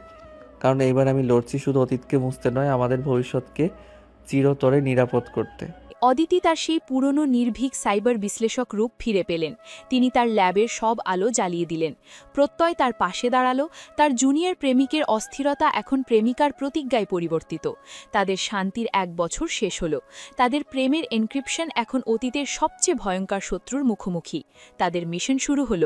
কারণ এবার আমি লড়ছি শুধু অতীতকে মুছতে নয়, আমাদের ভবিষ্যৎকে চিরতরে নিরাপদ করতে। অদিতি তার সেই পুরনো নির্ভীক সাইবার বিশ্লেষক রূপ ফিরে পেলেন। তিনি তার ল্যাবের সব আলো জ্বালিয়ে দিলেন। প্রত্যয় তার পাশে দাঁড়ালো। তার জুনিয়র প্রেমিকের অস্থিরতা এখন প্রেমিকার প্রতিজ্ঞায় পরিবর্তিত। তাদের শান্তির 1 বছর শেষ হল। তাদের প্রেমের এনক্রিপশন এখন অতীতের সবচেয়ে ভয়ঙ্কর শত্রুর মুখোমুখি। তাদের মিশন শুরু হল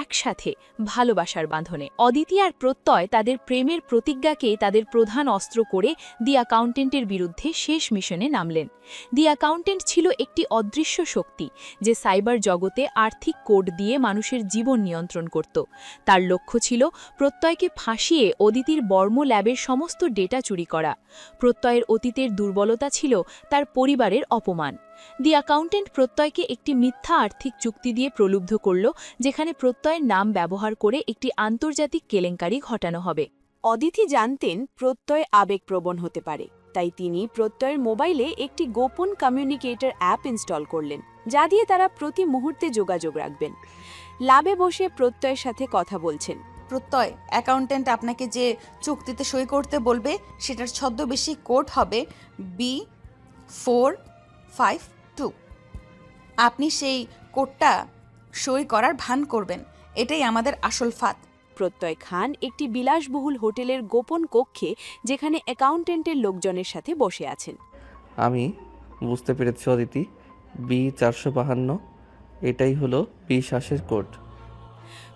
একসাথে ভালোবাসার বাঁধনে। অদিতি আর প্রত্যয় তাদের প্রেমের প্রতিজ্ঞাকেই তাদের প্রধান অস্ত্র করে দি অ্যাকাউন্টেন্টের বিরুদ্ধে শেষ মিশনে নামলেন। দি অ্যাকাউন্টেন্ট ছিল একটি অদৃশ্য শক্তি যে সাইবার জগতে আর্থিক কোড দিয়ে মানুষের জীবন নিয়ন্ত্রণ করত। তার লক্ষ্য ছিল প্রত্যয়কে ফাঁসিয়ে অদিতির বর্ম ল্যাবের সমস্ত ডেটা চুরি করা। প্রত্যয়ের অতীতের দুর্বলতা ছিল তার পরিবারের অপমান। দি অ্যাকাউন্টেন্ট প্রত্যয়কে একটি মিথ্যা আর্থিক চুক্তি দিয়ে প্রলুব্ধ করল, যেখানে প্রত্যয়ের নাম ব্যবহার করে একটি আন্তর্জাতিক কেলেঙ্কারি ঘটানো হবে। অদিতি জানতেন প্রত্যয় আবেগপ্রবণ হতে পারে, তাই তিনি প্রত্যয়ের মোবাইলে একটি গোপন কমিউনিকেটর অ্যাপ ইনস্টল করলেন, যা দিয়ে তারা প্রতি মুহূর্তে যোগাযোগ রাখবেন। ল্যাবে বসে প্রত্যয়ের সাথে কথা বলছেন। প্রত্যয়, অ্যাকাউন্টেন্ট আপনাকে যে চুক্তিতে সই করতে বলবে সেটার ছদ্মবেশী কোড হবে B452। আপনি সেই কোডটা সই করার ভান করবেন, এটাই আমাদের আসল ফাঁদ। প্রত্যয় খান একটি বিলাসবহুল হোটেলের গোপন কক্ষে, যেখানে অ্যাকাউন্টেন্টের লোকজনের সাথে বসে আছেন। আমি বুঝতে পেরেছি অদিতি, B452 এটাই হলো বিশ্বাসের কোড।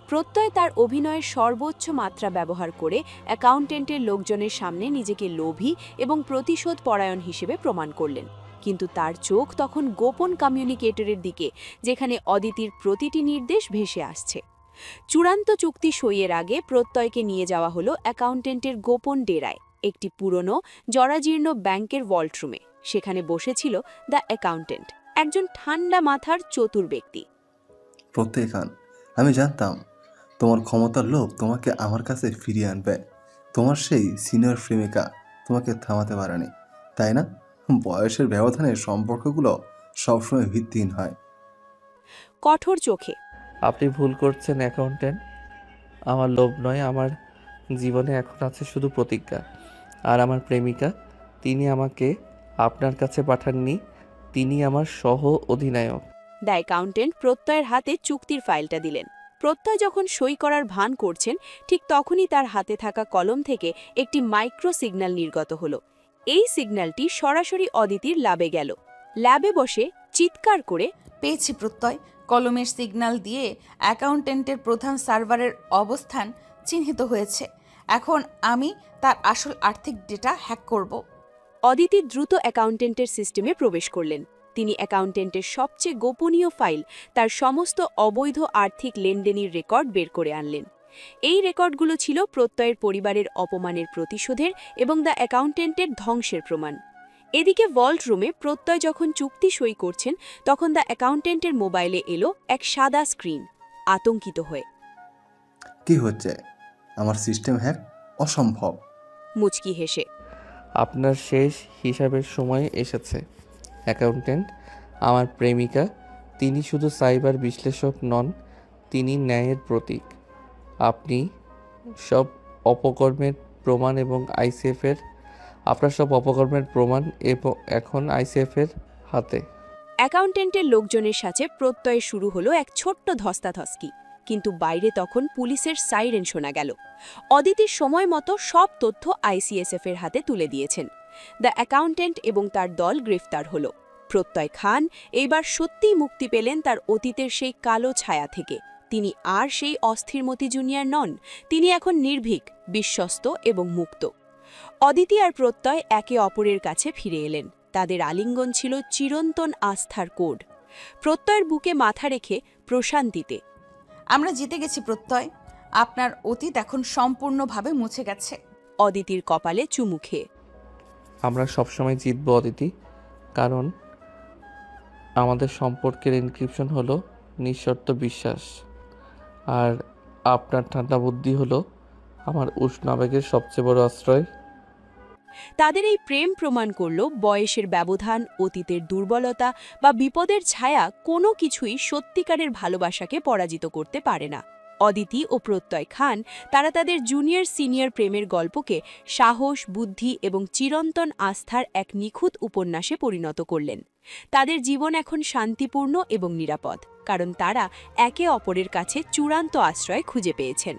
প্রত্যয় তার অভিনয়ের সর্বোচ্চ মাত্রা ব্যবহার করে অ্যাকাউন্টেন্টের লোকজনের সামনে নিজেকে লোভী এবং প্রতিশোধ পরায়ণ হিসেবে প্রমাণ করলেন। কিন্তু তার চোখ তখন গোপন কমিউনিকেটরের দিকে, যেখানে অদিতির প্রতিটি নির্দেশ ভেসে আসছে। চূড়ান্ত চুক্তি সইয়ের আগে প্রত্যয়কে নিয়ে যাওয়া হলো অ্যাকাউন্টেন্টের গোপন ডেরায়, একটি পুরনো জরাজীর্ণ ব্যাংকের ভল্টরুমে। সেখানে বসেছিল দ্য অ্যাকাউন্টেন্ট, একজন ঠান্ডা মাথার চতুর ব্যক্তি। প্রত্যয় খান, আমি জানতাম তোমার ক্ষমতার লোভ তোমাকে আমার কাছে ফিরিয়ে আনবে। তোমার সেই সিনিয়র প্রেমিকা তোমাকে থামাতে পারেনি, তাই না? বয়সের ব্যবধানে সম্পর্কগুলো সবসময় ভিত্তিহীন হয়। কঠোর চোখে আপনি ভুল করছেন অ্যাকাউন্টেন্ট, আমার লোভ নয়, আমার জীবনে এখন আছে শুধু প্রতিজ্ঞা। আর আমার প্রেমিকা, তিনি আমাকে আপনার কাছে পাঠাননি, তিনি আমার সহ অধিনায়ক। দ্য অ্যাকাউন্টেন্ট প্রত্যয়ের হাতে চুক্তির ফাইলটা দিলেন। প্রত্যয় যখন সই করার ভান করছেন, ঠিক তখনই তার হাতে থাকা কলম থেকে একটি মাইক্রো সিগন্যাল নির্গত হলো। এই সিগন্যালটি সরাসরি অদিতির ল্যাবে গেল। ল্যাবে বসে চিৎকার করে পেয়েছি প্রত্যয়, কলমের সিগন্যাল দিয়ে অ্যাকাউন্টেন্টের প্রধান সার্ভারের অবস্থান চিহ্নিত হয়েছে। এখন আমি তার আসল আর্থিক ডেটা হ্যাক করব। অদিতি দ্রুত অ্যাকাউন্টেন্টের সিস্টেমে প্রবেশ করলেন। তিনি অ্যাকাউন্টেন্টের সবচেয়ে গোপনীয় ফাইল, তার সমস্ত অবৈধ আর্থিক লেনদেনের রেকর্ড বের করে আনলেন। এই রেকর্ডগুলো ছিল প্রত্যয়ের পরিবারের অপমানের প্রতিশোধের এবং দ্য অ্যাকাউন্টেন্টের ধ্বংসের প্রমাণ। এদিকে ভল্ট রুমে প্রত্যয় যখন চুক্তি সই করছেন, তখন দ্য অ্যাকাউন্টেন্টের মোবাইলে এলো এক সাদা স্ক্রিন। আতঙ্কিত হয়ে কি হচ্ছে? আমার সিস্টেম হ্যাক? অসম্ভব। মুচকি হেসে আপনার শেষ হিসাবের সময় এসেছে অ্যাকাউন্টেন্ট। আমার প্রেমিকা, তিনি শুধু সাইবার বিশ্লেষক নন, তিনি ন্যায়ের প্রতীক। আপনি সব অপকর্মের প্রমাণ এবং আপনার সব অপকর্মের প্রমাণ এবং এখন আইসিএফের হাতে। অ্যাকাউন্টেন্টের লোকজনের সাথে প্রত্যয়ে শুরু হলো এক ছোট্ট ধস্তাধস্কি, কিন্তু বাইরে তখন পুলিশের সাইরেন শোনা গেল। অদিতির সময় মতো সব তথ্য আইসিএসএফের হাতে তুলে দিয়েছেন। দ্য অ্যাকাউন্টেন্ট এবং তার দল গ্রেফতার হল। প্রত্যয় খান এইবার সত্যিই মুক্তি পেলেন তার অতীতের সেই কালো ছায়া থেকে। তিনি আর সেই অস্থিরমতি জুনিয়র নন, তিনি এখন নির্ভীক, বিশ্বস্ত এবং মুক্ত। অদিতি আর প্রত্যয় একে অপরের কাছে ফিরে এলেন। তাদের আলিঙ্গন ছিল চিরন্তন আস্থার কোড। প্রত্যয়ের বুকে মাথা রেখে প্রশান্তিতে আমরা জিতে গেছি প্রত্যয়, আপনার অতীত এখন সম্পূর্ণভাবে মুছে গেছে। অদিতির কপালে চুমু খেয়ে আমরা সবসময় জিতব অদিতি, কারণ আমাদের সম্পর্কের এনক্রিপশন হলো নিঃশর্ত বিশ্বাস, আর আপনার ঠান্ডা বুদ্ধি হলো আমার উষ্ণ আবেগের সবচেয়ে বড় আশ্রয়। তাদের এই প্রেম প্রমাণ করল বয়সের ব্যবধান, অতীতের দুর্বলতা বা বিপদের ছায়া কোনো কিছুই সত্যিকারের ভালোবাসাকে পরাজিত করতে পারে না। অদিতি ও প্রত্যয় খান তারা তাদের জুনিয়র সিনিয়র প্রেমের গল্পকে সাহস, বুদ্ধি এবং চিরন্তন আস্থার এক নিখুঁত উপন্যাসে পরিণত করলেন। তাদের জীবন এখন শান্তিপূর্ণ এবং নিরাপদ, কারণ তারা একে অপরের কাছে চূড়ান্ত আশ্রয় খুঁজে পেয়েছেন।